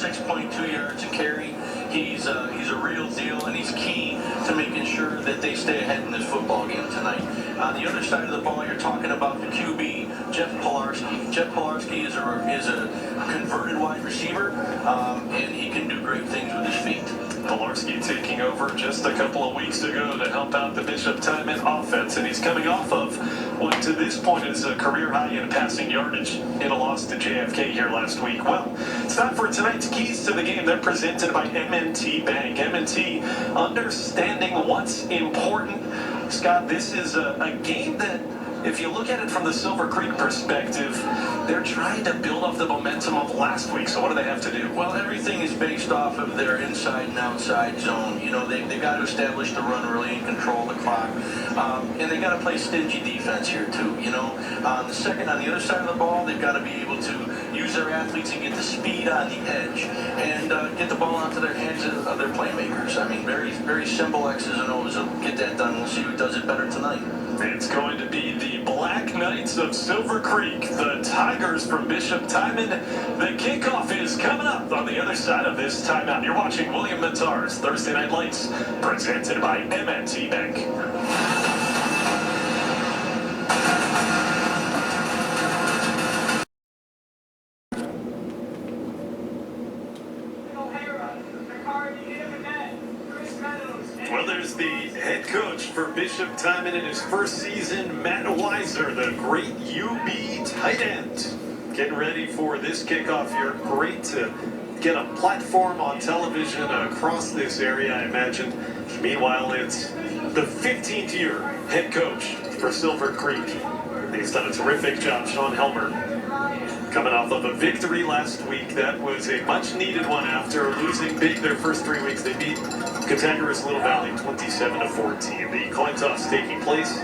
6.2 yards a carry. He's a real deal, and he's key to making sure that they stay ahead in this football game tonight. On the other side of the ball, you're talking about the QB, Jeff Pilarski. Jeff Pilarski is a converted wide receiver, and he can do great things with his feet. Pilarski taking over just a couple of weeks ago to help out the Bishop Timon offense, and he's coming off of what to this point is a career high in passing yardage in a loss to JFK here last week. Well, it's time for tonight's keys to the game. They're presented by M&T Bank. M&T, understanding what's important. Scott, this is a game that, if you look at it from the Silver Creek perspective, they're trying to build off the momentum of last week. So what do they have to do? Well, everything is based off of their inside and outside zone. You know, they've got to establish the run early and control the clock. And they got to play stingy defense here, too. You know, on the other side of the ball, they've got to be able to use their athletes and get the speed on the edge and get the ball onto their hands of their playmakers. I mean, very, very simple X's and O's will get that done. We'll see who does it better tonight. It's going to be the Black Knights of Silver Creek, the Tigers from Bishop Timon. The kickoff is coming up on the other side of this timeout. You're watching William Matar's Thursday Night Lights, presented by M&T Bank. Well, there's the head coach for Bishop Timon in his first season, Matt Weiser, the great UB tight end. Getting ready for this kickoff here. Great to get a platform on television across this area, I imagine. Meanwhile, it's the 15th year head coach for Silver Creek. He's done a terrific job, Sean Helmer. Coming off of a victory last week, that was a much-needed one after losing big their first 3 weeks. They beat Pythagoras Little Valley 27-14. The coin toss taking place.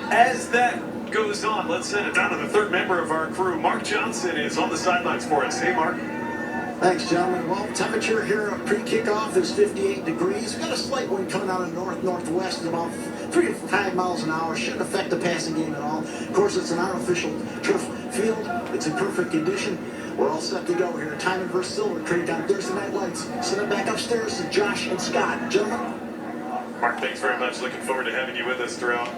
As that goes on, let's send it down to the third member of our crew. Mark Johnson is on the sidelines for us. Hey, Mark. Thanks, gentlemen. Well, temperature here pre-kickoff is 58 degrees. We've got a slight wind coming out of north-northwest at about 3 to 5 miles an hour. Shouldn't affect the passing game at all. Of course, it's an artificial turf field. It's in perfect condition. We're all set to go here. Timon versus Silver Creek on Thursday Night Lights. Send it back upstairs to Josh and Scott. Gentlemen. Mark, thanks very much. Looking forward to having you with us throughout.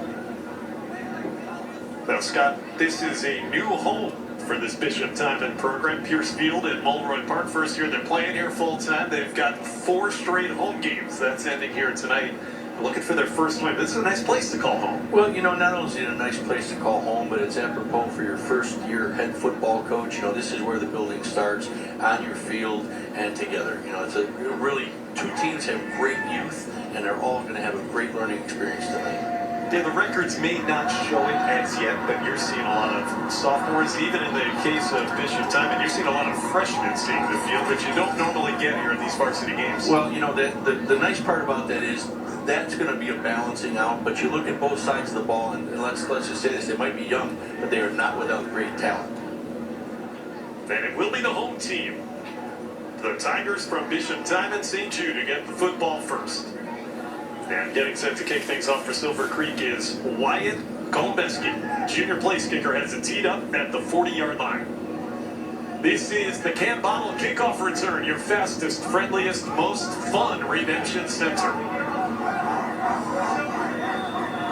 Now, Scott, this is a new home for this Bishop Timon program. Pierce Field at Mulroy Park. First year they're playing here full time. They've got 4 straight home games. That's ending here tonight. Looking for their first win. This is a nice place to call home. Well, you know, not only is it a nice place to call home, but it's apropos for your first year head football coach. You know, this is where the building starts, on your field and together. You know, it's a really, 2 teams have great youth, and they're all going to have a great learning experience tonight. Yeah, the records may not show it as yet, but you're seeing a lot of sophomores. Even in the case of Bishop Timon, you're seeing a lot of freshmen seeing the field, which you don't normally get here at these varsity games. Well, you know, the nice part about that is that's going to be a balancing out, but you look at both sides of the ball, and let's just say this, they might be young, but they are not without great talent. And it will be the home team. The Tigers from Bishop Timon St. Jude to get the football first. And getting set to kick things off for Silver Creek is Wyatt Golombeski. Junior place kicker has it teed up at the 40-yard line. This is the Can Bottle kickoff return, your fastest, friendliest, most fun redemption center.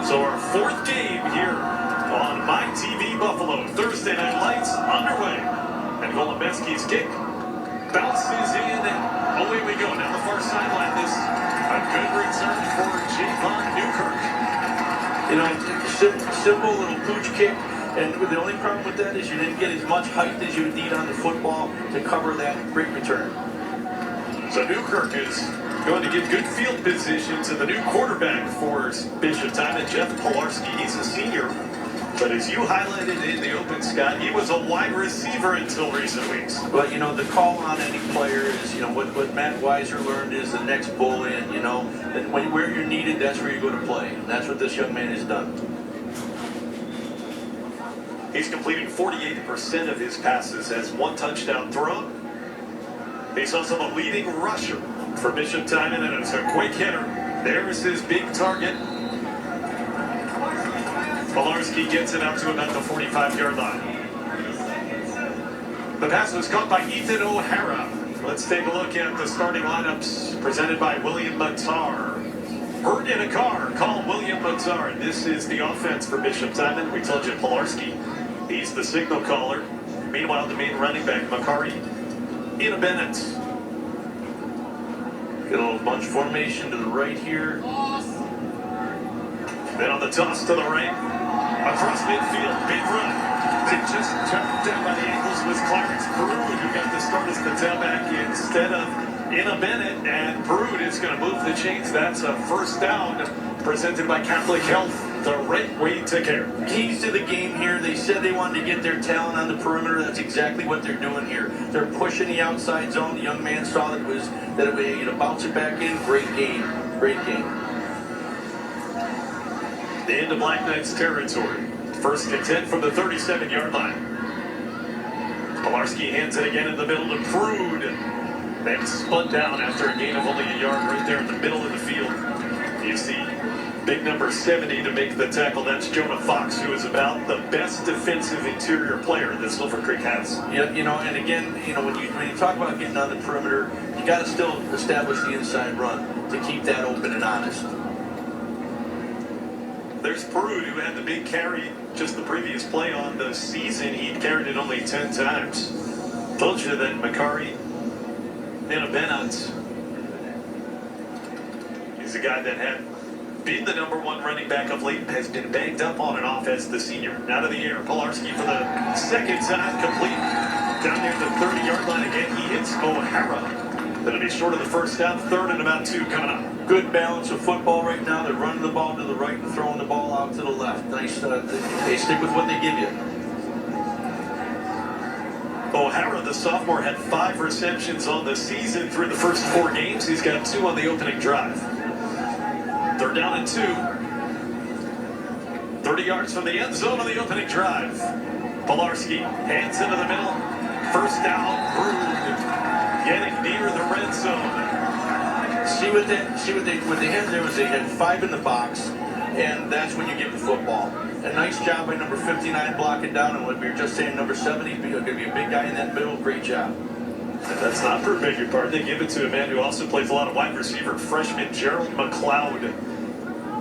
So our 4th game here on My TV Buffalo. Thursday Night Lights underway. And Golombeski's kick bounces in, and away we go. Down the far sideline, this a good return for Javon Newkirk. You know, simple little pooch kick, and the only problem with that is you didn't get as much height as you would need on the football to cover that great return. So Newkirk is going to give good field position to the new quarterback for Bishop Timon, Jeff Pilarski. He's a senior. But as you highlighted in the open, Scott, he was a wide receiver until recent weeks. But, you know, the call on any player is, you know, what Matt Weiser learned is the next bull in, you know. And where you're needed, that's where you go to play. And that's what this young man has done. He's completing 48% of his passes as 1 touchdown throw. He's also the leading rusher for Bishop Timon, and it's a quick hitter. There's his big target. Pilarski gets it out to about the 45-yard line. The pass was caught by Ethan O'Hara, Let's take a look at the starting lineups presented by William Matar. Hurt in a car, call William Matar. This is the offense for Bishop Timon. We told you Pilarski, he's the signal caller. Meanwhile, the main running back, Makari, Ina Bennett. Get a little bunch formation to the right here. Then on the toss to the right, across midfield, big run. They just tucked down by the ankles was Clarence Brood, who got the start as the tailback instead of Ina Bennett. And Brood is going to move the chains. That's a first down presented by Catholic Health, the right way to care. Keys to the game here. They said they wanted to get their talent on the perimeter. That's exactly what they're doing here. They're pushing the outside zone. The young man saw that it way to bounce it back in. Great game. Great game. Into Black Knights territory. First and 10 from the 37-yard line. Pilarski hands it again in the middle to Brood. Then spun down after a gain of only a yard right there in the middle of the field. You see big number 70 to make the tackle. That's Jonah Fox, who is about the best defensive interior player that Silver Creek has. Yeah, and again, when you talk about getting on the perimeter, you got to still establish the inside run to keep that open and honest. There's Brood, who had the big carry just the previous play on the season. He'd carried it only 10 times. Told you that Makari Ina Bennett is a guy that had been the number one running back of late, has been banged up on and off as the senior. Out of the air, Pilarski for the second time complete. Down near the 30-yard line again, he hits O'Hara. That'll be short of the first down, third and about 2 coming up. Good balance of football right now. They're running the ball to the right and throwing the ball out to the left. Nice. They stick with what they give you. O'Hara, the sophomore, had 5 receptions on the season through the first 4 games. He's got 2 on the opening drive. They're down at 2. 30 yards from the end zone on the opening drive. Pilarski hands into the middle. First down, Brood. Getting near the red zone. What they had there was they had 5 in the box, and that's when you get the football. A nice job by number 59 blocking down, and what we were just saying, number 70 going to be a big guy in that middle. Great job. And that's not for a big part. They give it to a man who also plays a lot of wide receiver, freshman Gerald McLeod.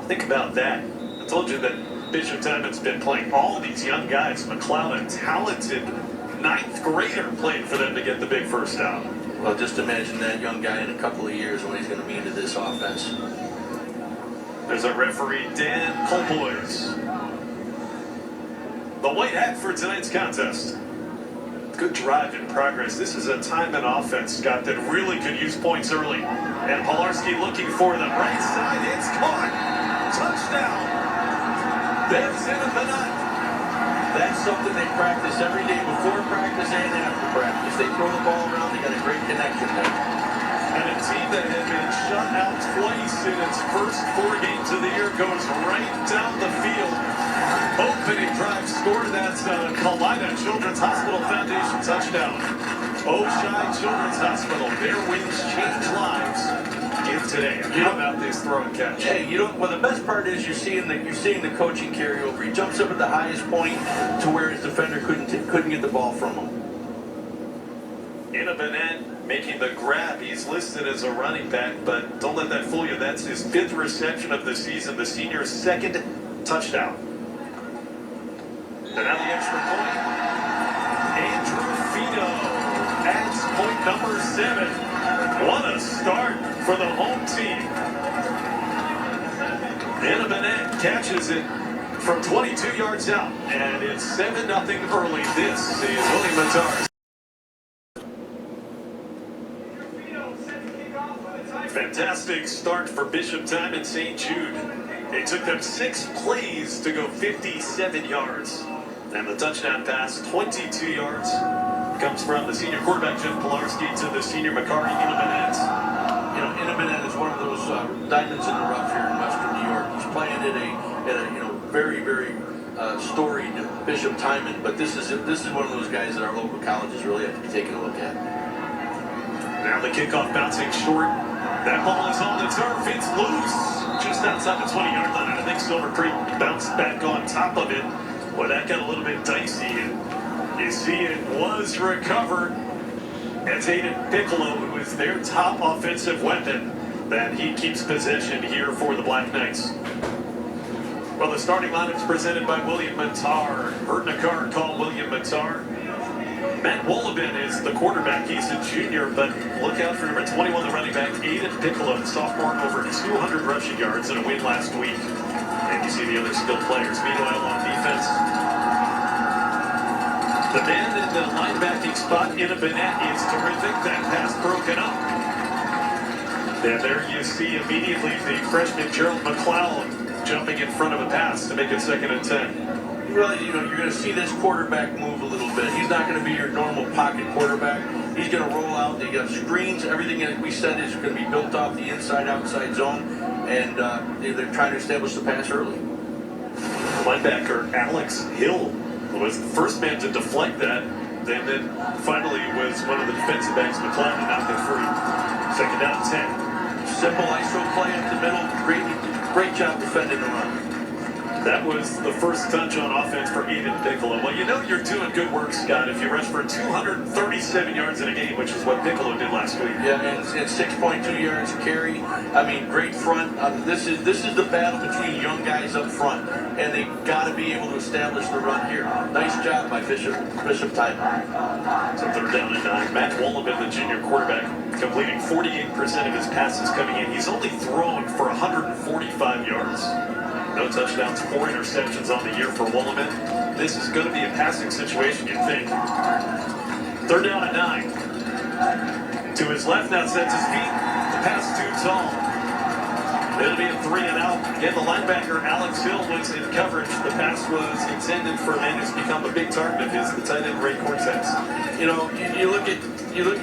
Think about that. I told you that Bishop Timon's been playing all these young guys. McLeod, a talented 9th grader, playing for them to get the big first down. Well, just imagine that young guy in a couple of years when he's going to be into this offense. There's a referee, Dan Colboys. The white hat for tonight's contest. Good drive in progress. This is a Timon offense, Scott, that really could use points early. And Pilarski looking for the right side. It's caught. Touchdown. That's Ina Bennett. That's something they practice every day before practice and after practice. They throw the ball around. They got a great connection there. And a team that had been shut out twice in its first 4 games of the year goes right down the field. Opening drive score. That's Kalida Children's Hospital Foundation touchdown. Oshai Children's Hospital. Their wins change lives. Give today. How about this throw and catch? Hey, well, the best part is you're seeing the coaching carryover. He jumps up at the highest point to where his defender couldn't get the ball from him. Ina Bennett making the grab. He's listed as a running back, but don't let that fool you. That's his 5th reception of the season. The senior's 2nd touchdown. And now the extra point. Andrew Fino adds point number 7. What a start for the home team. Ina Bennett catches it from 22 yards out, and it's 7-0 early. This is William Matar. Fantastic start for Bishop Timon St. Jude. It took them 6 plays to go 57 yards. And the touchdown pass, 22 yards, comes from the senior quarterback, Jeff Pilarski, to the senior Makari Ina Bennett. Ina Bennett is one of those diamonds in the rough here in Western New York. He's playing at a very, very storied Bishop Timon, but this is one of those guys that our local colleges really have to be taking a look at. Now the kickoff bouncing short. That ball is on the turf. It's loose, just outside the 20-yard line. And I think Silver Creek bounced back on top of it. Well, that got a little bit dicey, and you see it was recovered. It's Aiden Piccolo, who is their top offensive weapon, that he keeps possession here for the Black Knights. Well, the starting lineup is presented by William Matar. Hurt in a car, call William Matar. Matt Wolleben is the quarterback. He's a junior, but look out for number 21, the running back, Aiden Piccolo, the sophomore, over 200 rushing yards in a win last week. And you see the other skilled players. Meanwhile, on defense, the man in the linebacking spot in a Bennett is terrific. That pass broken up. And there you see immediately the freshman Gerald McLeod jumping in front of a pass to make it 2nd and 10. Really, you're going to see this quarterback move a little bit. He's not going to be your normal pocket quarterback. He's going to roll out. They got screens. Everything that we said is going to be built off the inside-outside zone, and they're trying to establish the pass early. Linebacker Alex Hill was the first man to deflect that, and then finally was one of the defensive backs, McLeod, to knock it free. 2nd down, 10. Simple ISO play up the middle. Great job defending the run. That was the first touch on offense for Aiden Piccolo. Well, you know you're doing good work, Scott, if you rush for 237 yards in a game, which is what Piccolo did last week. Yeah, and 6.2 yards a carry. I mean, great front. This is the battle between young guys up front, and they got to be able to establish the run here. Nice job by Bishop Timon. So 3rd down and 9. Matt Wolleben, the junior quarterback, completing 48% of his passes coming in. He's only thrown for 145 yards. No touchdowns, 4 interceptions on the year for Wolleben. This is going to be a passing situation, you'd think. 3rd down and 9. To his left now, sets his feet. The pass too tall. It'll be a 3 and out. Again, the linebacker Alex Hill was in coverage. The pass was intended for a man who's become a big target of his, the tight end Ray Cortez. You know, you look at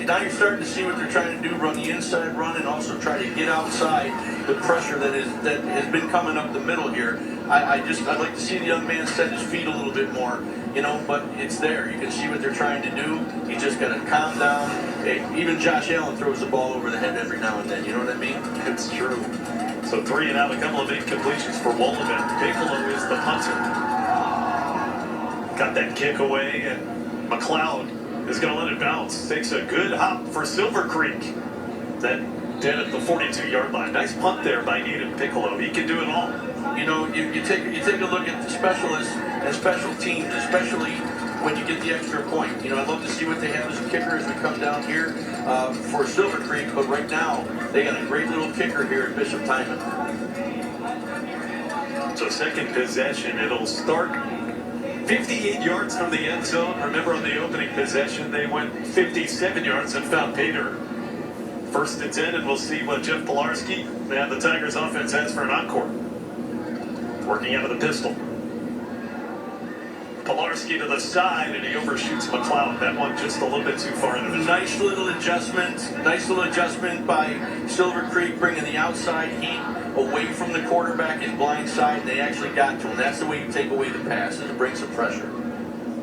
now you're starting to see what they're trying to do: run the inside run and also try to get outside the pressure that has been coming up the middle here. I'd like to see the young man set his feet a little bit more, but it's there. You can see what they're trying to do. He just got to calm down. Hey, even Josh Allen throws the ball over the head every now and then. You know what I mean? It's true. So 3 and out, a couple of incompletions for Wolleben. Piccolo is the punter. Got that kick away, and McLeod is going to let it bounce. Takes a good hop for Silver Creek. Then dead at the 42-yard line. Nice punt there by Aiden Piccolo. He can do it all. You take a look at the specialists and special teams, especially when you get the extra point. I'd love to see what they have as a kicker as we come down here for Silver Creek, but right now they got a great little kicker here at Bishop Timon. So 2nd possession, it'll start 58 yards from the end zone. Remember, on the opening possession, they went 57 yards and found Pater. 1st and 10, and we'll see what Jeff Pilarski and the Tigers offense has for an encore. Working out of the pistol. Pilarski to the side, and he overshoots McLeod. That one just a little bit too far into the nice little adjustment by Silver Creek, bringing the outside heat away from the quarterback and blind side, and they actually got to him. That's the way you take away the pass, is to bring some pressure.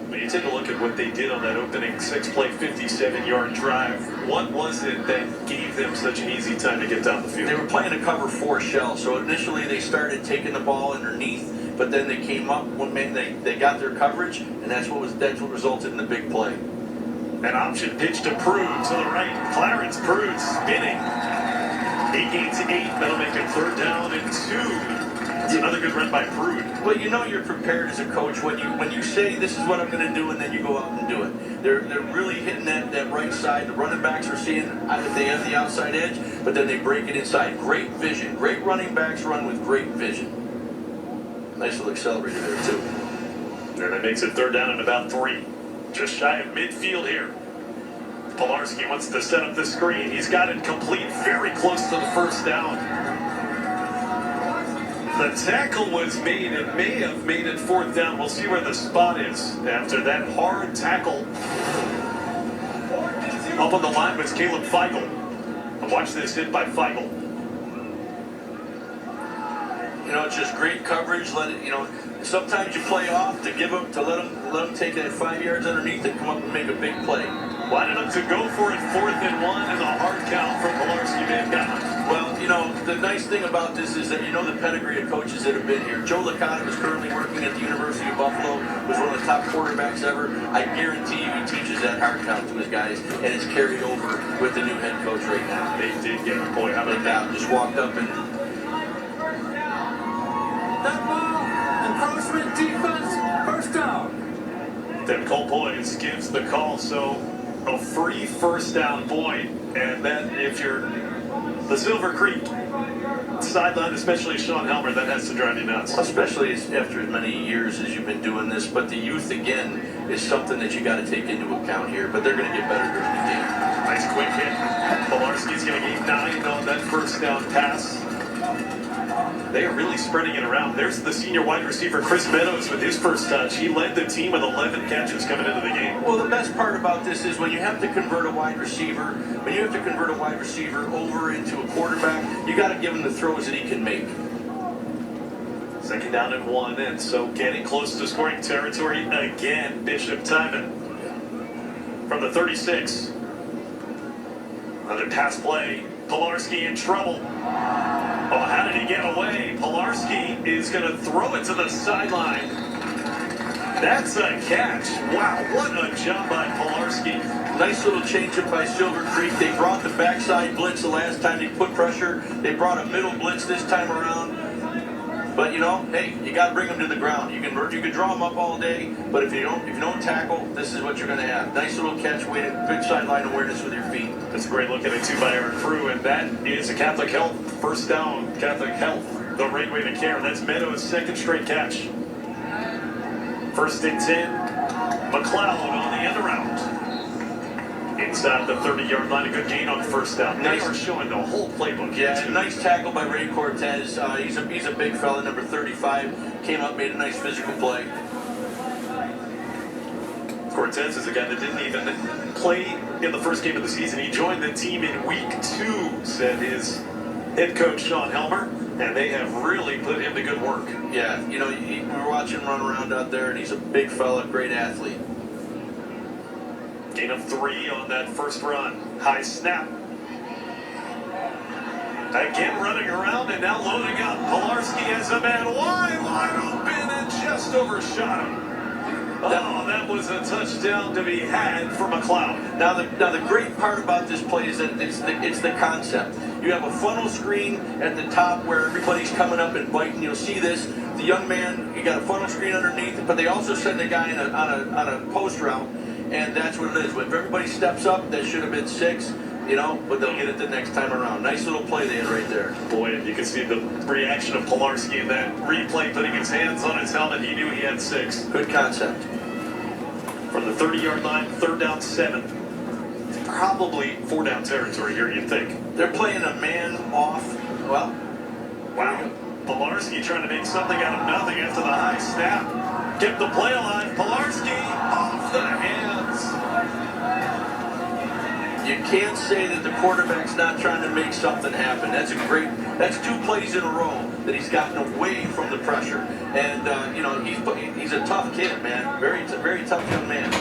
When you take a look at what they did on that opening 6-play, 57-yard drive, what was it that gave them such an easy time to get down the field? They were playing a cover 4 shell, so initially they started taking the ball underneath, but then they came up when they got their coverage, and that's what resulted in the big play. An option pitch to Prude to the right. Clarence Prude spinning. He gains 8. That'll make it 3rd down and 2. That's another good run by Prude. Well, you're prepared as a coach when you say this is what I'm going to do, and then you go out and do it. They're really hitting that right side. The running backs are seeing if they have the outside edge, but then they break it inside. Great vision. Great running backs run with great vision. Nice little accelerator there too. And that makes it 3rd down and about 3. Just shy of midfield here. Pilarski wants to set up the screen. He's got it complete, very close to the 1st down. The tackle was made. It may have made it 4th down. We'll see where the spot is after that hard tackle. Up on the line was Caleb Feigl. And watch this hit by Feigl. It's just great coverage. Sometimes you play off to let them take that 5 yards underneath and come up and make a big play. Lining up to go for it, 4th and 1, and a hard count from Pilarski Van Galen. Well, you know, the nice thing about this is that you know the pedigree of coaches that have been here. Joe Licata is currently working at the University of Buffalo, was one of the top quarterbacks ever. I guarantee you he teaches that hard count to his guys, and it's carried over with the new head coach right now. They did get a boy. How about that? Just walked up and... That ball, encroachment defense, first down. Then Cole Boyes gives the call, so a free first down point. And then if you're the Silver Creek sideline, especially Sean Helmer, that has to drive you nuts. Especially after as many years as you've been doing this, but the youth, again, is something that you got to take into account here, but they're going to get better during the game. Nice quick hit. Pilarski's going to gain 9 on that first down pass. They are really spreading it around. There's the senior wide receiver, Chris Meadows, with his first touch. He led the team with 11 catches coming into the game. Well, the best part about this is when you have to convert a wide receiver, over into a quarterback, you got to give him the throws that he can make. 2nd down and 1, and so getting close to scoring territory again, Bishop Timon from the 36. Another pass play. Pilarski in trouble. Oh, how did he get away? Pilarski is going to throw it to the sideline. That's a catch. Wow, what a job by Pilarski. Nice little change-up by Silver Creek. They brought the backside blitz the last time they put pressure. They brought a middle blitz this time around. But you know, hey, you got to bring them to the ground. You can draw them up all day, but if you don't tackle, this is what you're going to have. Nice little catch, good sideline awareness with your feet. That's a great look at it too by our crew, and that is a Catholic Health first down. Catholic Health, the right way to care. That's Meadows' 2nd straight catch. 1st and 10. McLeod on the end around. Inside the 30-yard line, a good gain on first down. They are showing the whole playbook. Yeah, nice tackle by Ray Cortez. He's a big fella, number 35. Came up, made a nice physical play. Cortez is a guy that didn't even play in the first game of the season. He joined the team in week 2, said his head coach Sean Helmer, and they have really put him to good work. Yeah, you know, we were watching him run around out there, and he's a big fella, great athlete. Gain of 3 on that first run. High snap. Again running around and now loading up. Pilarski has a man wide open and just overshot him. Oh, that was a touchdown to be had for McLeod. Now the great part about this play is that it's the concept. You have a funnel screen at the top where everybody's coming up and biting. You'll see this. The young man, you got a funnel screen underneath, but they also send the guy on a post route, and that's what it is. When everybody steps up, that should have been 6. You know, but they'll get it the next time around. Nice little play they had right there. Boy, you can see the reaction of Pilarski in that replay, putting his hands on his helmet. He knew he had 6. Good concept. From the 30-yard line, 3rd down 7. It's probably 4-down territory here, you'd think. They're playing a man off. Well, wow. Pilarski trying to make something out of nothing after the high snap. Kept the play alive. Pilarski off the hands. You can't say that the quarterback's not trying to make something happen. That's 2 plays in a row that he's gotten away from the pressure. And, you know, he's a tough kid, man. Very tough young man.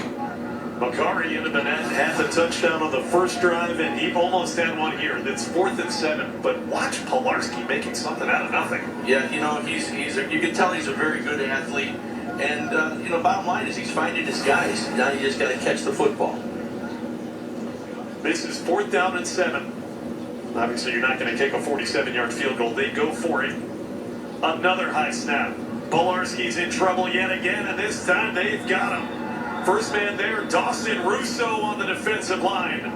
Macari into the net had the touchdown on the first drive, and he almost had one here. That's 4th and 7. But watch Pilarski making something out of nothing. Yeah, you know, you can tell he's a very good athlete. And, you know, bottom line is he's finding his guys. Now you just got to catch the football. This is 4th down and 7. Obviously, you're not going to take a 47-yard field goal. They go for it. Another high snap. Pilarski's in trouble yet again, and this time they've got him. First man there, Dawson Russo on the defensive line.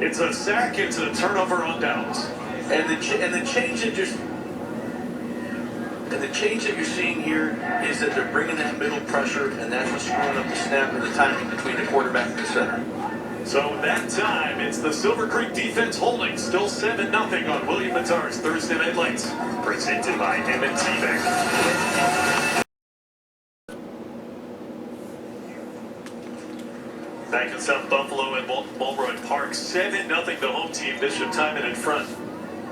It's a sack. It's a turnover on downs. And the change that you're seeing here is that they're bringing that middle pressure, and that's what's screwing up the snap and the timing between the quarterback and the center. So that time, it's the Silver Creek defense holding. Still 7-0 on William Matar's Thursday Night Lights. Presented by M&T Bank. Back in South Buffalo at Mulroy Park, 7-0 the home team. Bishop Timon in front.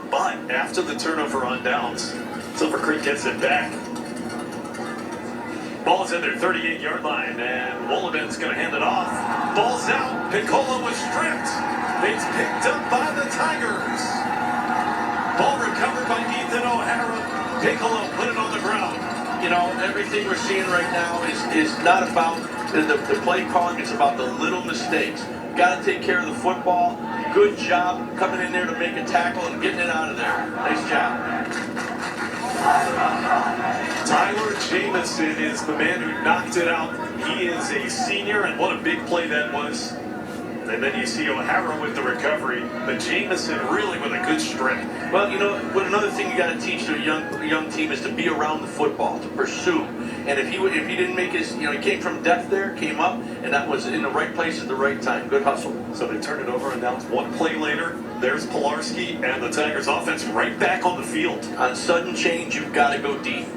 But after the turnover on downs, Silver Creek gets it back. Ball's at their 38-yard line, and Wolaben's going to hand it off. Ball's out. Piccolo was stripped. It's picked up by the Tigers. Ball recovered by Ethan O'Hara. Piccolo put it on the ground. You know, everything we're seeing right now is not about the play calling. It's about the little mistakes. Got to take care of the football. Good job coming in there to make a tackle and getting it out of there. Nice job. Tyler Jamison is the man who knocked it out. He is a senior, and what a big play that was. And then you see O'Hara with the recovery, but Jamison really with a good strip. Well, you know, what another thing you got to teach to a young team is to be around the football, to pursue. And if he didn't make his, you know, he came from depth there, came up, and that was in the right place at the right time. Good hustle. So they turn it over, and now it's one play later. There's Pilarski and the Tigers offense right back on the field. On sudden change, you've got to go deep.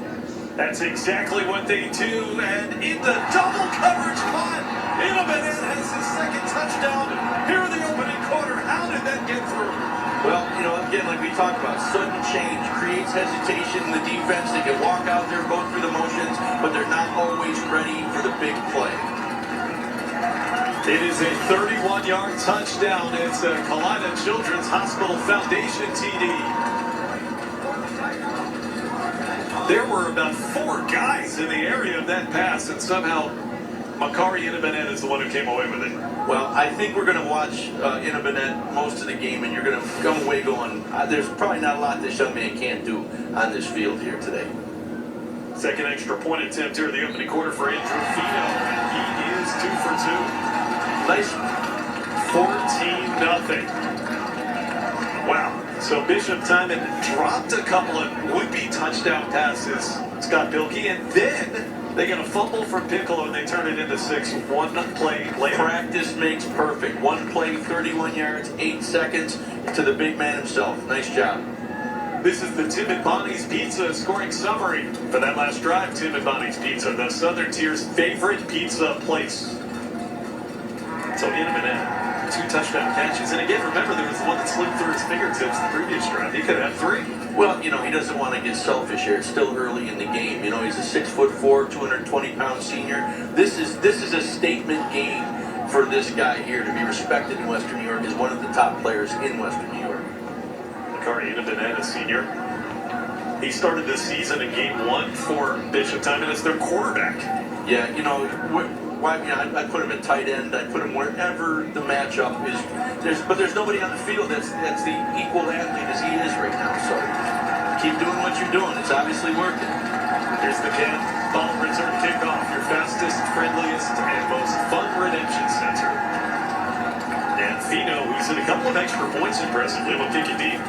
That's exactly what they do, and in the double coverage spot, Timon has his second touchdown here in the opening quarter. How did that get through? Well, you know, again, like we talked about, sudden change creates hesitation in the defense. They can walk out there, go through the motions, but they're not always ready for the big play. It is a 31-yard touchdown. It's a Kalida Children's Hospital Foundation TD. There were about 4 guys in the area of that pass, and somehow Makari Inabenet is the one who came away with it. Well, I think we're going to watch Inabenet most of the game, and you're going to come away going, there's probably not a lot this young man can't do on this field here today. Second extra point attempt here in the opening quarter for Andrew Fino, and he is 2 for 2. Nice. 14-0. Wow. So Bishop Timon dropped a couple of would-be touchdown passes, Scott Bilkey, and then they get a fumble from Piccolo and they turn it into 6 one play later. Practice makes perfect. One play, 31 yards, 8 seconds to the big man himself. Nice job. This is the Tim and Bonnie's Pizza scoring summary for that last drive. Tim and Bonnie's Pizza, the Southern Tier's favorite pizza place. So Inabenet, 2 touchdown catches. And again, remember, there was the one that slipped through his fingertips the previous drive. He could have 3. Well, you know, he doesn't want to get selfish here. It's still early in the game. You know, he's a 6'4", 220-pound senior. This is a statement game for this guy here to be respected in Western New York as one of the top players in Western New York. Makari Inabenet, a senior. He started this season in game 1 for Bishop Timon as their quarterback. Yeah, you know, I put him at tight end. I put him wherever the matchup is. But there's nobody on the field that's the equal athlete as he is right now. So keep doing what you're doing. It's obviously working. Here's the kid. Ball return kickoff. Your fastest, friendliest, and most fun redemption center. And Fino, who's in a couple of extra points impressively, will kick it deep.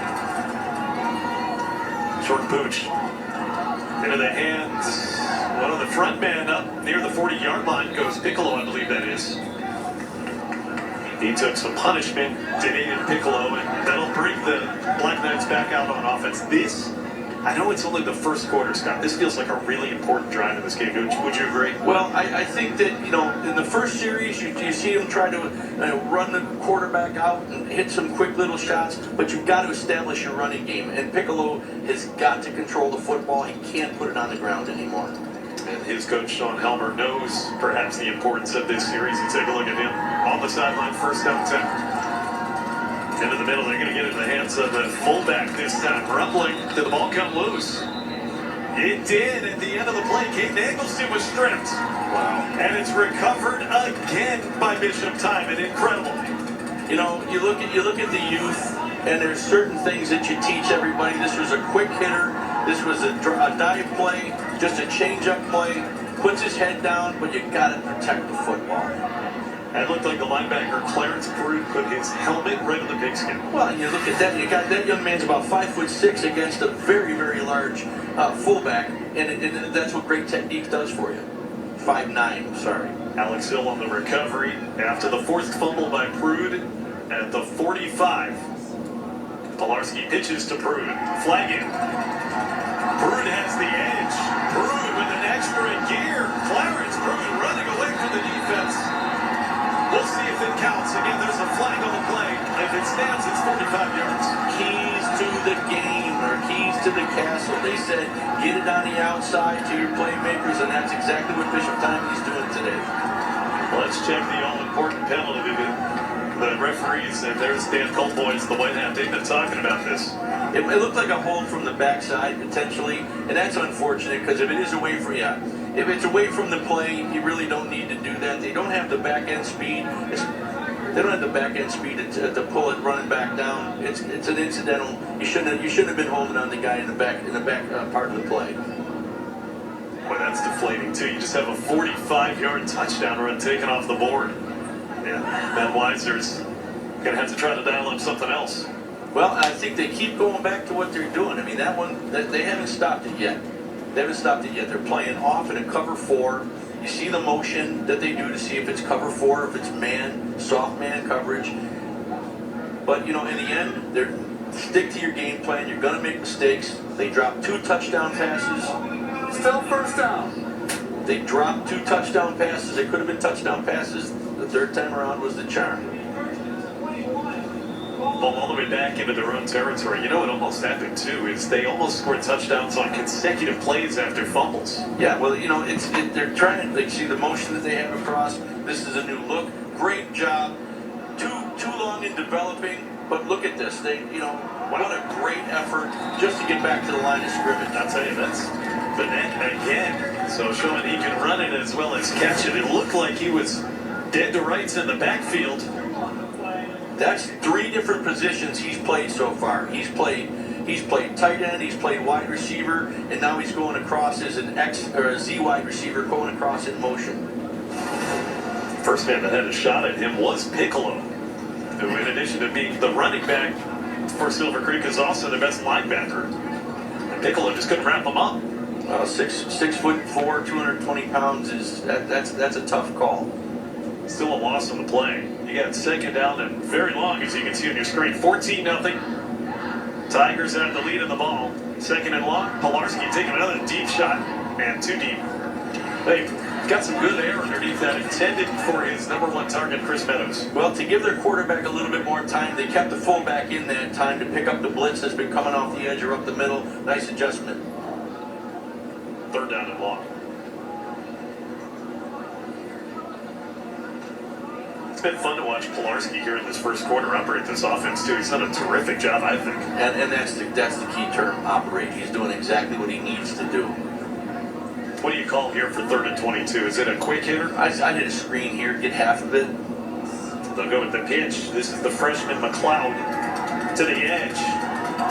Short pooch. Into the hands. One of the front man up near the 40-yard line goes Piccolo, I believe that is. He took some punishment, did Piccolo, and that'll bring the Black Knights back out on offense. I know it's only the first quarter, Scott. This feels like a really important drive in this game. Would you agree? Well, I think that, you know, in the first series, you see him try to run the quarterback out and hit some quick little shots, but you've got to establish your running game. And Piccolo has got to control the football. He can't put it on the ground anymore. And his coach, Sean Helmer, knows perhaps the importance of this series. And take a look at him on the sideline, first down attempt. Into the middle, they're going to get it in the hands of the fullback this time. Rumbling, did the ball come loose? It did. At the end of the play, Caden Eggleston was stripped. Wow. And it's recovered again by Bishop Timon. Incredible. You know, you look at the youth, and there's certain things that you teach everybody. This was a quick hitter. This was a dive play, just a change-up play. Puts his head down, but you got to protect the football. That looked like the linebacker Clarence Prude put his helmet right on the pigskin. Well, you look at that. You got that young man's about 5'6" against a very, very large fullback, and that's what great technique does for you. 5'9", sorry. Alex Hill on the recovery after the forced fumble by Prude at the 45. Pilarski pitches to Prude. Flag it. Prude has the edge. Prude with an extra gear. Clarence Prude running away from the defense. We'll see if it counts. Again, there's a flag on the play. If it stands, it's 45 yards. Keys to the game or keys to the castle. They said, get it on the outside to your playmakers, and that's exactly what Bishop Timon is doing today. Let's check the all-important penalty. The referees, and there's Dan Colboys, the White Hat, they've been talking about this. It looked like a hold from the backside, potentially, and that's unfortunate because if it is away from, if it's away from the play, you really don't need to do that. They don't have the back-end speed. They don't have the back-end speed to pull it running back down. It's an incidental. You shouldn't have been holding on the guy in the back part of the play. Boy, that's deflating, too. You just have a 45-yard touchdown run taken off the board. Yeah, Matt Weiser's going to have to try to dial up something else. Well, I think they keep going back to what they're doing. I mean, that one, they haven't stopped it yet. They're playing off in a cover 4. You see the motion that they do to see if it's cover 4, if it's man, soft man coverage. But, in the end, they're stick to your game plan. You're going to make mistakes. They dropped 2 touchdown passes. Still first down. They dropped 2 touchdown passes. They could have been touchdown passes. The third time around was the charm. Ball all the way back into their own territory. You know what almost happened, too, is they almost scored touchdowns on consecutive plays after fumbles. Yeah, well, they're trying to see the motion that they have across. This is a new look. Great job. Too long in developing, but look at this. What a great effort just to get back to the line of scrimmage. I'll tell you, that's Bennett again. So showing he can run it as well as catch it. It looked like he was dead to rights in the backfield. That's 3 different positions he's played so far. He's played tight end, he's played wide receiver, and now he's going across as an X or a Z wide receiver going across in motion. First man that had a shot at him was Piccolo, who, in addition to being the running back for Silver Creek, is also the best linebacker. And Piccolo just couldn't wrap him up. 6'4", 220 pounds that's a tough call. Still a loss on the play. You got second down and very long, as you can see on your screen. 14-0. Tigers have the lead in the ball. Second and long. Pilarski taking another deep shot, and 2 deep. They've got some good air underneath that, intended for his number 1 target, Chris Meadows. Well, to give their quarterback a little bit more time, they kept the fullback in that time to pick up the blitz that's been coming off the edge or up the middle. Nice adjustment. Third down and long. It's been fun to watch Pilarski here in this first quarter operate this offense, too. He's done a terrific job, I think. And that's the key term, operate. He's doing exactly what he needs to do. What do you call here for 3rd and 22? Is it a quick hitter? I did a screen here, get half of it. They'll go with the pitch. This is the freshman McLeod to the edge.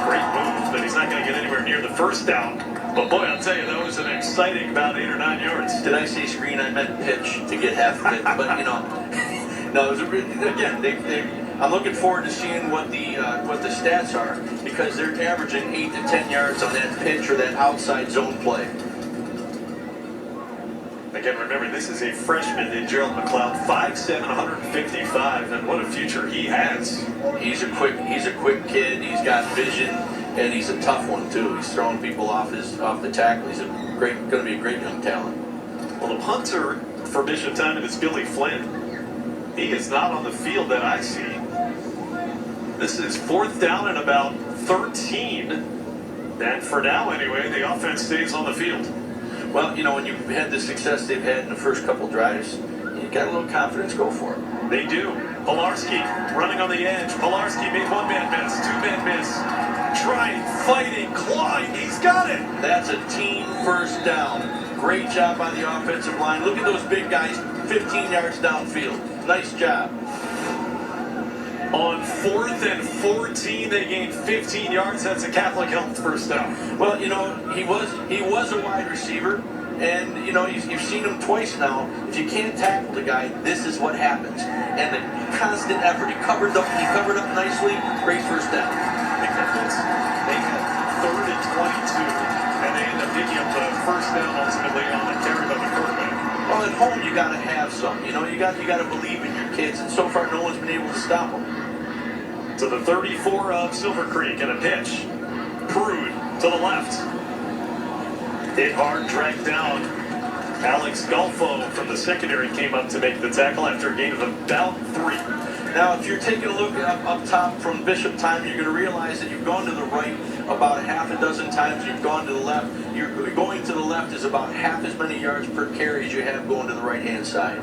Great move, but he's not going to get anywhere near the first down. But boy, I'll tell you, that was an exciting about 8 or 9 yards. Did I say screen? I meant pitch to get half of it. But, no, it was I'm looking forward to seeing what the stats are, because they're averaging 8 to 10 yards on that pitch or that outside zone play. Again, remember, this is a freshman in Gerald McLeod, 5'7", 155, and what a future he has. He's a quick kid. He's got vision, and he's a tough one too. He's throwing people off the tackle. He's going to be a great young talent. Well, the punter for Bishop Timon is Billy Flynn. He is not on the field that I see. This is 4th down and about 13, and for now anyway, the offense stays on the field. Well, when you've had the success they've had in the first couple drives, you got a little confidence, go for it. They do. Pilarski running on the edge. Pilarski made 1-man miss, 2-man miss. Trying, fighting, clawing. He's got it. That's a team first down. Great job by the offensive line. Look at those big guys 15 yards downfield. Nice job. On 4th and 14, they gained 15 yards. That's a Catholic Health first down. Well, he was a wide receiver, and you've seen him twice now. If you can't tackle the guy, this is what happens. And the constant effort. He covered up nicely. Great first down. They had 3rd and 22, and they end up picking up the first down ultimately on the carry by the quarterback. Well, at home you got to have some. You got to believe in your kids, and so far no one's been able to stop them. To the 34 of Silver Creek, and a pitch. Prude to the left. Hit hard, dragged down. Alex Golfo from the secondary came up to make the tackle after a gain of about 3. Now, if you're taking a look up top from Bishop Timon, you're going to realize that you've gone to the right about a half a dozen times. You've gone to the left. You're going to the left is about half as many yards per carry as you have going to the right-hand side.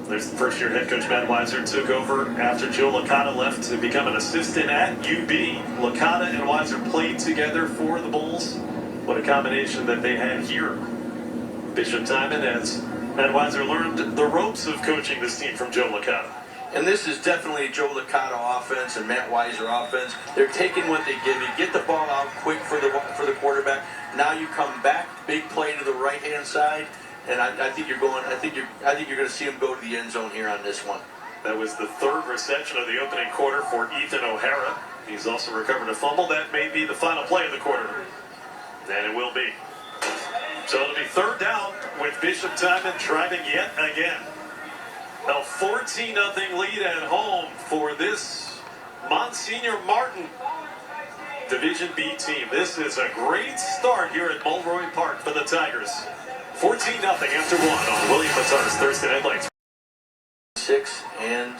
There's the first-year head coach Matt Weiser took over after Joe Licata left to become an assistant at UB. Licata and Weiser played together for the Bulls. What a combination that they had here. Bishop Timon, as Matt Weiser learned the ropes of coaching this team from Joe Licata. And this is definitely a Joe Licata offense and Matt Weiser offense. They're taking what they give you, get the ball out quick for the quarterback. Now you come back, big play to the right-hand side. And I think you're going to see him go to the end zone here on this one. That was the third reception of the opening quarter for Ethan O'Hara. He's also recovered a fumble. That may be the final play of the quarter. And it will be. So it'll be third down with Bishop Timon driving yet again. A 14-0 lead at home for this Monsignor Martin Division B team. This is a great start here at Mulroy Park for the Tigers. 14-0 after one on William Matar's Thursday Night Lights. 6 and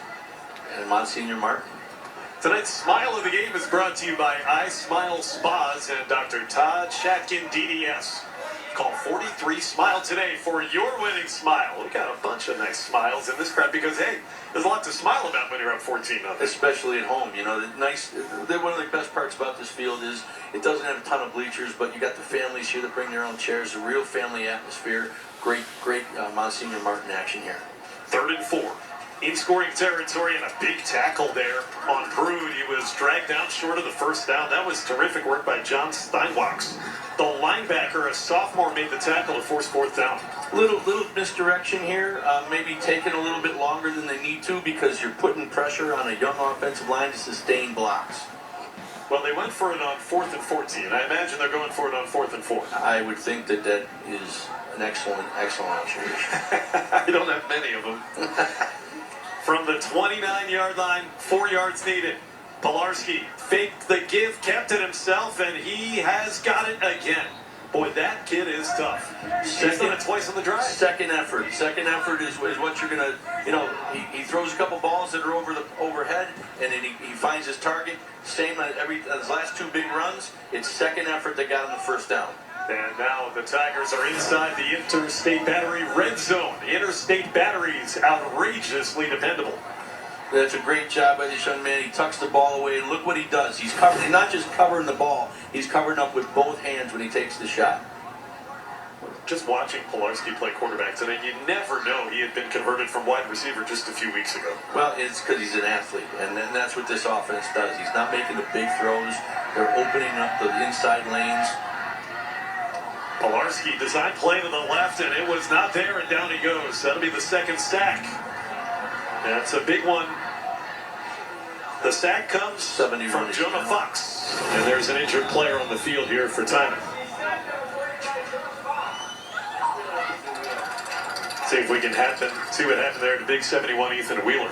Monsignor Martin. Tonight's Smile of the Game is brought to you by I Smile Spas and Dr. Todd Shatkin, DDS. Call 43-SMILE today for your winning smile. We got a bunch of nice smiles in this crowd because, hey, there's a lot to smile about when you're up 14-0. Especially at home. You know, one of the best parts about this field is it doesn't have a ton of bleachers, but you got the families here that bring their own chairs, a real family atmosphere. Great Monsignor Martin action here. 3rd and 4. In scoring territory and a big tackle there on Brood. He was dragged down short of the first down. That was terrific work by John Steinwachs. The linebacker, a sophomore, made the tackle to force 4th down. Little misdirection here, maybe taking a little bit longer than they need to because you're putting pressure on a young offensive line to sustain blocks. Well, they went for it on 4th and 14. I imagine they're going for it on 4th and 4. I would think that is an excellent observation. I don't have many of them. From the 29-yard line, 4 yards needed. Pilarski faked the give, kept it himself, and he has got it again. Boy, that kid is tough. He's done it twice on the drive. Second effort is what you're going to, he throws a couple balls that are overhead, and then he finds his target. Same as his last 2 big runs. It's second effort that got him the first down. And now the Tigers are inside the Interstate Battery red zone. Interstate Battery's outrageously dependable. That's a great job by this young man. He tucks the ball away. Look what he does. He's not just covering the ball. He's covering up with both hands when he takes the shot. Just watching Pilarski play quarterback today, you never know he had been converted from wide receiver just a few weeks ago. Well, it's because he's an athlete, and that's what this offense does. He's not making the big throws. They're opening up the inside lanes. Pilarski design play to the left, and it was not there, and down he goes. That'll be the second sack. That's a big one. The sack comes from Jonah Fox. And there's an injured player on the field here for Timon. See if we can see what happened there to Big 71 Ethan Wheeler.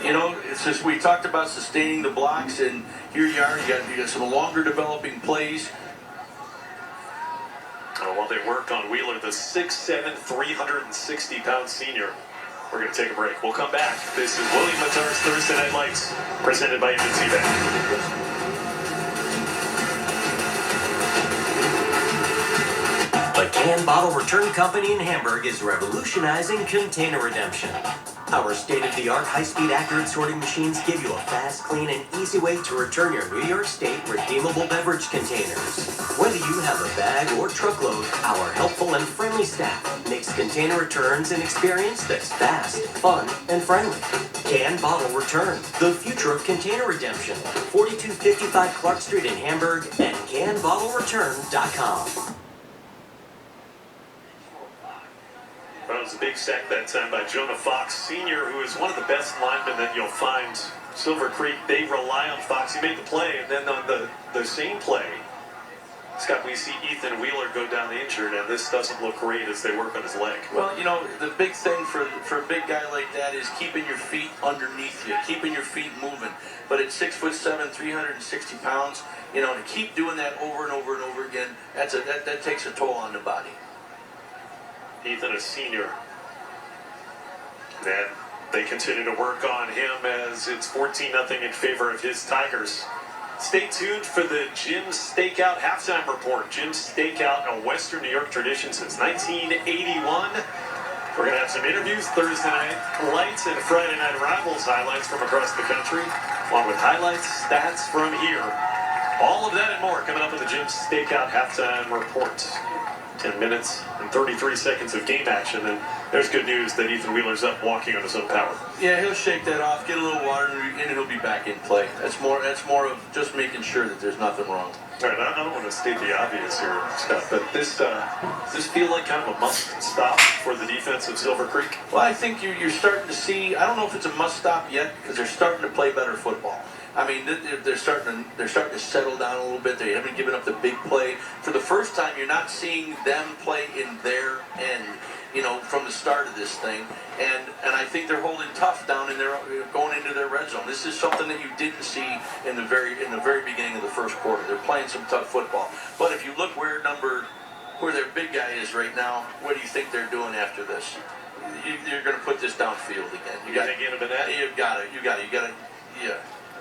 You know, it's just we talked about sustaining the blocks, and here you are. You got some longer developing plays. While they work on Wheeler, the 6'7", 360-pound senior. We're going to take a break. We'll come back. This is William Matar's Thursday Night Lights, presented by M&T Bank. The Can Bottle Return Company in Hamburg is revolutionizing container redemption. Our state-of-the-art, high-speed, accurate sorting machines give you a fast, clean, and easy way to return your New York State redeemable beverage containers. Whether you have a bag or truckload, our helpful and friendly staff makes container returns an experience that's fast, fun, and friendly. Can Bottle Return, the future of container redemption. 4255 Clark Street in Hamburg and canbottlereturn.com. That was a big sack that time by Jonah Fox, senior, who is one of the best linemen that you'll find. Silver Creek, they rely on Fox. He made the play, and then on the same play, Scott, we see Ethan Wheeler go down injured, and this doesn't look great as they work on his leg. Well, you know, the big thing for a big guy like that is keeping your feet underneath you, keeping your feet moving. But at 6'7", 360 pounds, you know, to keep doing that over and over and over again, that takes a toll on the body. Ethan, a senior. That They continue to work on him as it's 14-0 in favor of his Tigers. Stay tuned for the Jim's Steakout halftime report. Jim's Steakout, a Western New York tradition since 1981. We're going to have some interviews, Thursday night lights, and Friday night rivals highlights from across the country, along with highlights, stats from here. All of that and more coming up in the Jim's Steakout halftime report. 10 minutes and 33 seconds of game action, and there's good news that Ethan Wheeler's up walking on his own power. Yeah, he'll shake that off, get a little water, and he'll be back in play. That's more of just making sure that there's nothing wrong. All right, I don't want to state the obvious here, Scott, but does this feel like kind of a must-stop for the defense of Silver Creek? Well, I think you're starting to see, I don't know if it's a must-stop yet, because they're starting to play better football. I mean, they're starting to settle down a little bit. They haven't given up the big play. For the first time, you're not seeing them play in their end, from the start of this thing. And I think they're holding tough down in their going into their red zone. This is something that you didn't see in the very beginning of the first quarter. They're playing some tough football. But if you look where their big guy is right now, what do you think they're doing after this? You're going to put this downfield again. You got to get him in that. You got to. Yeah.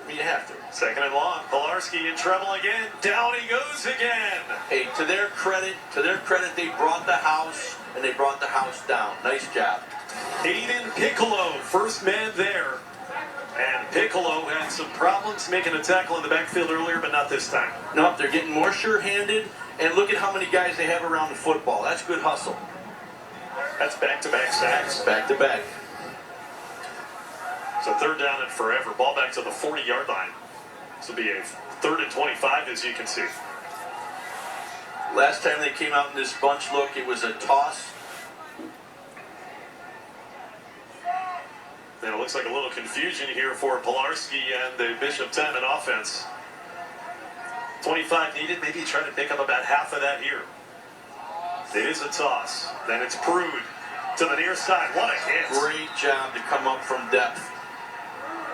You have to. Second and long. Pilarski in trouble again. Down he goes again. Hey, to their credit, they brought the house, and they brought the house down. Nice job. Aiden Piccolo, first man there. And Piccolo had some problems making a tackle in the backfield earlier, but not this time. Nope, they're getting more sure-handed, and look at how many guys they have around the football. That's good hustle. That's back-to-back sacks. Back-to-back. So third down and forever. Ball back to the 40-yard line. This will be a 3rd and 25, as you can see. Last time they came out in this bunch look, it was a toss. And it looks like a little confusion here for Pilarski and the Bishop Timon offense. 25 needed. Maybe try to pick up about half of that here. It is a toss. Then it's Prude to the near side. What a hit. Great job to come up from depth.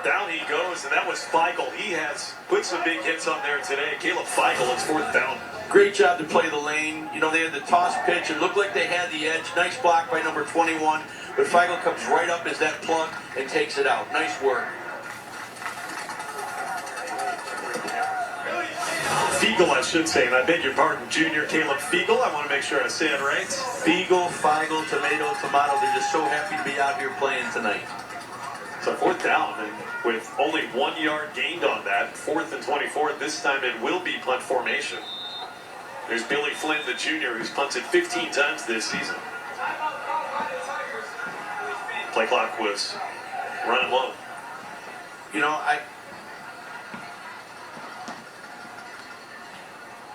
Down he goes, and that was Feigl. He has put some big hits on there today. Caleb Feigl, it's 4th down. Great job to play the lane. They had the toss pitch. It looked like they had the edge. Nice block by number 21. But Feigl comes right up as that plug and takes it out. Nice work. Feigl, I should say, and I beg your pardon, Junior Caleb Feigl. I want to make sure I say it right. Feigl, tomato. They're just so happy to be out here playing tonight. So 4th down, and with only 1 yard gained on that, 4th and 24. This time it will be punt formation. There's Billy Flynn, the junior, who's punted 15 times this season. Play clock was running low.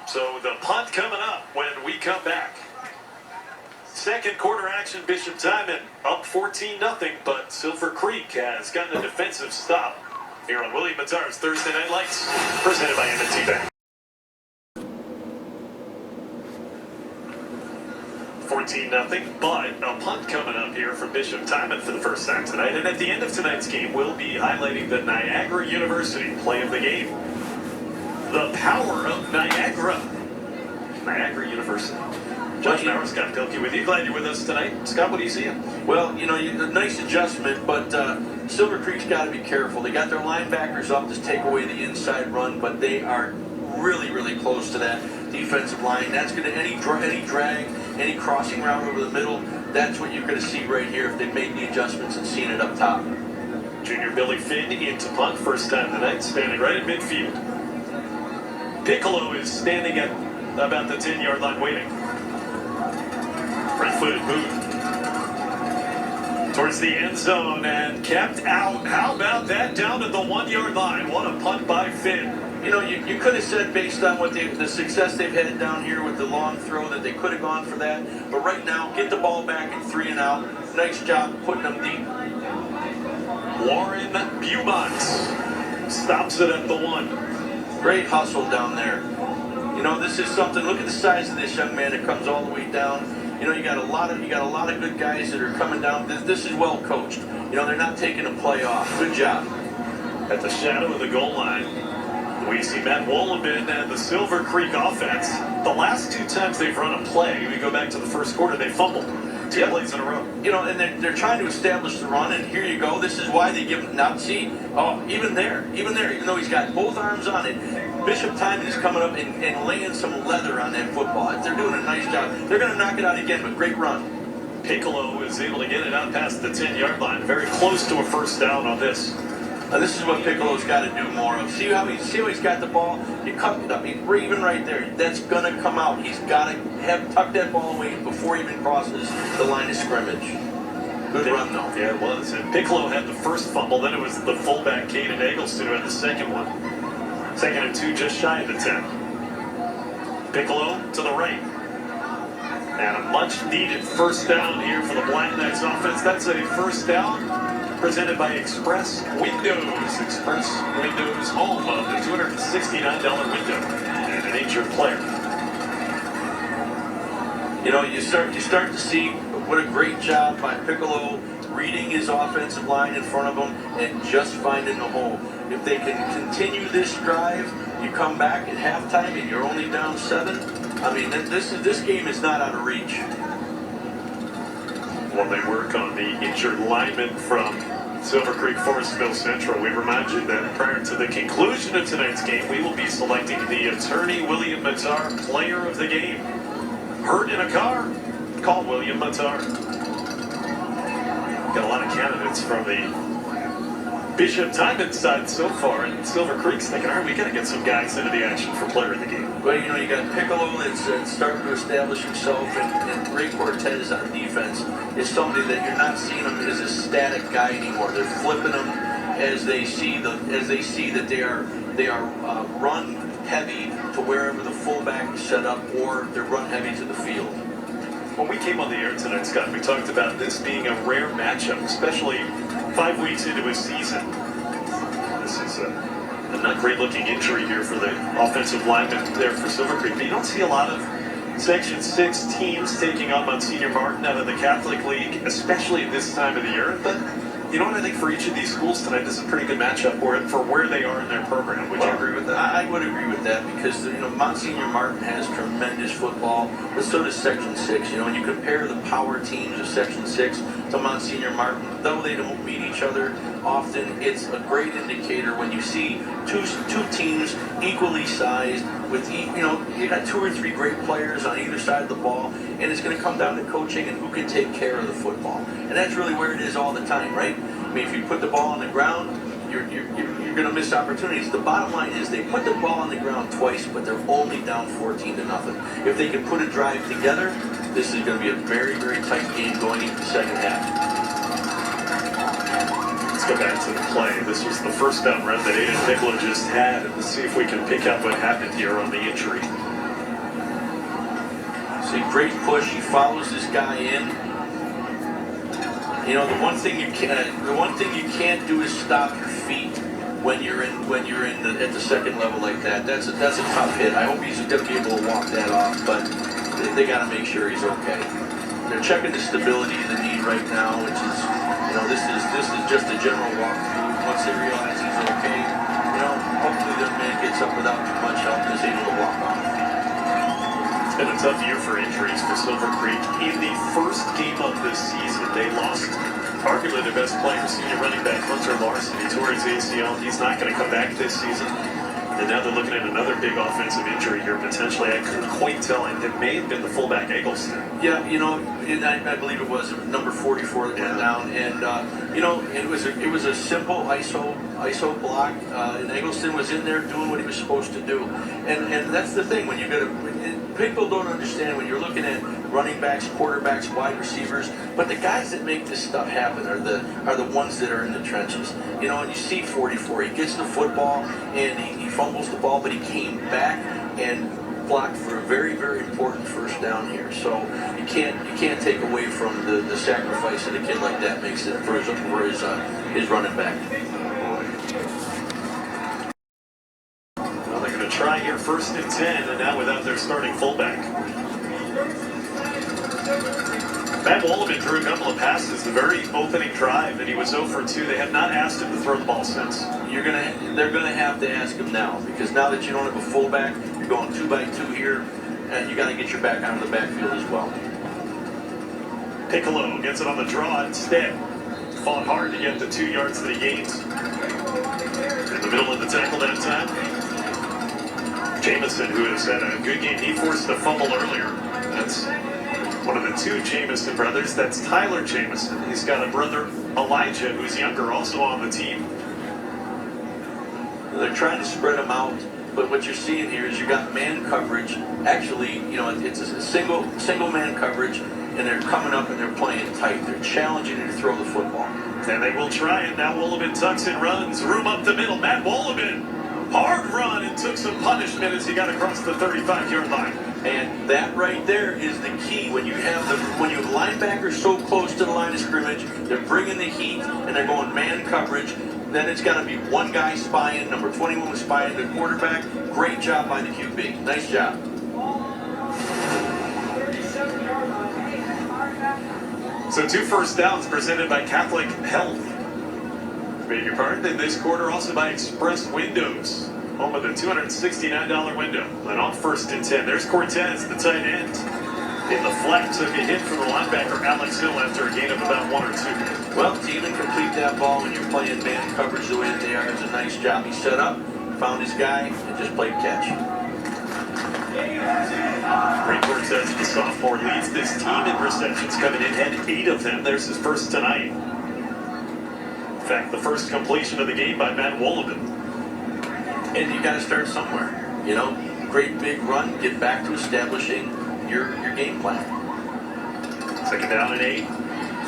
So the punt coming up when we come back. Second quarter action, Bishop Timon up 14-0, but Silver Creek has gotten a defensive stop here on William Matar's Thursday Night Lights, presented by M&T Bank. 14-0, but a punt coming up here from Bishop Timon for the first time tonight. And at the end of tonight's game, we'll be highlighting the Niagara University play of the game. The power of Niagara. Niagara University. Judge Maurer, Scott Pilkey with you. Glad you're with us tonight. Scott, what do you see? Well, a nice adjustment, but Silver Creek's got to be careful. They got their linebackers up to take away the inside run, but they are really, really close to that defensive line. That's going to, any drag, any crossing route over the middle, that's what you're going to see right here if they've made the adjustments and seen it up top. Junior Billy Finn into punt, first time tonight, standing right at midfield. Piccolo is standing at about the 10-yard line waiting. Right-footed move towards the end zone and kept out. How about that down at the 1-yard line? What a punt by Finn. You could have said based on what the success they've had down here with the long throw that they could have gone for that. But right now, get the ball back in 3 and out. Nice job putting them deep. Warren Beaumont stops it at the 1. Great hustle down there. This is something. Look at the size of this young man that comes all the way down. You got a lot of good guys that are coming down. This is well coached. They're not taking a play off. Good job. At the shadow of the goal line, we see Matt Wolleben and the Silver Creek offense. The last 2 times they've run a play, we go back to the first quarter, they fumbled. Two plays in a row. You know, and they're trying to establish the run, and here you go. This is why they give him, now see, oh, even there, even though he's got both arms on it, Bishop Timon is coming up and laying some leather on that football. They're doing a nice job. They're going to knock it out again, but great run. Piccolo is able to get it out past the 10-yard line. Very close to a first down on this. This is what Piccolo's got to do more of. See how he's got the ball? You cut it up, even right there. That's going to come out. He's got to tuck that ball away before he even crosses the line of scrimmage. Good run, though. Yeah, it was. And Piccolo had the first fumble. Then it was the fullback, Caden Eggleston, who had the second one. 2nd and 2, just shy of the 10. Piccolo to the right. And a much-needed first down here for the Black Knights offense. That's a first down presented by Express Windows. Express Windows, home of the $269 window and an injured player. You know, you start to see what a great job by Piccolo reading his offensive line in front of him and just finding the hole. If they can continue this drive, you come back at halftime and you're only down 7. I mean, this game is not out of reach. While they work on the injured lineman from Silver Creek Forest Mill Central, we remind you that prior to the conclusion of tonight's game, we will be selecting the attorney William Matar player of the game. Hurt in a car? Call William Matar. Got a lot of candidates from the Bishop Timon side so far, and Silver Creek's thinking, all right, we got to get some guys into the action for player of the game. Well, you know, you got Piccolo that's starting to establish himself, and Ray Cortez on defense is somebody that you're not seeing him as a static guy anymore. They're flipping him as they see that they are run heavy to wherever the fullback is set up, or they're run heavy to the field. When we came on the air tonight, Scott, we talked about this being a rare matchup, especially 5 weeks into a season. This is a not great-looking injury here for the offensive lineman there for Silver Creek. But you don't see a lot of Section 6 teams taking on Monsignor Martin out of the Catholic League, especially at this time of the year. But you know what, I think for each of these schools tonight, this is a pretty good matchup for where they are in their program. Would you agree with that? I would agree with that because, you know, Monsignor Martin has tremendous football, but so does Section 6. You know, when you compare the power teams of Section 6 to Monsignor Martin, though they don't meet each other often, it's a great indicator when you see two teams equally sized with, you know, you got 2 or 3 great players on either side of the ball, and it's going to come down to coaching and who can take care of the football. And that's really where it is all the time, right? I mean, if you put the ball on the ground, you're going to miss opportunities. The bottom line is they put the ball on the ground twice, but they're only down 14-0. If they can put a drive together, this is going to be a very, very tight game going into the second half. Let's go back to the play. This was the first down run that Aiden Piccolo just had, and let's see if we can pick up what happened here on the injury. See, great push. He follows this guy in. You know, the one thing you can't do is stop your feet when you're at the second level like that. That's a tough hit. I hope he's going to be able to walk that off, but they got to make sure he's okay. They're checking the stability of the knee right now, which is, you know, this is just a general walkthrough. Once they realize he's okay, you know, hopefully their man gets up without too much help and is able to walk off. It's been a tough year for injuries for Silver Creek. In the first game of the season, they lost arguably their best player, senior running back Hunter Larson. He tore his ACL. He's not going to come back this season. And now they're looking at another big offensive injury here, potentially. I couldn't quite tell. It may have been the fullback Eggleston. Yeah, you know, I believe it was number 44 that went down. And, you know, it was a simple ISO block. And Eggleston was in there doing what he was supposed to do. And that's the thing. When you get people don't understand when you're looking at running backs, quarterbacks, wide receivers, but the guys that make this stuff happen are the ones that are in the trenches. You know, and you see 44, he gets the football and he fumbles the ball, but he came back and blocked for a very, very important first down here. So you can't take away from the sacrifice that a kid like that makes it for his running back. Well, they're going to try here 1st and 10, and now without their starting fullback. Matt Wolleman drew a couple of passes the very opening drive, and he was 0 for 2. They have not asked him to throw the ball since. They're gonna have to ask him now, because now that you don't have a fullback, you're going 2 by 2 here, and you got to get your back out of the backfield as well. Piccolo gets it on the draw instead. Fought hard to get the 2 yards that he gained. In the middle of the tackle that time, Jamison, who has had a good game, he forced a fumble earlier. That's one of the two Jamison brothers. That's Tyler Jamison. He's got a brother, Elijah, who's younger, also on the team. They're trying to spread them out, but what you're seeing here is you got man coverage. Actually, it's a single man coverage, and they're coming up and they're playing tight. They're challenging you to throw the football. And they will try it. Now Wolleben tucks and runs. Room up the middle. Matt Wolleben. Hard run and took some punishment as he got across the 35-yard line. And that right there is the key. When you have linebackers so close to the line of scrimmage, they're bringing the heat and they're going man coverage. Then it's got to be one guy spying. Number 21 was spying the quarterback. Great job by the QB. Nice job. So 2 first downs presented by Catholic Health. Beg your pardon. In this quarter, also by Express Windows, home of the $269 window. And on 1st and 10, there's Cortez, the tight end. In the flat, took a hit from the linebacker Alex Hill after a gain of about 1 or 2. Well, to even complete that ball when you're playing man coverage the way that they are is a nice job. He set up, found his guy, and just played catch. Ray Cortez, the sophomore, leads this team in receptions, coming in, had 8 of them. There's his first tonight. In fact, the first completion of the game by Matt Wolleben. And you got to start somewhere. Great big run, get back to establishing your game plan. 2nd down and 8.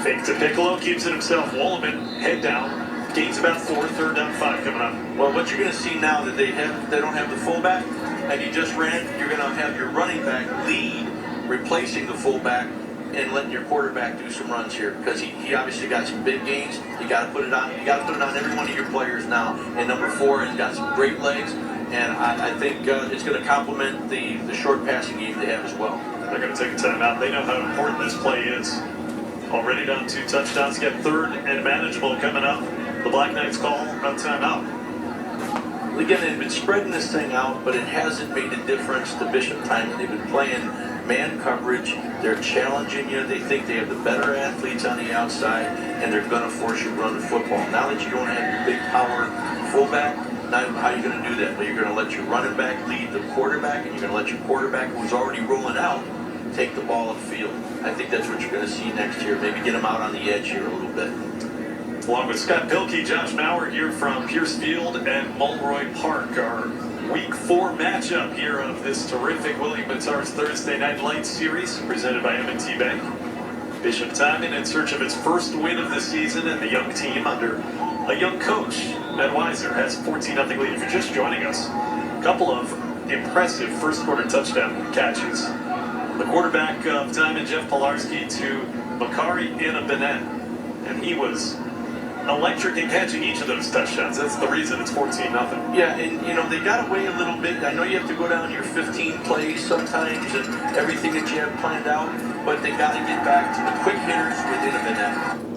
Fake to Piccolo, keeps it himself. Wolleben, head down, gains about 4. 3rd down 5 coming up. Well, what you're going to see now that they don't have the fullback, and you just ran, you're going to have your running back lead, replacing the fullback, and letting your quarterback do some runs here, because he obviously got some big gains. You got to put it on. You got to put it on every one of your players now. And number 4 has got some great legs, and I think it's going to complement the short passing game they have as well. They're going to take a timeout. They know how important this play is. Already down 2 touchdowns. Get 3rd and manageable coming up. The Black Knights call a timeout. Again, they've been spreading this thing out, but it hasn't made a difference to Bishop Timon. They've been playing man coverage. They're challenging you. They think they have the better athletes on the outside, and they're going to force you to run the football. Now that you don't have your big power fullback, now how are you going to do that? Well, you're going to let your running back lead the quarterback, and you're going to let your quarterback, who's already rolling out, take the ball upfield. I think that's what you're going to see next year. Maybe get them out on the edge here a little bit. Along with Scott Pilkey, Josh Maurer here from Pierce Field and Mulroy Park. Our Week 4 matchup here of this terrific William Matar's Thursday Night Lights series, presented by M&T Bank. Bishop Timon in search of its first win of the season, and the young team under a young coach, Matt Weiser, has a 14-0 lead. If you're just joining us, a couple of impressive first-quarter touchdown catches. The quarterback of Timon, Jeff Pilarski, to Bakari Inabenet, and he was electric in catching each of those touchdowns. That's the reason it's 14-0. Yeah, and they got away a little bit. I know you have to go down your 15 plays sometimes and everything that you have planned out, but they got to get back to the quick hitters within a minute.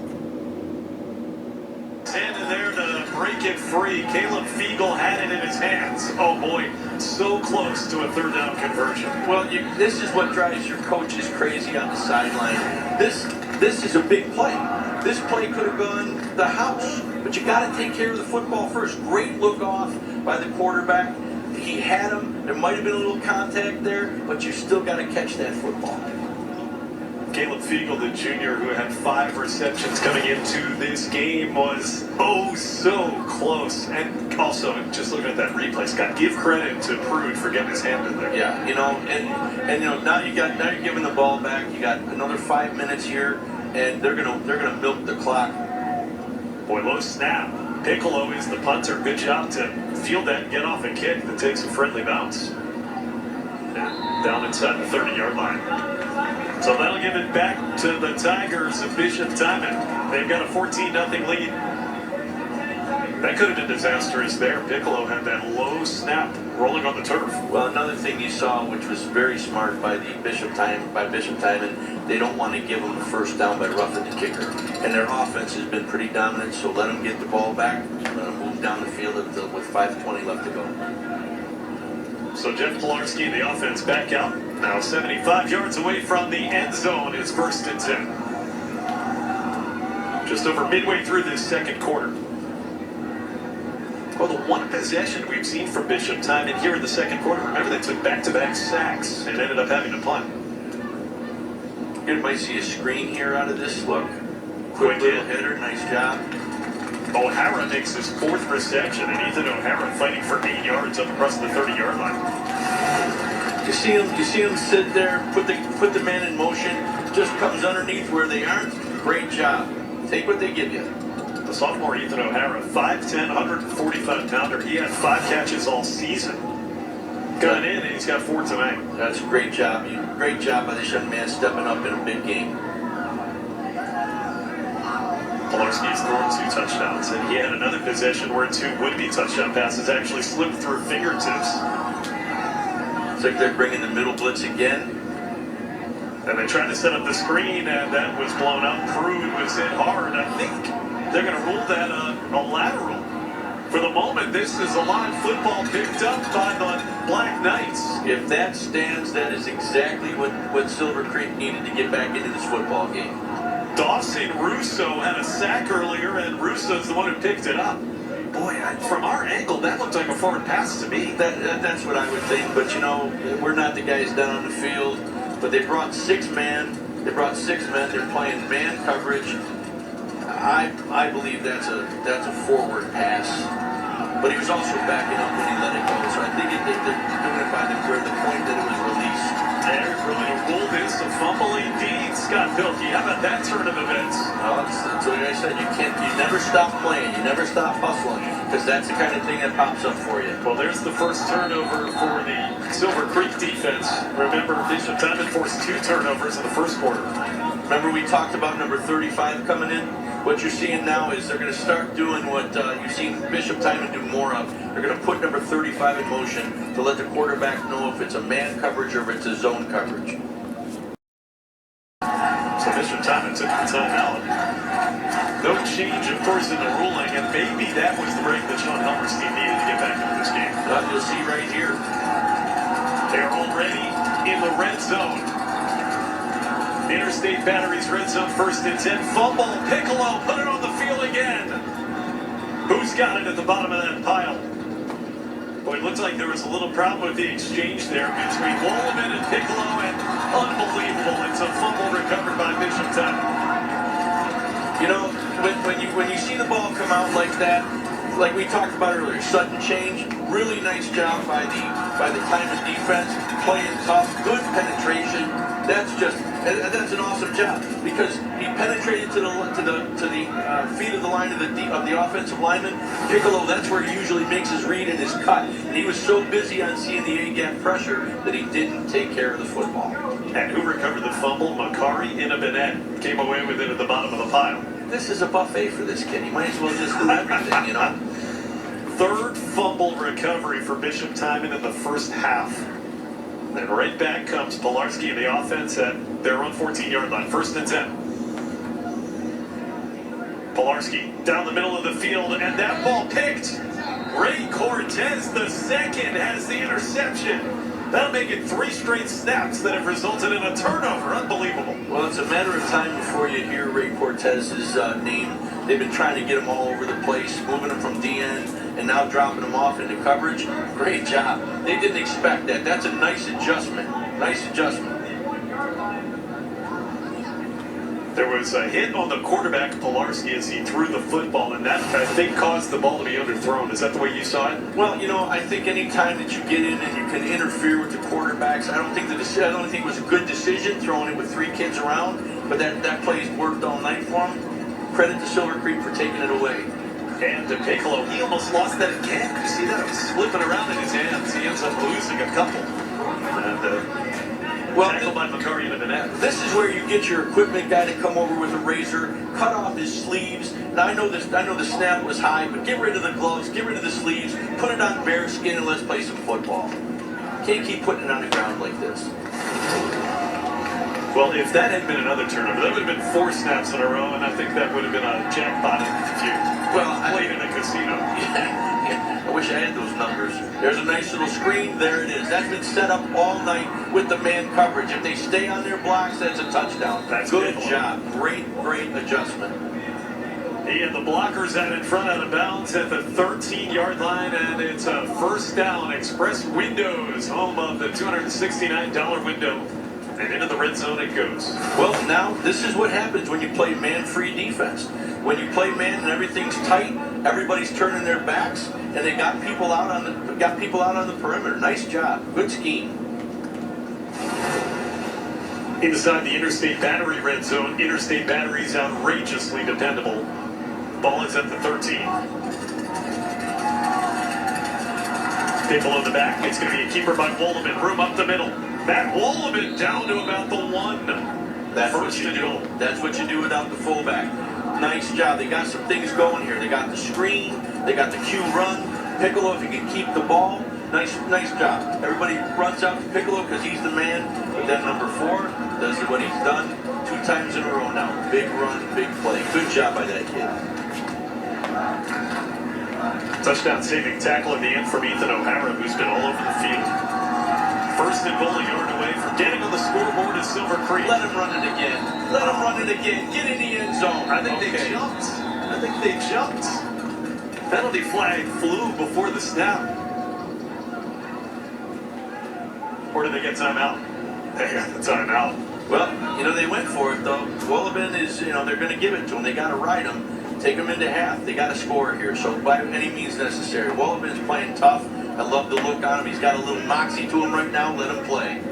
And there to break it free. Caleb Fiegel had it in his hands. Oh boy, so close to a 3rd down conversion. Well, this is what drives your coaches crazy on the sideline. This is a big play. This play could have gone the house, but you got to take care of the football first. Great look off by the quarterback. He had him. There might have been a little contact there, but you still got to catch that football. Caleb Fiegel, the junior who had 5 receptions coming into this game, was so close. And also, just looking at that replay, Scott, give credit to Prude for getting his hand in there. Yeah, and now you're giving the ball back. You got another 5 minutes here, and they're gonna milk the clock. Boy, low snap. Piccolo is the punter. Good job to field that and get off a kick that takes a friendly bounce. And down inside the 30-yard line. So that'll give it back to the Tigers of Bishop Timon. They've got a 14-0 lead. That could have been disastrous there. Piccolo had that low snap rolling on the turf. Well, another thing you saw, which was very smart by Bishop Timon, they don't want to give them the first down by roughing the kicker. And their offense has been pretty dominant, so let them get the ball back, let them move down the field with 5:20 left to go. So Jeff Pilarski, the offense back out. Now 75 yards away from the end zone. It's 1st and 10. Just over midway through this second quarter. Well, the one possession we've seen from Bishop Timon here in the second quarter, remember they took back-to-back sacks and ended up having to punt. You might see a screen here out of this look. Quick little hitter, nice job. O'Hara makes his fourth reception, and Ethan O'Hara fighting for 8 yards up across the 30-yard line. You see him sit there, put the man in motion, just comes underneath where they aren't. Great job. Take what they give you. The sophomore Ethan O'Hara, 5'10", 145-pounder. He had 5 catches all season. Got in, and he's got 4 tonight. That's a great job. Great job by this young man stepping up in a big game. Polarski's thrown 2 touchdowns, and he had another possession where 2 would-be touchdown passes actually slipped through fingertips. It's like they're bringing the middle blitz again. And they tried to set up the screen, and that was blown up. Prude was hit hard. I think they're going to rule that a lateral. For the moment, this is a live football picked up by the Black Knights. If that stands, that is exactly what Silver Creek needed to get back into this football game. Dawson Russo had a sack earlier, and Russo's the one who picked it up. Boy, from our angle, that looked like a forward pass to me. That's what I would think, but you know, we're not the guys down on the field. But they brought 6 men. They're playing man coverage. I believe that's a forward pass. But he was also backing up when he let it go. So I think they're doing it by the point that it was released. They're really to rule this a fumble indeed. Scott Pilkey, how about that turn of events? Well, that's like I said, you never stop playing. You never stop hustling. Because that's the kind of thing that pops up for you. Well, there's the first turnover for the Silver Creek defense. Remember, Bishop Timon forced 2 turnovers in the first quarter. Remember we talked about number 35 coming in? What you're seeing now is they're going to start doing what you've seen Bishop Timon do more of. They're going to put number 35 in motion to let the quarterback know if it's a man coverage or if it's a zone coverage. So Bishop Timon took the timeout. No change, of course, in the ruling, and maybe that was the break that Sean Helmer's team needed to get back into this game. You'll see right here. They're already in the red zone. Interstate Battery's red zone, 1st and 10. Fumble, Piccolo, put it on the field again. Who's got it at the bottom of that pile? Boy, it looked like there was a little problem with the exchange there between Wolleman and Piccolo, and unbelievable. It's a fumble recovered by Bishop Timon. You know, when you see the ball come out like that, like we talked about earlier, sudden change, really nice job by the Timon defense, playing tough, good penetration. That's an awesome job because he penetrated to the feet of the line of the offensive lineman. Piccolo, that's where he usually makes his read and his cut, and he was so busy on seeing the A-gap pressure that he didn't take care of the football. And who recovered the fumble? Makari Inabenet came away with it at the bottom of the pile. This is a buffet for this kid. He might as well just do everything, you know. 3rd fumble recovery for Bishop Timon in the first half. And right back comes Polarski and the offense at their own 14-yard line. 1st and 10. Polarski down the middle of the field, and that ball picked. Ray Cortez, the second, has the interception. That'll make it 3 straight snaps that have resulted in a turnover. Unbelievable. Well, it's a matter of time before you hear Ray Cortez's name. They've been trying to get him all over the place, moving him from DN and now dropping him off into coverage. Great job. They didn't expect that. That's a nice adjustment. Nice adjustment. There was a hit on the quarterback, Polarski, as he threw the football, and that, I think, caused the ball to be underthrown. Is that the way you saw it? Well, you know, I think any time that you get in and you can interfere with the quarterbacks, I don't think it was a good decision throwing it with 3 kids around, but that play's worked all night for him. Credit to Silver Creek for taking it away. And to Piccolo, he almost lost that again. You see that? It was slipping around in his hands. He ends up losing a couple. And tackled by Makari Inabenet. This is where you get your equipment guy to come over with a razor, cut off his sleeves. Now I know the snap was high, but get rid of the gloves, get rid of the sleeves, put it on bare skin, and let's play some football. Can't keep putting it on the ground like this. Well, if that had been another turnover, that would have been 4 snaps in a row, and I think that would have been a jackpot if you played in a casino. Yeah, I wish I had those numbers. There's a nice little screen. There it is. That's been set up all night with the man coverage. If they stay on their blocks, that's a touchdown. That's good job. Great adjustment. He had the blockers out in front out of bounds at the 13-yard line, and it's a first down. Express Windows, home of the $269 window. And into the red zone it goes. Well, now this is what happens when you play man-free defense. When you play man and everything's tight, everybody's turning their backs, and they got people out on the perimeter. Nice job, good scheme. Inside the Interstate Battery red zone, Interstate Battery's outrageously dependable. Ball is at the 13. Pickle in the back. It's going to be a keeper by Wolleman. Room up the middle. Matt Wolleman down to about the 1. That's what you do. That's what you do without the fullback. Nice job. They got some things going here. They got the screen. They got the Q run. Piccolo, if he can keep the ball, nice job. Everybody runs out to Piccolo because he's the man. But then number 4 does what he's done 2 times in a row now. Big run, big play. Good job by that kid. Touchdown saving tackle at the end from Ethan O'Hara, who's been all over the field. First and goal, a yard away from getting on the scoreboard is Silver Creek. Let him run it again. Let him run it again. Get in the end zone. I think they jumped. Penalty flag flew before the snap. Or did they get timeout? They got the timeout. Well, they went for it, though. Wolleman is, they're going to give it to him. They got to ride him. Take him into half. They got to score here, so by any means necessary. Wolleman's playing tough. I love the look on him. He's got a little moxie to him right now. Let him play.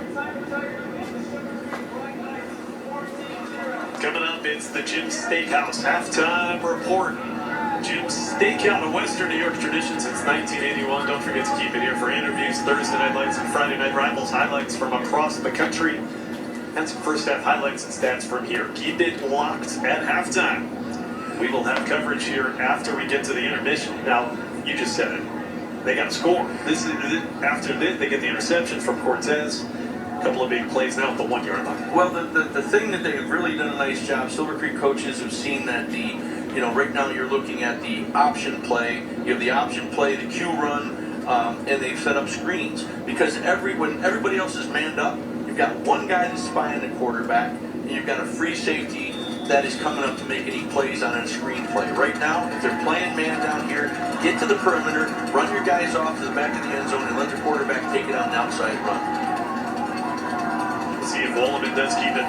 Coming up, it's the Jim's Steakhouse halftime report. Jim's Steakhouse, a Western New York tradition since 1981. Don't forget to keep it here for interviews, Thursday night lights, and Friday night rivals, highlights from across the country, and some first half highlights and stats from here. Keep it locked at halftime. We will have coverage here after we get to the intermission. Now, you just said it. They got to score. After this, they get the interception from Cortez. A couple of big plays now at the 1-yard line. Well, the thing that they've really done a nice job, Silver Creek coaches have seen that right now you're looking at the option play. You have the option play, the Q run, and they've set up screens. Because when everybody else is manned up, you've got one guy that's spying the quarterback, and you've got a free safety that is coming up to make any plays on a screen play. Right now, if they're playing man down here, get to the perimeter, run your guys off to the back of the end zone, and let the quarterback take it on the outside run. Let's see if Wolleman does keep it.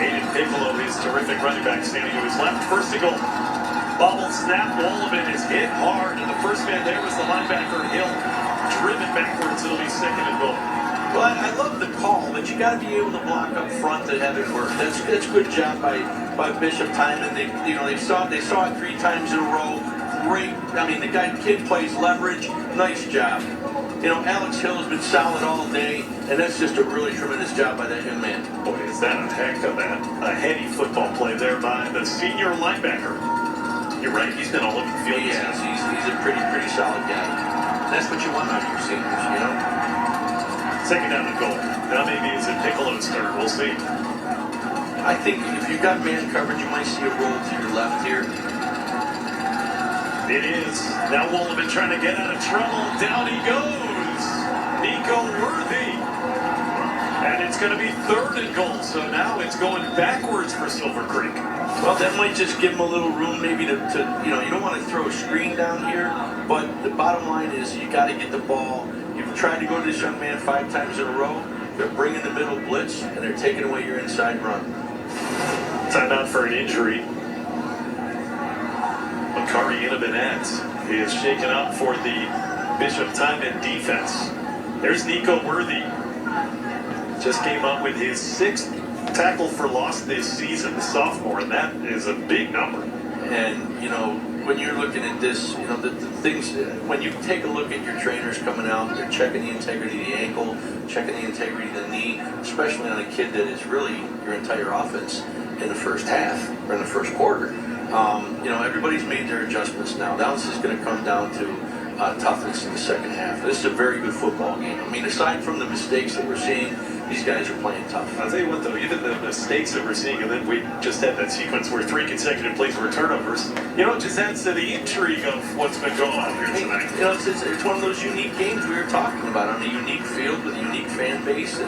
Aiden Piccolo, his terrific running back, standing to his left. First and goal. Bobble snap. Wolleman is hit hard, and the first man there was the linebacker Hill. Driven backwards, it'll be second and goal. Well, I love the call, but you got to be able to block up front to have it work. That's good job by Bishop Timon. They saw it 3 times in a row. Great. I mean, the kid plays leverage. Nice job. Alex Hill has been solid all day, and that's just a really tremendous job by that young man. Boy, is that a heck of a heady football play there by the senior linebacker. You're right, he's been all over the field. Yeah, he's a pretty solid guy. That's what you want out of your seniors, Second down and goal. Now maybe it's a Piccolo's turn. We'll see. I think if you've got man coverage, you might see a roll to your left here. It is. Now Wolleman trying to get out of trouble. Down he goes. Nico Worthy. And it's going to be third and goal. So now it's going backwards for Silver Creek. Well, that might just give them a little room maybe to you don't want to throw a screen down here, but the bottom line is you got to get the ball. You've tried to go to this young man 5 times in a row. They're bringing the middle blitz, and they're taking away your inside run. Timeout for an injury. Makari Inabenet is shaken up for the Bishop Timon defense. There's Nico Worthy. Just came up with his 6th tackle for loss this season, the sophomore, and that is a big number. And, when you're looking at this, the things, when you take a look at your trainers coming out, they're checking the integrity of the ankle, checking the integrity of the knee, especially on a kid that is really your entire offense in the first half or in the first quarter. Everybody's made their adjustments now. Now this is going to come down to toughness in the second half. This is a very good football game. I mean, aside from the mistakes that we're seeing, these guys are playing tough. I'll tell you what, though, even the mistakes that we're seeing, and then we just had that sequence where 3 consecutive plays were turnovers, it just adds to the intrigue of what's been going on here tonight. It's one of those unique games we were talking about on a unique field with a unique fan base,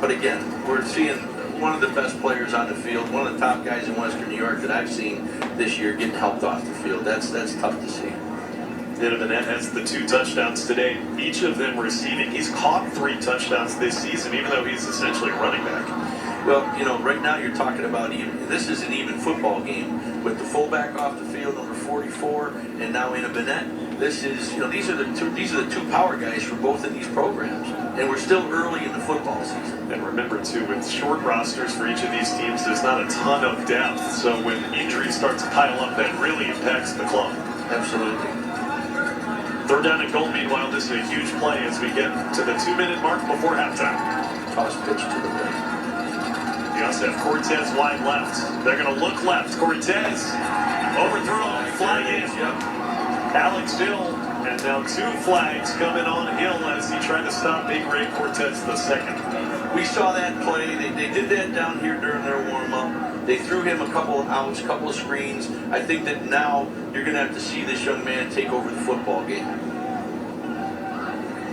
but again, we're seeing one of the best players on the field, one of the top guys in Western New York that I've seen this year getting helped off the field. That's tough to see. Timon has the 2 touchdowns today, each of them receiving. He's caught 3 touchdowns this season, even though he's essentially a running back. Well, right now you're talking about this is an even football game with the fullback off the field, number 44, and now in a Bennett. This is, these are the two power guys for both of these programs, and we're still early in the football season. And remember too, with short rosters for each of these teams, there's not a ton of depth. So when injuries start to pile up, that really impacts the club. Absolutely. 3rd down and goal. Meanwhile, this is a huge play as we get to the 2-minute mark before halftime. Toss pitch to the right. You also have Cortez wide left. They're going to look left. Cortez overthrown, fly in. Yep. Alex Hill, and now 2 flags coming on Hill as he tried to stop Big Ray Cortez II. We saw that play. They did that down here during their warm-up. They threw him a couple of outs, a couple of screens. I think that now you're going to have to see this young man take over the football game.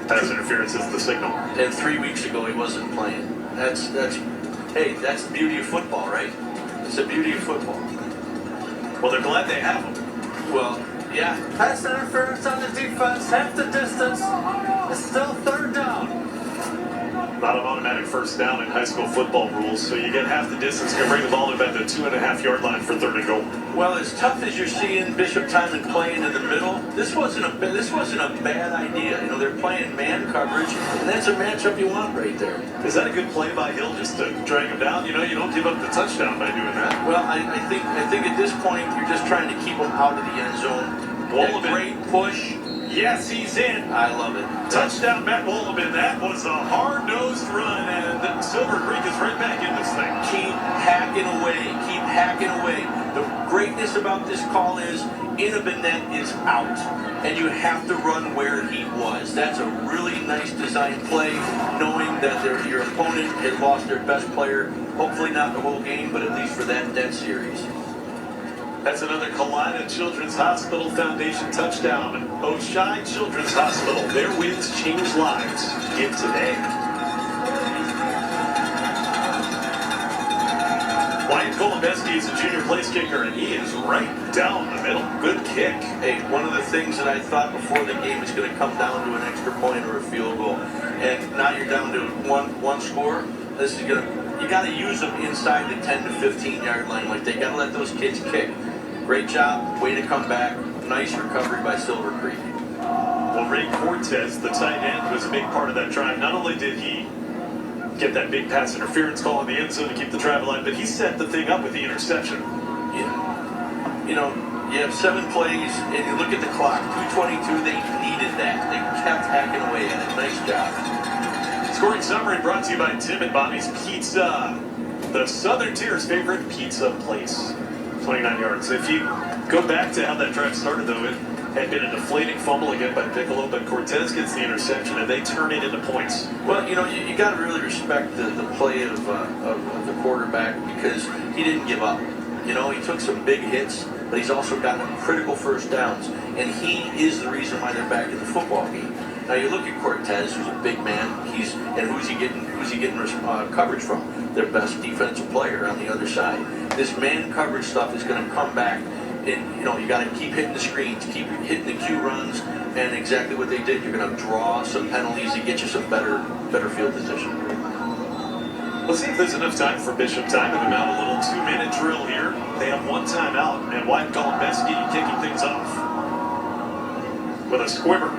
Pass interference is the signal. And 3 weeks ago he wasn't playing. That's the beauty of football, right? It's the beauty of football. Well, they're glad they have him. Well, yeah. Pass interference on the defense, half the distance. It's still 3rd down. Not an automatic 1st down in high school football rules, so you get half the distance. Can bring the ball about the 2.5-yard line for 3rd and goal. Well, as tough as you're seeing Bishop Timon playing in the middle, this wasn't a bad idea. They're playing man coverage, and that's a matchup you want right there. Is that a good play by Hill just to drag him down? You don't give up the touchdown by doing that. Well, I think at this point you're just trying to keep him out of the end zone. That great push. Yes, he's in. I love it. Touchdown, Matt Wolleman. That was a hard-nosed run, and Silver Creek is right back in this thing. Keep hacking away. Keep hacking away. The greatness about this call is Bennett is out, and you have to run where he was. That's a really nice design play, knowing that your opponent had lost their best player. Hopefully not the whole game, but at least for that series. That's another Kalina Children's Hospital Foundation touchdown. Oshai Children's Hospital. Their wins change lives. Give today. Wyatt Kolomeski is a junior place kicker, and he is right down the middle. Good kick. Hey, one of the things that I thought before the game is going to come down to an extra point or a field goal, and now you're down to one score. This is you got to use them inside the 10 to 15-yard line. Like, they got to let those kids kick. Great job. Way to come back. Nice recovery by Silver Creek. Well, Ray Cortez, the tight end, was a big part of that drive. Not only did he get that big pass interference call in the end zone to keep the drive alive, but he set the thing up with the interception. Yeah. You have 7 plays, and you look at the clock, 2:22, they needed that. They kept hacking away at it. Nice job. Scoring summary brought to you by Tim and Bobby's Pizza, the Southern Tier's favorite pizza place. 29 yards. If you go back to how that drive started, though, it had been a deflating fumble again by Piccolo, but Cortez gets the interception, and they turn it into points. Well, you got to really respect the play of the quarterback, because he didn't give up. He took some big hits, but he's also gotten critical 1st downs, and he is the reason why they're back in the football game. Now you look at Cortez, who's a big man. Who's he getting coverage from? Their best defensive player on the other side. This man coverage stuff is going to come back, and you got to keep hitting the screens, keep hitting the Q runs, and exactly what they did. You're going to draw some penalties to get you some better field position. Let's see if there's enough time for Bishop Timon to mount a little 2-minute drill here. They have 1 timeout, and Wyatt Kolomeski kicking things off with a squibber.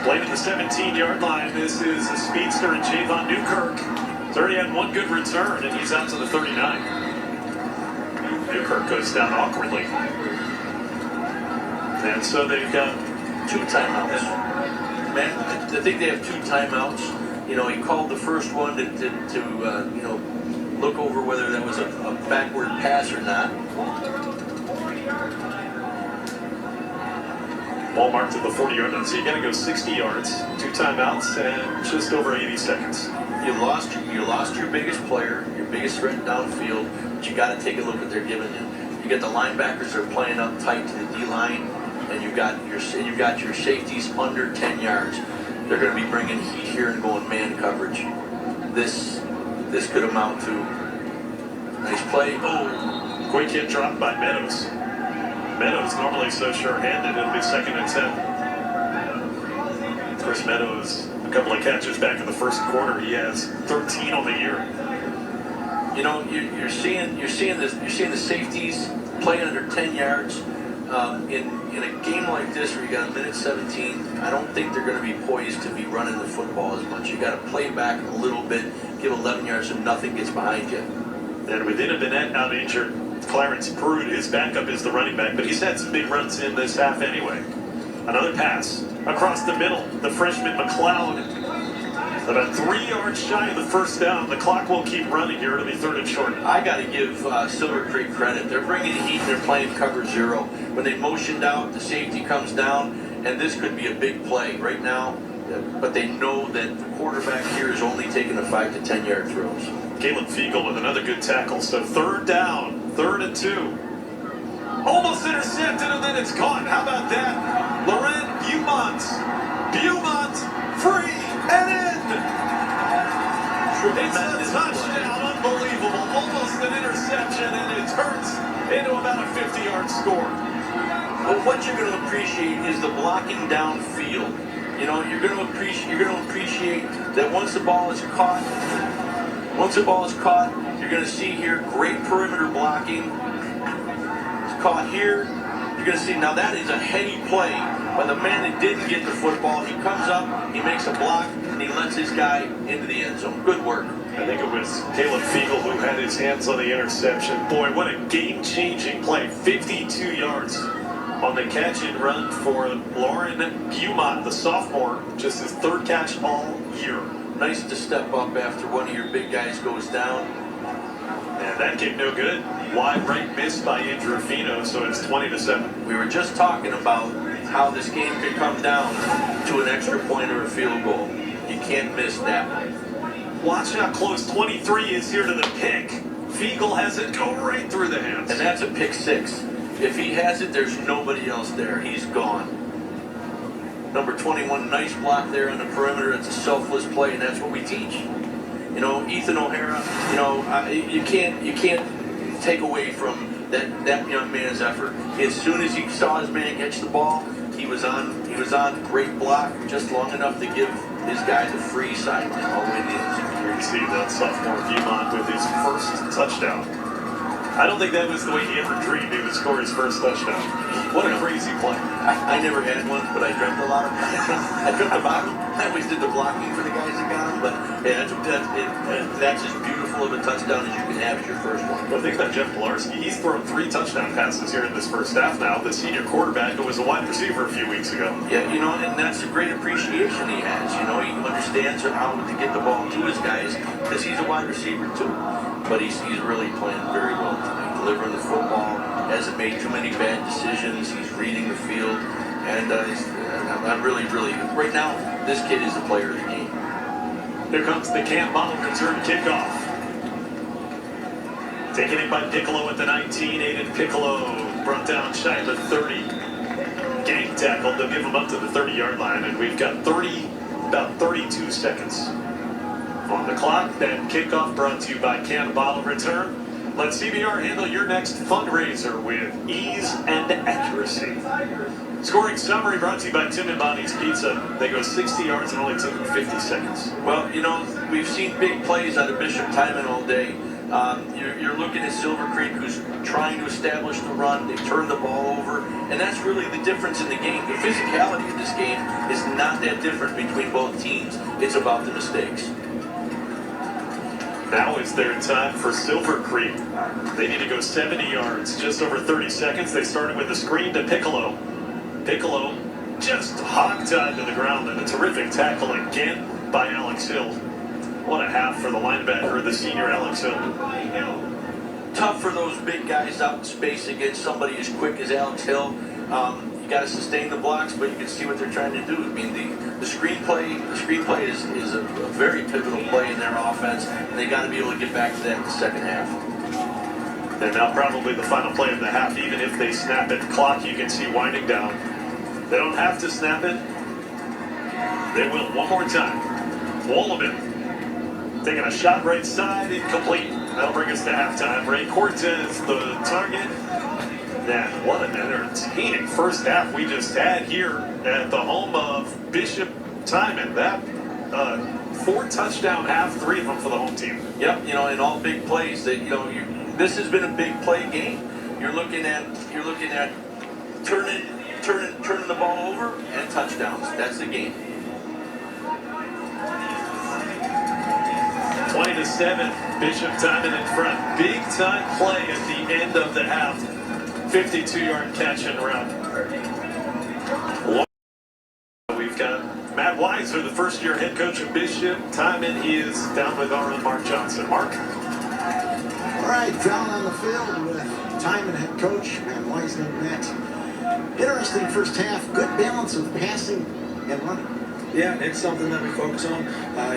Played at the 17-yard line. This is a speedster in Javon Newkirk. He's already had 1 good return, and he's out to the 39. Newkirk goes down awkwardly. And so they've got 2 timeouts. Man, I think they have 2 timeouts. He called the first one to look over whether that was a backward pass or not. Ball marked at the 40-yard line, so you got to go 60 yards, 2 timeouts, and just over 80 seconds. You lost your biggest player, your biggest threat downfield, but you got to take a look at what they're giving you. You get the linebackers that are playing up tight to the D-line, and you've got your safeties under 10 yards. They're going to be bringing heat here and going man coverage. This could amount to nice play. Oh, quick hit dropped by Meadows. Meadows normally so sure-handed. It'll be 2nd and 10. Of course, Meadows, a couple of catches back in the first quarter. He has 13 on the year. You know, you're seeing the safeties play under 10 yards. In a game like this where you got a minute 17, I don't think they're going to be poised to be running the football as much. You got to play back a little bit, give 11 yards so nothing gets behind you. And within a Bennett out injured, Clarence Prude, his backup, is the running back, but he's had some big runs in this half anyway. Another pass across the middle. The freshman McLeod, about 3 yards shy of the first down. The clock will keep running here. It'll be 3rd and short. I got to give Silver Creek credit. They're bringing heat and they're playing cover 0. When they motioned out, the safety comes down, and this could be a big play right now. But they know that the quarterback here is only taking the 5 to 10 yard throws. Caleb Fiegel with another good tackle. So 3rd down, 3rd and 2. Almost intercepted, and then it's caught. How about that? Laurent Beaumont. Beaumont free and in. It's a touchdown. Unbelievable. Almost an interception, and it turns into about a 50-yard score. But what you're going to appreciate is the blocking downfield. You know, you're going to appreciate that once the ball is caught, you're going to see here great perimeter blocking. It's caught here. You're going to see now that is a heady play by the man that didn't get the football. He comes up, he makes a block, and he lets his guy into the end zone. Good work. I think it was Caleb Fiegel who had his hands on the interception. Boy, what a game-changing play. 52 yards on the catch and run for Laurent Beaumont, the sophomore. Just his 3rd catch all year. Nice to step up after one of your big guys goes down. And that kick no good. Wide right miss by Andrew Fino, so it's 20-7. We were just talking about how this game could come down to an extra point or a field goal. You can't miss that one. Watch how close 23 is here to the pick. Fiegel has it go right through the hands. And that's a pick 6. If he has it, there's nobody else there. He's gone. Number 21, nice block there on the perimeter. It's a selfless play, and that's what we teach. You know, Ethan O'Hara, you can't take away from that young man's effort. As soon as he saw his man catch the ball, he was on great block, just long enough to give his guy the free sideline all the way to the end zone. Here you see that sophomore Beaumont with his first touchdown. I don't think that was the way he ever dreamed he would score his first touchdown. What a crazy play. I never had one, but I dreamt a lot of I dreamt about them. I always did the blocking for the guys that got them, but yeah, that's as beautiful of a touchdown as you can have as your first one. Well, think about Jeff Pilarski. He's thrown 3 touchdown passes here in this first half now. The senior quarterback who was a wide receiver a few weeks ago. Yeah, and that's a great appreciation he has. He understands how to get the ball to his guys because he's a wide receiver too. But he's really playing very well tonight, delivering the football, hasn't made too many bad decisions, he's reading the field, and I'm really, right now, this kid is the player of the game. Here comes the Camp Bottle return kickoff. Taking it by Piccolo at the 19, Aiden Piccolo brought down shy of the 30. Gang tackle, they'll give him up to the 30-yard line, and we've got about 32 seconds on the clock. That kickoff brought to you by Can Bottle Return. Let CBR handle your next fundraiser with ease and accuracy. Scoring summary brought to you by Tim and Bonnie's Pizza. They go 60 yards and only took them 50 seconds. Well, we've seen big plays out of Bishop Timon all day. You're looking at Silver Creek, who's trying to establish the run. They turn the ball over, and that's really the difference in the game. The physicality of this game is not that different between both teams. It's about the mistakes. Now is their time for Silver Creek. They need to go 70 yards, just over 30 seconds. They started with a screen to Piccolo. Piccolo just hogtied to the ground, and a terrific tackle again by Alex Hill. What a half for the linebacker, the senior Alex Hill. Tough for those big guys out in space against somebody as quick as Alex Hill. You got to sustain the blocks, but you can see what they're trying to do. I mean, the screenplay is a very pivotal play in their offense, and they got to be able to get back to that in the second half. And now probably the final play of the half, even if they snap it. Clock you can see winding down. They don't have to snap it. They will one more time. Wallabin taking a shot right side, incomplete. That'll bring us to halftime. Ray Cortez, the target. Man, what an entertaining first half we just had here at the home of Bishop Timon. That 4 touchdown half, 3 of them for the home team. Yep, and all big plays. That this has been a big play game. You're looking at turning the ball over and touchdowns. That's the game. 20-7, Bishop Timon in front. Big time play at the end of the half. 52-yard catch and run. We've got Matt Weiser, the first-year head coach of Bishop Timon. He is down with our own Mark Johnson. Mark? All right, down on the field with Timon head coach Matt Weiser. Matt, interesting first half. Good balance of passing and running. Yeah, it's something that we focus on.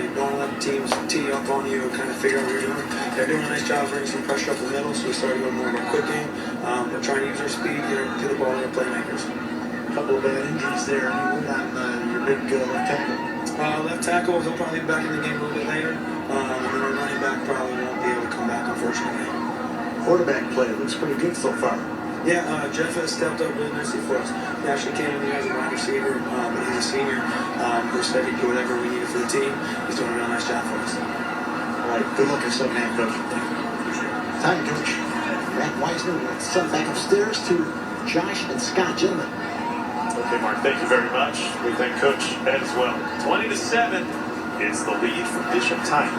You don't let teams tee up on you, kind of figure out what you're doing. They're doing a nice job bringing some pressure up the middle, so we started going more of a quick game. We're trying to use our speed, get the ball to our playmakers. A couple of bad injuries there. We're on your big left tackle. Left tackle, he'll probably be back in the game a little bit later. And then our running back probably won't be able to come back, unfortunately. Quarterback play looks pretty good so far. Yeah, Jeff has stepped up really nicely for us. He actually came in here as a wide receiver, but he's a senior. We're said he'd do whatever we needed for the team. He's doing a real nice job for us. All right, good luck in second half, coach. Time, coach. Matt Weiser will send back upstairs to Josh and Scott. Gentlemen. Okay, Mark, thank you very much. We thank Coach as well. 20-7 is the lead for Bishop Timon.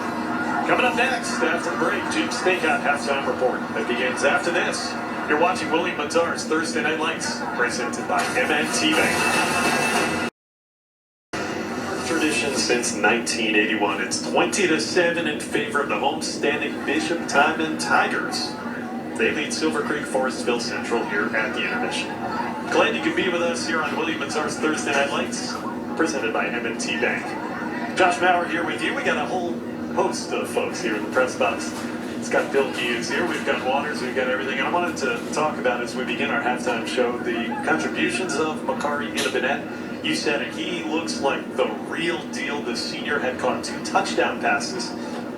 Coming up next, after the break, Jim Stakeout halftime report that begins after this. You're watching William Mazzar's Thursday Night Lights, presented by M&T Bank. Tradition since 1981. It's 20-7 in favor of the homestanding Bishop Timon Tigers. They lead Silver Creek Forestville Central here at the intermission. Glad you could be with us here on William Mazzar's Thursday Night Lights, presented by M&T Bank. Josh Maurer here with you. We got a whole host of folks here in the press box. It's got Bill Hughes here, we've got Waters, we've got everything. And I wanted to talk about, as we begin our halftime show, the contributions of Makari Inabinet. You said it, he looks like the real deal. The senior had caught 2 touchdown passes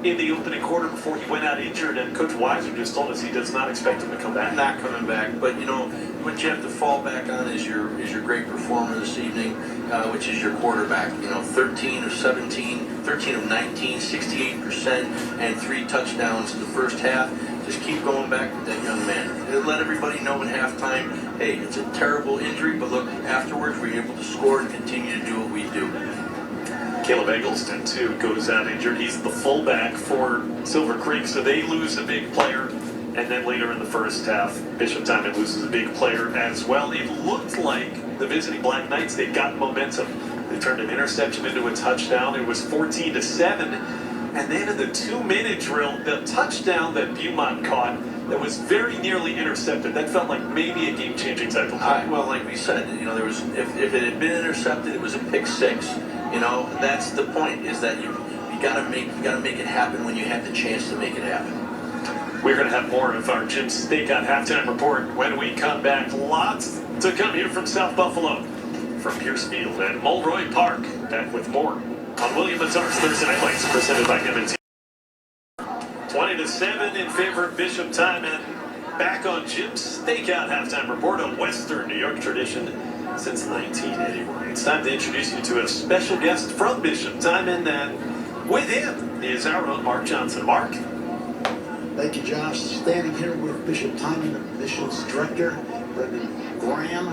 in the opening quarter before he went out injured, and Coach Weiser just told us he does not expect him to come back. Not coming back, but what you have to fall back on is your great performer this evening, which is your quarterback. 13 of 17, 13 of 19, 68%, and 3 touchdowns in the first half. Just keep going back with that young man. And let everybody know in halftime, hey, it's a terrible injury, but look, afterwards we're able to score and continue to do what we do. Caleb Eggleston, too, goes out injured. He's the fullback for Silver Creek, so they lose a big player. And then later in the first half, Bishop Timon loses a big player as well. It looked like the visiting Black Knights, they got momentum. They turned an interception into a touchdown. It was 14-7. And then in the 2-minute drill, the touchdown that Beaumont caught that was very nearly intercepted, that felt like maybe a game-changing type of play. Well, like we said, there was if it had been intercepted, it was a pick 6. That's the point, is that you gotta make it happen when you have the chance to make it happen. We're going to have more of our Jim Stakeout halftime report when we come back. Lots to come here from South Buffalo, from Pierce Field and Mulroy Park. Back with more on William Mazzar's Thursday Night Lights, presented by M&T. 20-7 in favor of Bishop Timon. Back on Jim's Stakeout halftime report, a Western New York tradition since 1981. It's time to introduce you to a special guest from Bishop Timon, and with him is our own Mark Johnson. Mark? Thank you, Josh. Standing here with Bishop Timon, the missions director, Brendan Graham.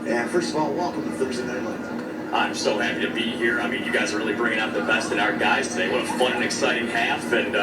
And first of all, welcome to Thursday Night Lights. I'm so happy to be here. I mean, you guys are really bringing out the best in our guys today. What a fun and exciting half, and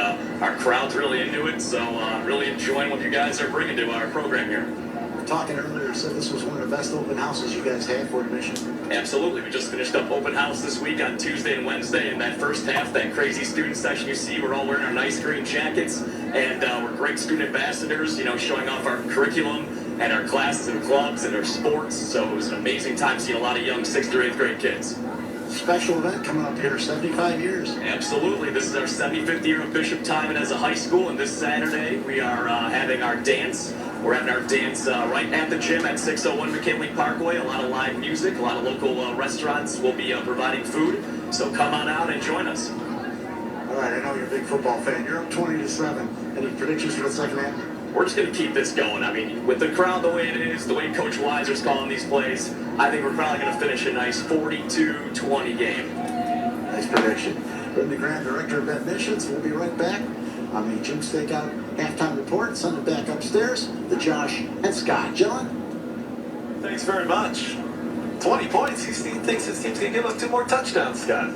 our crowd's really into it, so really enjoying what you guys are bringing to our program here. We're talking earlier, said this was one of the best open houses you guys had for admission. Absolutely. We just finished up open house this week on Tuesday and Wednesday, and that first half, that crazy student section you see, we're all wearing our nice green jackets, and we're great student ambassadors, showing off our curriculum and our classes and clubs and our sports. So it was an amazing time seeing a lot of young 6th or 8th grade kids. Special event coming up here, 75 years. Absolutely. This is our 75th year of Bishop Timon as a high school, and this Saturday we are having our dance. We're having our dance right at the gym at 601 McKinley Parkway. A lot of live music, a lot of local restaurants will be providing food. So come on out and join us. All right, I know you're a big football fan. You're up 20-7. Any predictions for the second half? We're just going to keep this going. I mean, with the crowd the way it is, the way Coach Weiser's calling these plays, I think we're probably going to finish a nice 42-20 game. Nice prediction. We're the Grand Director of Admissions. We'll be right back on the Jim Stakeout halftime report. Send it back upstairs to Josh and Scott. John? Thanks very much. 20 points. He thinks his team's going to give up 2 more touchdowns, Scott.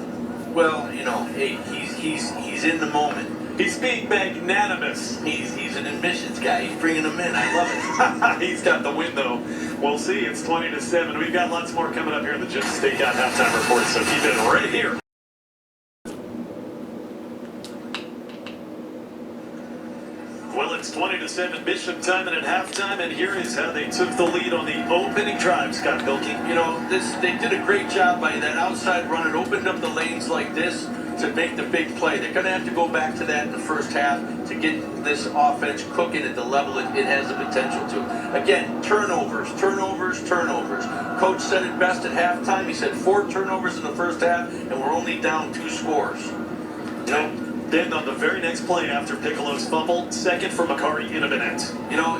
Well, you know, hey, he's in the moment. He's being magnanimous. He's an admissions guy. He's bringing them in. I love it. He's got the win, though. We'll see. It's 20-7. We've got lots more coming up here in the Jim Stakeout halftime report, so keep it right here. Well, it's 20-7 Bishop Timon at halftime, and here is how they took the lead on the opening drive, Scott Pilkey. You know, they did a great job by that outside run. It opened up the lanes like this to make the big play. They're going to have to go back to that in the first half to get this offense cooking at the level it has the potential to. Again, turnovers. Coach said it best at halftime. He said 4 turnovers in the first half, and we're only down 2 scores. You know, then on the very next play after Piccolo's fumble, second for Makari Inabinet. You know,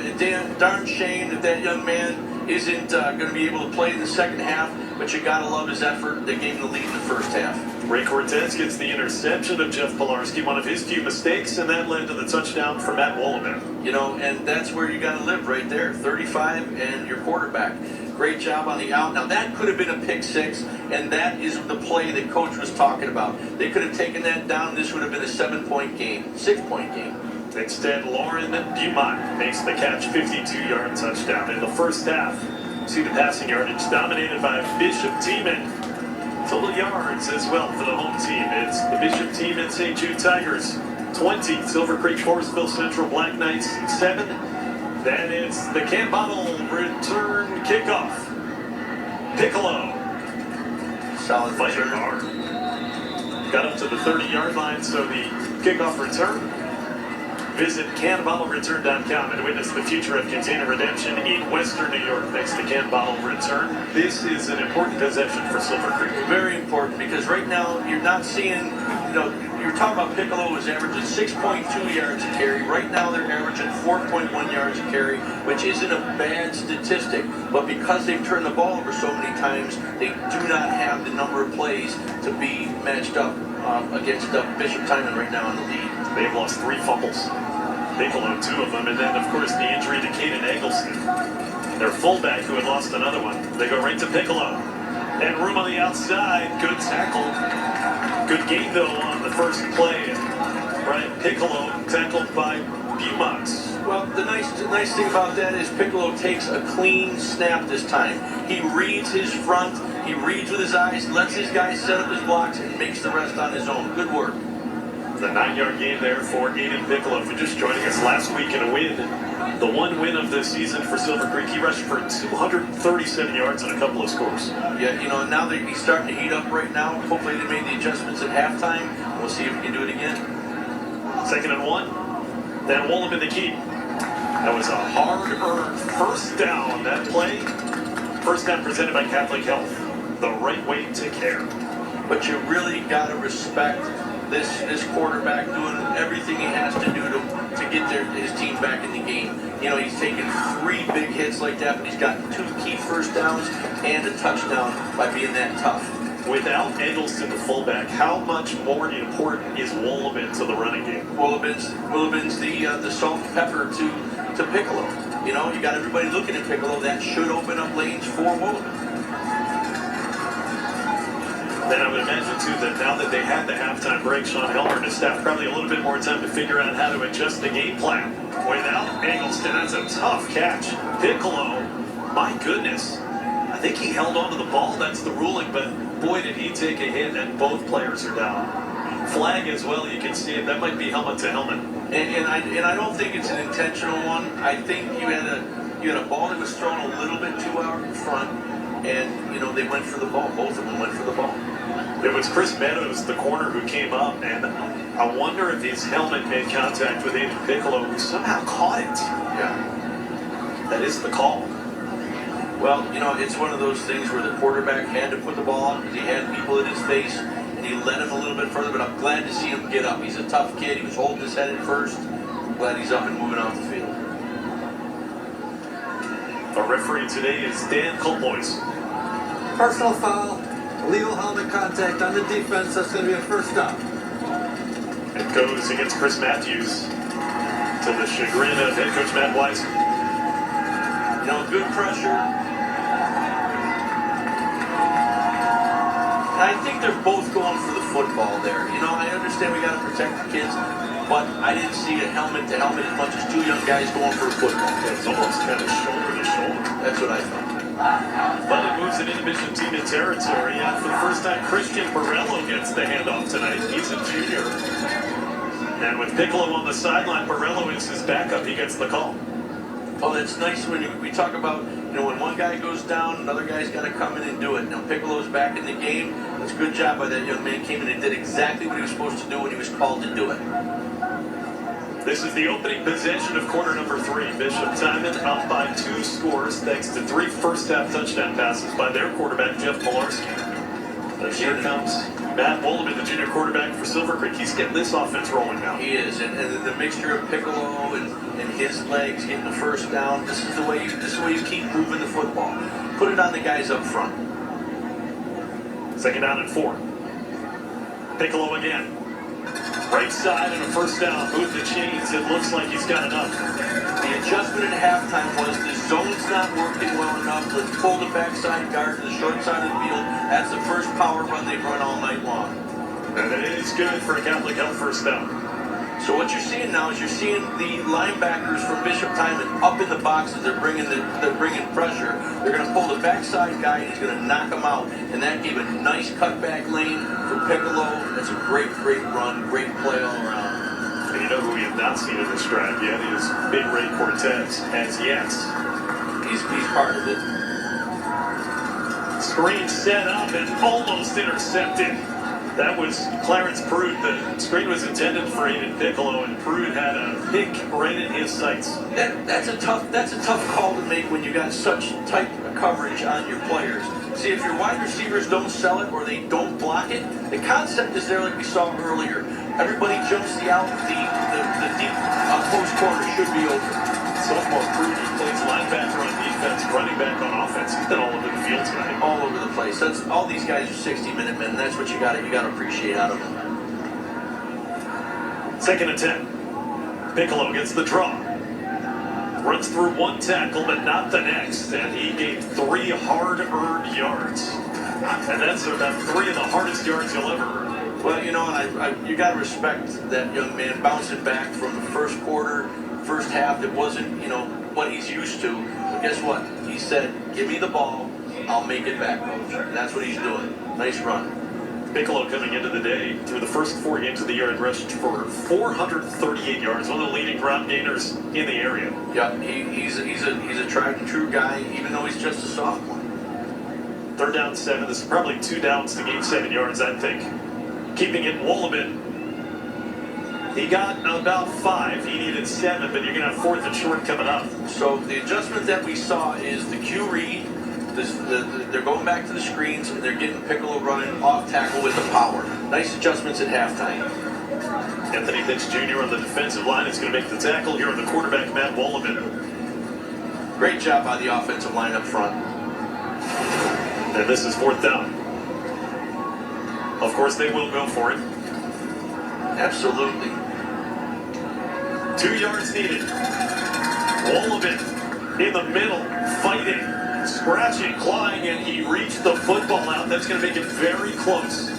darn shame that young man isn't going to be able to play in the second half, but you got to love his effort. They gave him the lead in the first half. Ray Cortez gets the interception of Jeff Pilarski, one of his few mistakes, and that led to the touchdown for Matt Wolleman. You know, and that's where you got to live right there. 35 and your quarterback. Great job on the out. Now, that could have been a pick 6, and that is the play that Coach was talking about. They could have taken that down. This would have been a 7-point game, 6-point game. Instead, Lauren Beaumont makes the catch, 52-yard touchdown. In the first half, see the passing yardage dominated by Bishop Timon. Total yards as well for the home team. It's the Bishop Timon St. Jude Tigers 20, Silver Creek Forestville Central Black Knights 7. Then it's the Camp Bottle return kickoff. Piccolo. Solid fighting return. hard. Got up to the 30-yard line, so the kickoff return. Visit CanBottleReturn.com and witness the future of container redemption in Western New York thanks to Can Bottle Return. This is an important possession for Silver Creek. Very important, because right now you're not seeing, you know, you're talking about Piccolo was averaging 6.2 yards a carry. Right now they're averaging 4.1 yards a carry, which isn't a bad statistic. But because they've turned the ball over so many times, they do not have the number of plays to be matched up against Bishop Timon right now in the lead. They've lost 3 fumbles. Piccolo 2 of them, and then of course the injury to Caden Eggleston, their fullback who had lost another one. They go right to Piccolo. And room on the outside, good tackle. Good game though on the first play. Brian Piccolo tackled by Beaumont. Well, the nice thing about that is Piccolo takes a clean snap this time. He reads his front, he reads with his eyes, lets his guys set up his blocks, and makes the rest on his own. Good work. The 9-yard game there for Aiden Piccolo. For just joining us last week in a win, the one win of the season for Silver Creek. He rushed for 237 yards and a couple of scores. Yeah, you know, now he's starting to heat up right now. Hopefully they made the adjustments at halftime. We'll see if we can do it again. 2nd and 1. Then Wolleman the key. That was a hard-earned first down. That play, first down presented by Catholic Health. The right way to care. But you really got to respect this quarterback doing everything he has to do to get his team back in the game. You know, he's taken 3 big hits like that, but he's gotten 2 key first downs and a touchdown by being that tough. Without Eggleston, the fullback, how much more important is Wolleman to the running game? Wolleman's the salt and pepper to Piccolo. You know, you got everybody looking at Piccolo. That should open up lanes for Wolleman. Then I would imagine, too, that now that they had the halftime break, Sean Helmer and his staff probably a little bit more time to figure out how to adjust the game plan. Without Eggleston, that's a tough catch. Piccolo, my goodness. I think he held on to the ball. That's the ruling, but boy, did he take a hit, and both players are down. Flag as well, you can see it. That might be helmet to helmet. And I don't think it's an intentional one. I think you You had a ball that was thrown a little bit too out in front, and, you know, they went for the ball. Both of them went for the ball. It was Chris Meadows, the corner, who came up, and I wonder if his helmet made contact with Aiden Piccolo, who somehow caught it. Yeah. That is the call. Well, you know, it's one of those things where the quarterback had to put the ball on because he had people in his face, and he led him a little bit further, but I'm glad to see him get up. He's a tough kid. He was holding his head at first. I'm glad he's up and moving off the field. Our referee today is Dan Colboys. Personal foul, illegal helmet contact on the defense. That's going to be a first down. It goes against Chris Matthews, to the chagrin of head coach Matt Weiser. You know, good pressure. I think they're both going for the football there. You know, I understand we got to protect the kids, but I didn't see a helmet to helmet as much as two young guys going for a football. It's almost kind of shoulder to shoulder. That's what I thought. But it moves it into Mission team in territory, and for the first time, Christian Borrello gets the handoff tonight. He's a junior. And with Piccolo on the sideline, Borrello is his backup. He gets the call. Oh, that's nice when we talk about, you know, when one guy goes down, another guy's got to come in and do it. Now, Piccolo's back in the game. It's a good job by that young man. Came in and did exactly what he was supposed to do when he was called to do it. This is the opening possession of quarter number 3. Bishop Timon up by 2 scores thanks to 3 first-half touchdown passes by their quarterback, Jeff Pilarski. As here comes Matt Wollman, the junior quarterback for Silver Creek. He's getting this offense rolling now. He is, and the mixture of Piccolo and his legs getting the first down. This is the way you keep moving the football. Put it on the guys up front. Second down and 4. Piccolo again. Right side and a first down. Move the chains. It looks like he's got enough. The adjustment at halftime was the zone's not working well enough. Let's pull the backside guard to the short side of the field. That's the first power run they've run all night long. And it is good for a Catholic Health first down. So what you're seeing now is you're seeing the linebackers from Bishop Timon up in the boxes. They're bringing pressure. They're going to pull the backside guy, and he's going to knock him out. And that gave a nice cutback lane for Piccolo. That's a great run, great play all around. And you know who we have not seen in this drive yet is Big Ray Cortez as yet. He's part of it. Screen set up and almost intercepted. That was Clarence Prude. The screen was intended for Aiden Piccolo, and Prude had a pick right in his sights. That's a tough call to make when you got such tight coverage on your players. See, if your wide receivers don't sell it or they don't block it, the concept is there like we saw earlier. Everybody jumps the deep post corner should be open. Sophomore Prude, who plays linebacker on defense, running back on offense. He's been all over the field tonight. All over the place. That's all these guys are 60-minute men. That's what you got to appreciate out of them. Second and 10. Piccolo gets the draw. Runs through 1 tackle, but not the next. And he gained 3 hard-earned yards. And that's about 3 of the hardest yards you'll ever earn. Well, you know, you got to respect that young man bouncing back from the first quarter, first half that wasn't, you know, what he's used to. But guess what? He said, give me the ball, I'll make it back, Coach. And that's what he's doing. Nice run. Piccolo coming into the day through the first 4 games of the year had rushed for 438 yards, one of the leading ground gainers in the area. Yeah, he's a tried and true guy, even though he's just a sophomore. Third down 7. This is probably 2 downs to gain 7 yards, I think. Keeping it Wollman. He got about 5. He needed 7, but you're going to have 4th and short coming up. So the adjustment that we saw is the Q read. They're going back to the screens, and they're getting Piccolo running off tackle with the power. Nice adjustments at halftime. Anthony Pitts Jr. on the defensive line is going to make the tackle here on the quarterback, Matt Wollman. Great job by the offensive line up front. And this is 4th down. Of course, they will go for it. Absolutely. 2 yards needed. Wollman in the middle, fighting, scratching, clawing, and he reached the football out. That's going to make it very close.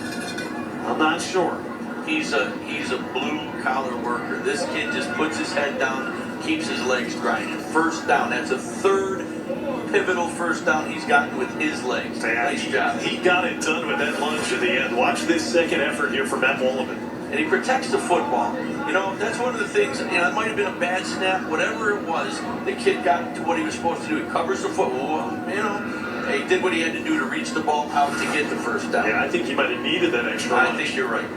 I'm not sure. He's a blue-collar worker. This kid just puts his head down, keeps his legs grinding. First down. That's a 3rd pivotal first down he's gotten with his legs. Nice job. He got it done with that lunge at the end. Watch this second effort here for Matt Wollman. and he protects the football. You know, that's one of the things, you know, it might have been a bad snap, whatever it was, the kid got to what he was supposed to do. He covers the football, you know, he did what he had to do to reach the ball out to get the first down. Yeah, I think he might have needed that extra I lunch. think you're right.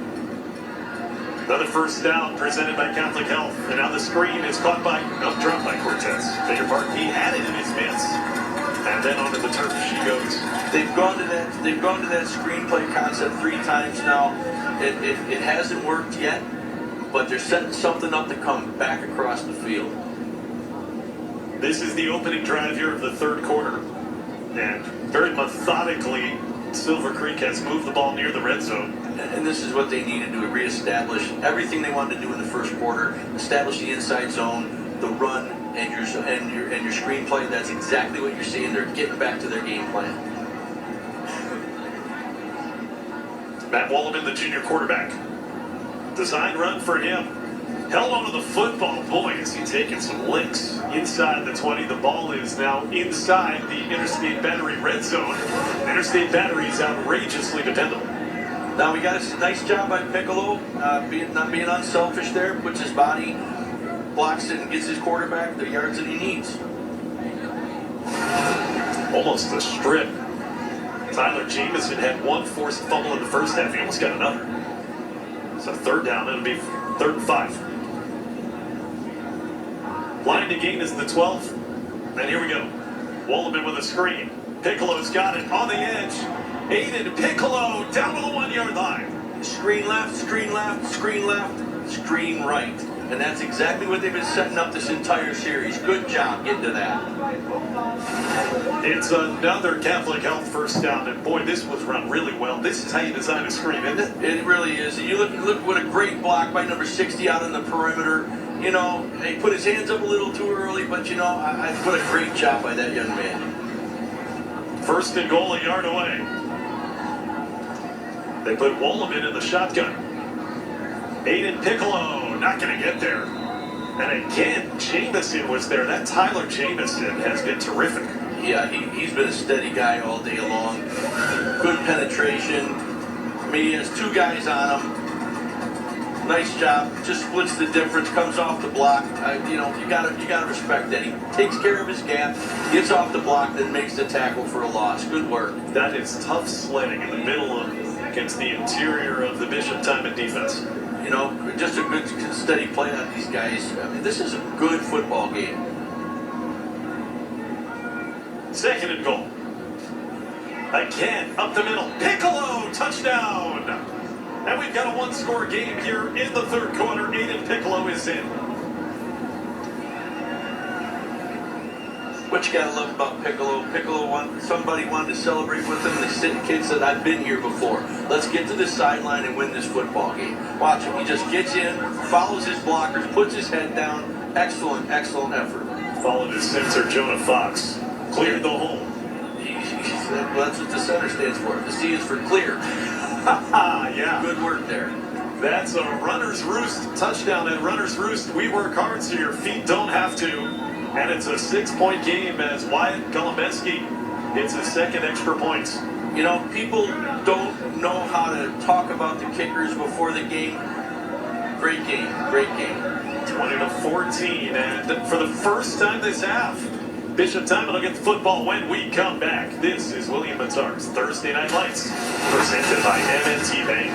Another first down presented by Catholic Health. And now the screen is caught by, dropped by Cortez. Beg your pardon, he had it in his mitts. And then onto the turf she goes. They've gone to that screenplay concept 3 times now. It hasn't worked yet, but they're setting something up to come back across the field. This is the opening drive here of the third quarter. And very methodically, Silver Creek has moved the ball near the red zone. And this is what they need to do, reestablish everything they wanted to do in the first quarter, establish the inside zone, the run, and your screenplay. That's exactly what you're seeing. They're getting back to their game plan. Matt Wallaman, the junior quarterback. Design run for him. Held onto the football. Boy, is he taking some licks. Inside the 20, the ball is now inside the Interstate Battery red zone. Interstate Battery is outrageously dependable. Now we got a nice job by Piccolo, not being unselfish there, puts his body, blocks it, and gets his quarterback the yards that he needs. Almost a strip. Tyler Jamison had one forced fumble in the first half. He almost got another. So third down, it'll be 3rd and 5. Line to gain is the 12th. And here we go. Wallaman with a screen. Piccolo's got it on the edge. Aiden Piccolo down to the 1-yard line. Screen left, screen left, screen left, screen right. And that's exactly what they've been setting up this entire series. Good job getting to that. It's another Catholic Health first down. And boy, this was run really well. This is how you design a screen, isn't it? It really is. And you look what a great block by number 60 out on the perimeter. You know, he put his hands up a little too early, but you know, I put a great job by that young man. 1st and goal, a yard away. They put Wallaman in the shotgun. Aiden Piccolo not going to get there. And again, Jamison was there. That Tyler Jamison has been terrific. Yeah, he's been a steady guy all day long. Good penetration. I mean, he has 2 guys on him. Nice job. Just splits the difference. Comes off the block. You know, you gotta respect that. He takes care of his gap, gets off the block, then makes the tackle for a loss. Good work. That is tough sledding in the middle against the interior of the Bishop Timon defense. You know, just a good, steady play on these guys. I mean, this is a good football game. 2nd and goal. Again, up the middle. Piccolo, touchdown! And we've got a 1-score game here in the third quarter. Aiden Piccolo is in. What you gotta love about Piccolo? Somebody wanted to celebrate with him. The kid said, I've been here before. Let's get to the sideline and win this football game. Watch him. He just gets in, follows his blockers, puts his head down. Excellent, excellent effort. Followed his center, Jonah Fox. Cleared the hole. Well, that's what the center stands for. The C is for clear. Yeah. Good work there. That's a runner's roost touchdown. At runner's roost, we work hard so your feet don't have to. And it's a 6-point game as Wyatt Golombesky hits his 2nd extra point. You know, people don't know how to talk about the kickers before the game. Great game. Great game. 20-14. And for the first time this half, Bishop Timon will get the football when we come back. This is William Matar's Thursday Night Lights, presented by M&T Bank.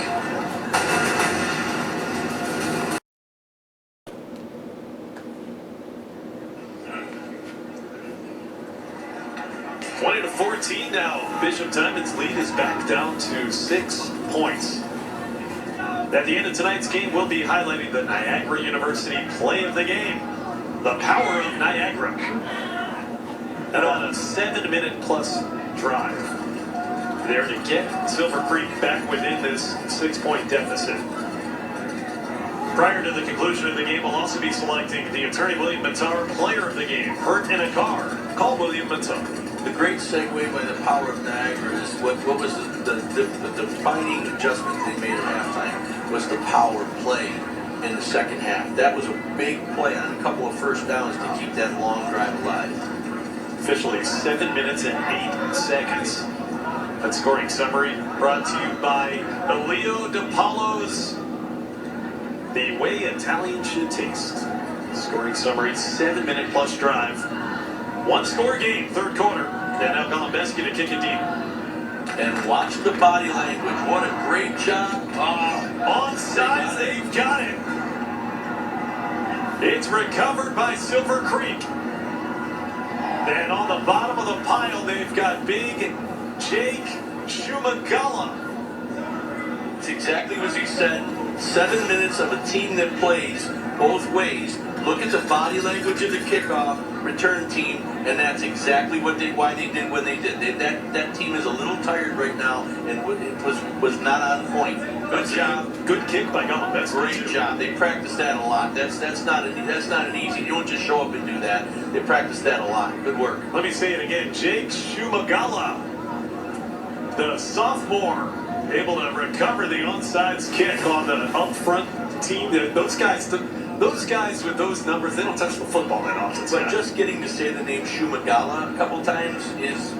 20-14 now. Bishop Timon's lead is back down to 6 points. At the end of tonight's game, we'll be highlighting the Niagara University play of the game. The power of Niagara. And on a 7-minute plus drive, there to get Silver Creek back within this 6-point deficit. Prior to the conclusion of the game, we'll also be selecting the attorney William Matar player of the game. Hurt in a car. Call William Matar. The great segue by the power of Niagara is what was the defining adjustment they made at halftime was the power play in the second half. That was a big play on a couple of first downs to keep that long drive alive. Officially 7 minutes and 8 seconds. That scoring summary brought to you by Elio DePaulo's way Italian should taste. Scoring summary, 7-minute plus drive. One score game, third quarter. And now Golombesky to kick it deep. And watch the body language. What a great job. Onside, they've got it. It's recovered by Silver Creek. And on the bottom of the pile, they've got big Jake Shumagala. It's exactly what he said. 7 minutes of a team that plays both ways. Look at the body language of the kickoff return team, and that's exactly why they did when they did. That team is a little tired right now, and it was not on point. Good job. Good kick by Golombesky. Great job. They practice that a lot. That's not an easy. You don't just show up and do that. They practice that a lot. Good work. Let me say it again. Jake Shumagala, the sophomore, able to recover the onside kick on the up front team. Those guys with those numbers, they don't touch the football that often. But just getting to say the name Shumagala a couple times is,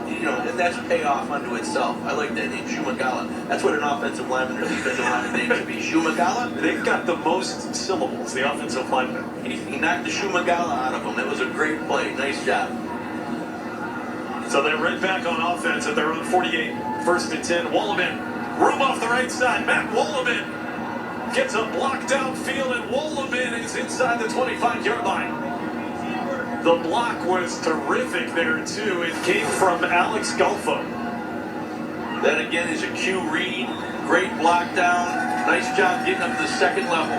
that's payoff unto itself. I like that name, Shumagala. That's what an offensive lineman or defensive lineman name should be. Shumagala? They've got the most syllables, the offensive lineman. He knocked the Shumagala out of him. That was a great play. Nice job. So they're right back on offense at their own 48. First and 10, Wolleben. Room off the right side. Matt Wolleben gets a block downfield, and Wolleben is inside the 25-yard line. The block was terrific there, too. It came from Alex Golfo. That, again, is a Q read. Great block down. Nice job getting up to the second level.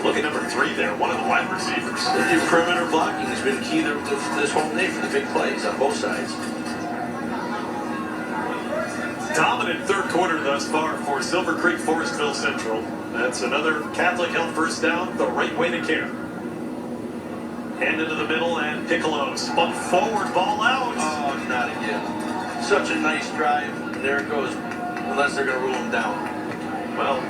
Look at number 3 there, one of the wide receivers. The perimeter blocking has been key this whole day for the big plays on both sides. Dominant third quarter thus far for Silver Creek Forestville Central. That's another Catholic Health first down, the right way to care. Hand into the middle, and Piccolo spun forward, ball out. Oh, not again. Such a nice drive. There it goes, unless they're going to rule him down. Well,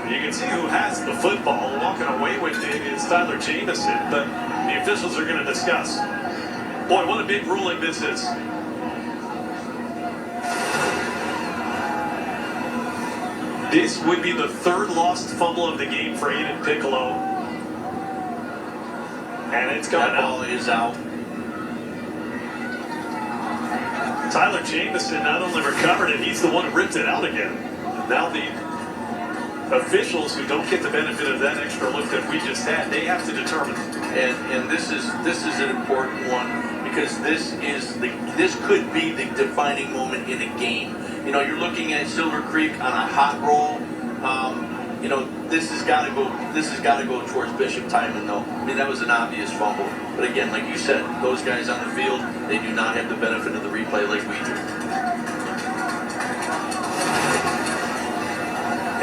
you can see who has the football. Walking away with it is Tyler Jamison, but the officials are going to discuss. Boy, what a big ruling this is. This would be the third lost fumble of the game for Aiden Piccolo. And it's gone That ball is out. Tyler Jamison not only recovered it, he's the one who ripped it out again. Now the officials who don't get the benefit of that extra look that we just had, they have to determine. And this is an important one, because this could be the defining moment in a game. You're looking at Silver Creek on a hot roll. This has got to go towards Bishop Timon, though. I mean, that was an obvious fumble. But again, like you said, those guys on the field, they do not have the benefit of the replay like we do.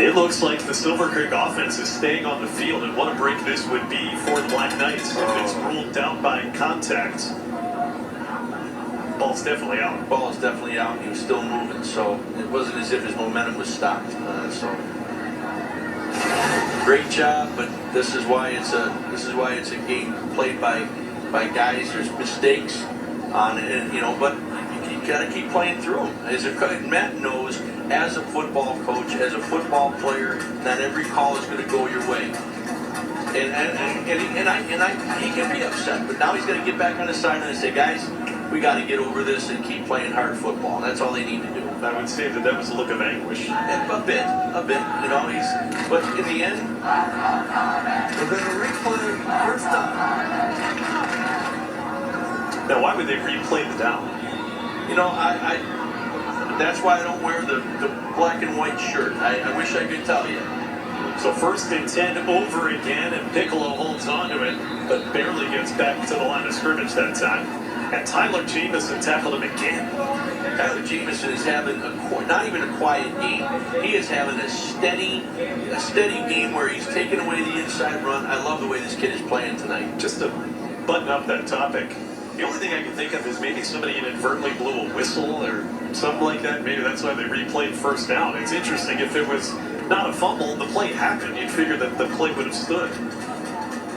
It looks like the Silver Creek offense is staying on the field, and what a break this would be for the Black Knights if it's ruled down by contact. Ball's definitely out. Ball is definitely out. He was still moving, so it wasn't as if his momentum was stopped. Great job, but this is why it's a game played by guys. There's mistakes on it, but you got to keep playing through them. Matt knows, as a football coach, as a football player, not every call is going to go your way. And he can be upset, but now he's got to get back on the sideline and say, guys, we got to get over this and keep playing hard football. And that's all they need to do. I would say that was a look of anguish. And a bit. But in the end, We're going to replay first down. Now, why would they replay the down? that's why I don't wear the black and white shirt. I wish I could tell you. So first and 10 over again, and Piccolo holds on to it, but barely gets back to the line of scrimmage that time. And Tyler Jamison tackled him again. Tyler Jamison is having not even a quiet game. He is having a steady game where he's taking away the inside run. I love the way this kid is playing tonight. Just to button up that topic, the only thing I can think of is maybe somebody inadvertently blew a whistle or something like that. Maybe that's why they replayed first down. It's interesting. If it was not a fumble, the play happened, you'd figure that the play would have stood.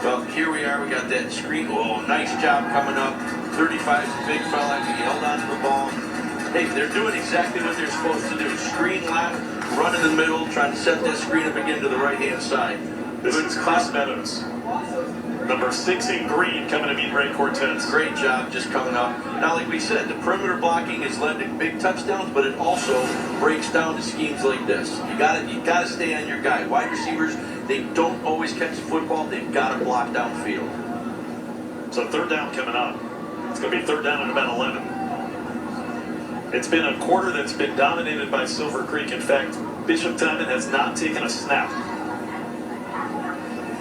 Well, here we are. We got that screen. Oh, nice job coming up. 35 is a big fella. He held on to the ball. Hey, they're doing exactly what they're supposed to do. Screen left, run in the middle, trying to set that screen up again to the right-hand side. This is Class Meadows. Number 6 in green coming to meet Ray Cortez. Great job just coming up. Now, like we said, the perimeter blocking has led to big touchdowns, but it also breaks down to schemes like this. You gotta stay on your guy. Wide receivers, they don't always catch the football. They've got to block downfield. So third down coming up. It's going to be third down at about 11. It's been a quarter that's been dominated by Silver Creek. In fact, Bishop Timon has not taken a snap.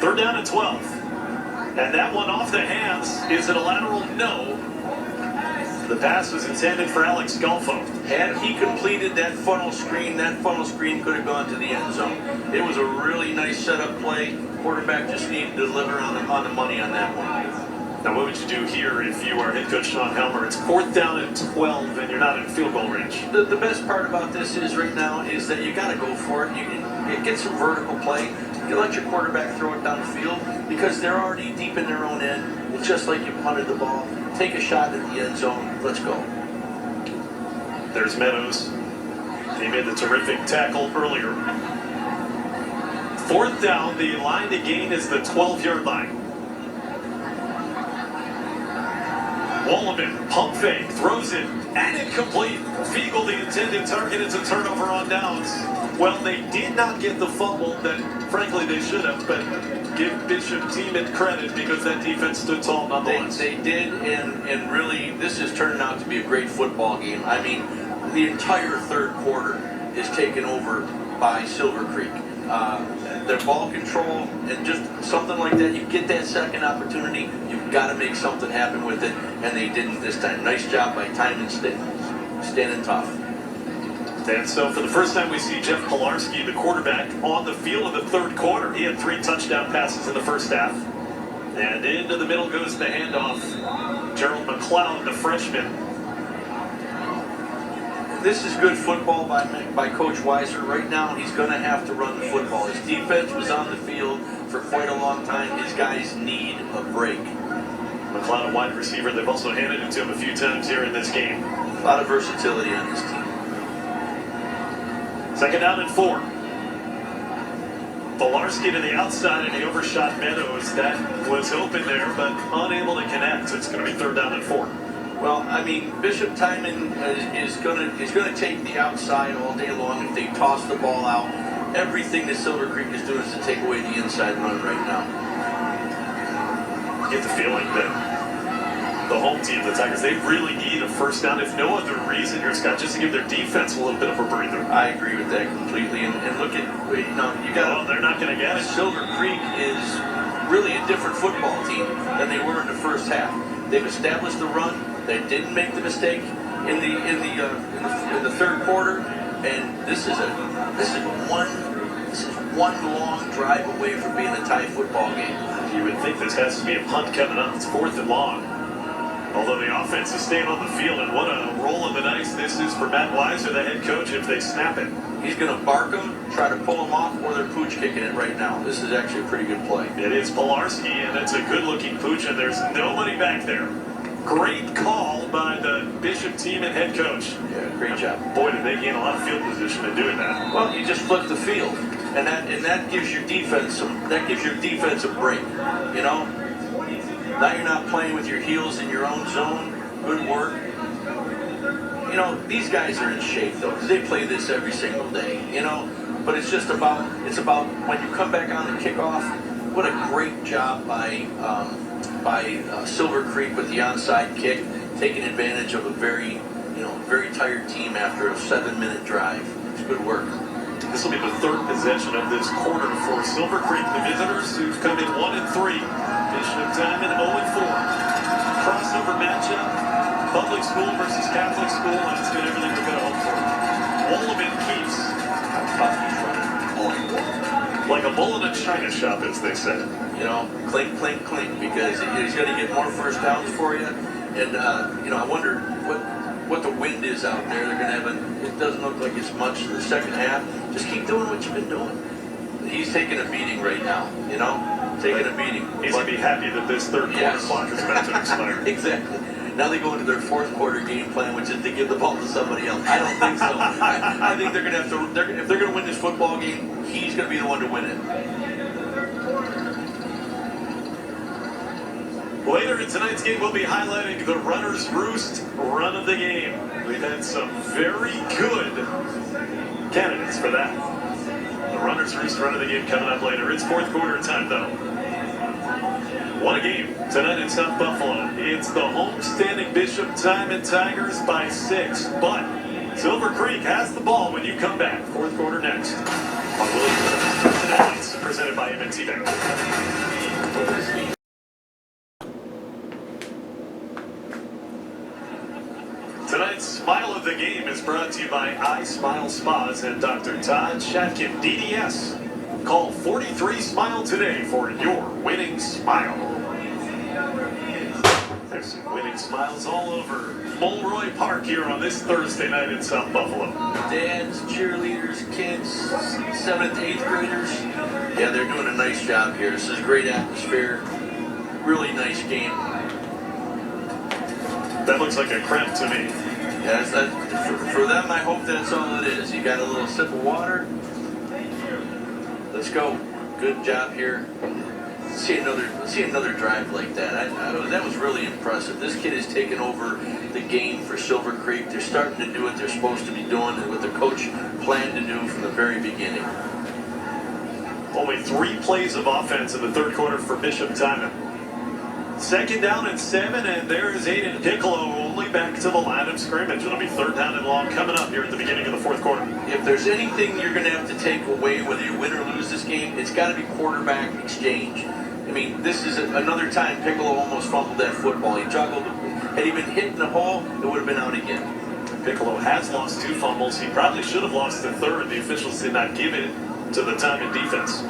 Third down at 12. And that one off the hands. Is it a lateral? No. The pass was intended for Alex Golfo. Had he completed that funnel screen could have gone to the end zone. It was a really nice setup play. Quarterback just needed to deliver on the money on that one. Now, what would you do here if you are head coach Sean Helmer? It's fourth down at 12 and you're not in field goal range. The best part about this is right now is that you got to go for it. You get some vertical play. You let your quarterback throw it down the field because they're already deep in their own end. It's just like you punted the ball. Take a shot at the end zone. Let's go. There's Meadows. He made the terrific tackle earlier. Fourth down, the line to gain is the 12-yard line. Wallaman, pump fake, throws it, and incomplete. Fiegel, the intended target, it's a turnover on downs. Well, they did not get the fumble that, frankly, they should have, but give Bishop Timon credit because that defense stood tall nonetheless. They did, and really, this is turning out to be a great football game. I mean, the entire third quarter is taken over by Silver Creek. Their ball control and just something like that, you get that second opportunity, you've got to make something happen with it, and they didn't this time. Nice job by Timon standing tough. And so for the first time we see Jeff Pilarski, the quarterback, on the field in the third quarter. He had 3 touchdown passes in the first half. And into the middle goes the handoff. Gerald McLeod, the freshman. This is good football by Coach Weiser. Right now, he's going to have to run the football. His defense was on the field for quite a long time. His guys need a break. McLeod, a wide receiver. They've also handed it to him a few times here in this game. A lot of versatility on this team. Second down and 4. Pilarski to the outside, and he overshot Meadows. That was open there, but unable to connect. It's going to be third down and 4. Well, I mean, Bishop Timon is going to take the outside all day long if they toss the ball out. Everything that Silver Creek is doing is to take away the inside run right now. I get the feeling that the home team, the Tigers, they really need a first down, if no other reason here, Scott, just to give their defense a little bit of a breather. I agree with that completely. And look at, you got. Well, they're not going to get it. Silver Creek is really a different football team than they were in the first half. They've established the run. They didn't make the mistake in the third quarter, and this is one long drive away from being a tie football game. You would think this has to be a punt coming up. It's fourth and long. Although the offense is staying on the field, and what a roll of the dice this is for Matt Weiser, the head coach, if they snap it. He's going to bark them, try to pull them off, or they're pooch kicking it right now. This is actually a pretty good play. It is Pilarski, and it's a good-looking pooch, and there's nobody back there. Great call by the Bishop team and head coach. Yeah, great job. Boy, did they gain a lot of field position in doing that. Well, you just flip the field, and that gives your defense a break. You know, now you're not playing with your heels in your own zone. Good work. You know, these guys are in shape though, because they play this every single day. You know, but it's about when you come back on the kickoff. What a great job by Silver Creek with the onside kick, taking advantage of a very tired team after a 7-minute drive. It's good work. This will be the third possession of this quarter for Silver Creek. The visitors who've come in 1-3. Bishop Timon 0-4. Crossover matchup. Public school versus Catholic school, and it's got everything we're going to hope for. Wallaman keeps. How tough he's running. Like a bull in a china shop, as they say. You know, clink, clink, clink, because he's going to get more first downs for you. And, I wonder what the wind is out there. They're going to have it doesn't look like it's much in the second half. Just keep doing what you've been doing. He's taking a beating right now, taking a beating. He's going to be happy that this third quarter clock is about to expire. Exactly. Now they go into their fourth quarter game plan, which is to give the ball to somebody else. I don't think so. I think they're going to have to. If they're going to win this football game, he's going to be the one to win it. Later in tonight's game, we'll be highlighting the Runner's Roost run of the game. We've had some very good candidates for that. The Runner's Roost run of the game coming up later. It's fourth quarter time, though. What a game tonight in South Buffalo. It's the home-standing Bishop Timon Tigers by 6, but Silver Creek has the ball when you come back. Fourth quarter next. On Williams Personalities, presented by M&T Bank. Tonight's Smile of the Game is brought to you by iSmile Spas and Dr. Todd Shatkin, DDS. Call 43-SMILE today for your winning smile. There's some winning smiles all over Mulroy Park here on this Thursday night in South Buffalo. Dads, cheerleaders, kids, 7th, 8th graders. Yeah, they're doing a nice job here. This is a great atmosphere. Really nice game. That looks like a crap to me. Yeah, for them, I hope that's all it is. You got a little sip of water. Let's go. Good job here. Let's see another drive like that. That was really impressive. This kid has taken over the game for Silver Creek. They're starting to do what they're supposed to be doing and what the coach planned to do from the very beginning. Only 3 plays of offense in the third quarter for Bishop Timon. 2nd down and 7, and there is Aiden Piccolo only back to the line of scrimmage. It'll be 3rd down and long coming up here at the beginning of the fourth quarter. If there's anything you're going to have to take away, whether you win or lose this game, it's got to be quarterback exchange. I mean, this is another time Piccolo almost fumbled that football. He juggled. Had he been hit in the hole, it would have been out again. Piccolo has lost 2 fumbles. He probably should have lost the 3rd. The officials did not give it to the Timon defense.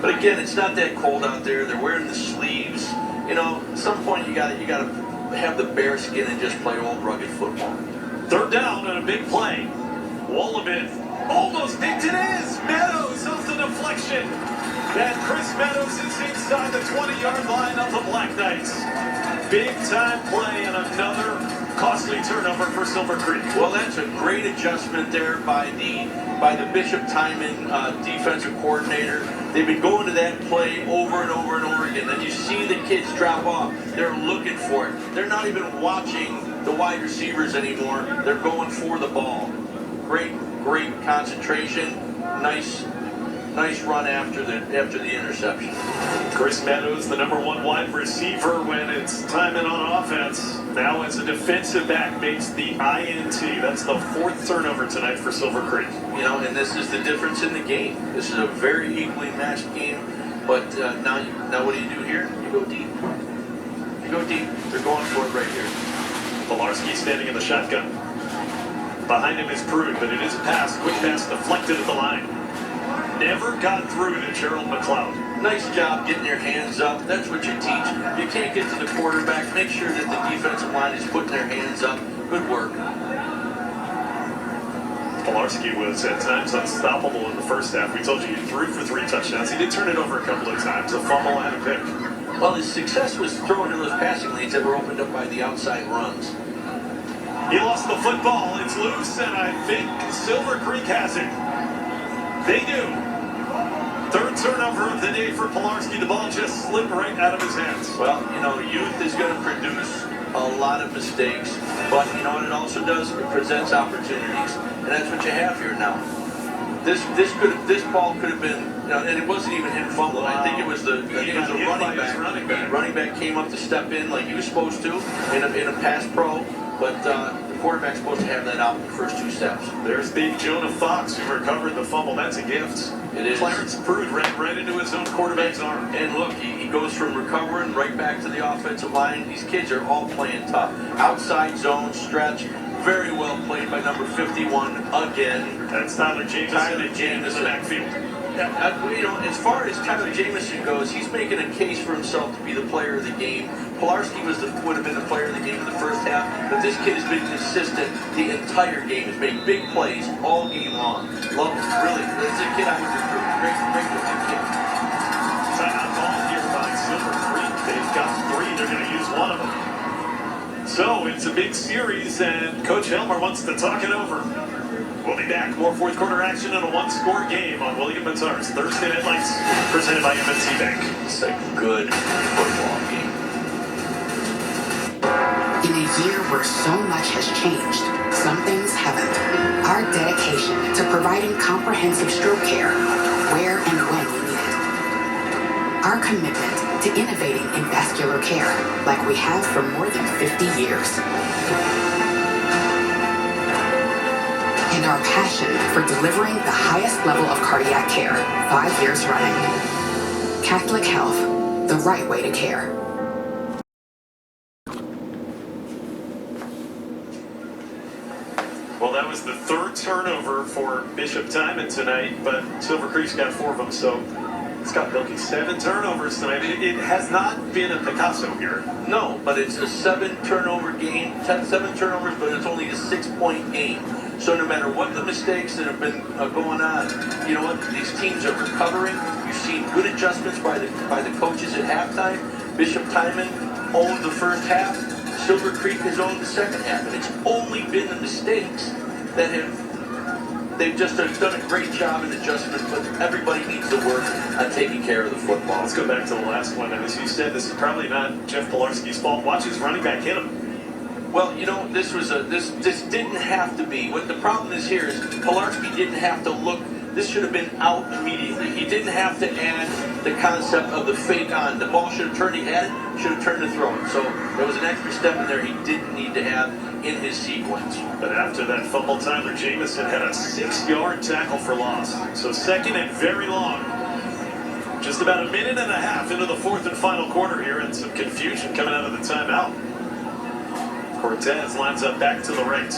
But again, it's not that cold out there. They're wearing the sleeves. You know, at some point you got to have the bear skin and just play old rugged football. 3rd down and a big play. Wallabitt almost picked it is. Meadows off the deflection. And Chris Meadows is inside the 20-yard line of the Black Knights. Big time play and another costly turnover for Silver Creek. Well, that's a great adjustment there by the Bishop Timon defensive coordinator. They've been going to that play over and over and over again. Then you see the kids drop off. They're looking for it. They're not even watching the wide receivers anymore. They're going for the ball. Great concentration. Nice run after the interception. Chris Meadows, the number 1 wide receiver when it's Timon on offense. Now as a defensive back makes the INT. That's the 4th turnover tonight for Silver Creek. You know, and this is the difference in the game. This is a very equally matched game. But now what do you do here? You go deep. You go deep. They're going for it right here. Pilarski standing in the shotgun. Behind him is Prude, but it is a pass. Quick pass deflected at the line. Never got through to Gerald McLeod. Nice job getting your hands up. That's what you teach. You can't get to the quarterback. Make sure that the defensive line is putting their hands up. Good work. Pilarski was at times unstoppable in the first half. We told you he threw for 3 touchdowns. He did turn it over a couple of times, a fumble and a pick. Well, his success was throwing to those passing lanes that were opened up by the outside runs. He lost the football. It's loose, and I think Silver Creek has it. They do. 3rd turnover of the day for Pilarski. The ball just slipped right out of his hands. Well, you know, youth is going to produce a lot of mistakes, but you know what it also does? It presents opportunities, and that's what you have here now. This ball could have been, you know, and it wasn't even him fumbling. Wow. I think it was the running back. The running back came up to step in like he was supposed to in a pass pro, but the quarterback's supposed to have that out in the first 2 steps. There's big Jonah Fox who recovered the fumble. That's a gift. It is. Clarence Prude ran right into his own quarterback's arm. And look, he goes from recovering right back to the offensive line. These kids are all playing tough. Outside zone, stretch. Very well played by number 51 again. That's Tyler Jameson in the backfield. You know, as far as Tyler Jameson goes, he's making a case for himself to be the player of the game. Pilarski would have been the player of the game in the first half, but this kid has been consistent the entire game. He's made big plays all game long. Love him, really. This is a kid I would recruit. Great looking kid. Timeout ball here by Silver Creek. They've got 3. They're going to use one of them. So it's a big series, and Coach Helmer wants to talk it over. We'll be back. More fourth quarter action in a one-score game on William Matar's Thursday Night Lights, presented by M&T Bank. It's a good football game. In a year where so much has changed, some things haven't. Our dedication to providing comprehensive stroke care where and when you need it. Our commitment to innovating in vascular care like we have for more than 50 years. And our passion for delivering the highest level of cardiac care 5 years running. Catholic Health, the right way to care. Well, that was the third turnover for Bishop Timon tonight, but Silver Creek's got 4 of them, so Scott Bilkey, 7 turnovers tonight. It has not been a Picasso here. No, but it's a 7 turnover game, 7 turnovers, but it's only a 6-point game. So no matter what the mistakes that have been going on, you know what? These teams are recovering. You've seen good adjustments by the coaches at halftime. Bishop Timon owned the first half. Silver Creek has owned the second half, and it's only been the mistakes that they've just done a great job in adjustment, but everybody needs to work on taking care of the football. Let's go back to the last one. And as you said, this is probably not Jeff Pilarski's fault. Watch his running back hit him. Well, you know, this didn't have to be. What the problem is here is Pilarski didn't have to look. This should have been out immediately. He didn't have to add the concept of the fake on. The ball should have turned. He had it. Should have turned to throw it. So there was an extra step in there he didn't need to have in his sequence. But after that fumble, Tyler Jamison had a 6-yard tackle for loss. So second and very long. Just about a minute and a half into the fourth and final quarter here, and some confusion coming out of the timeout. Cortez lines up back to the right.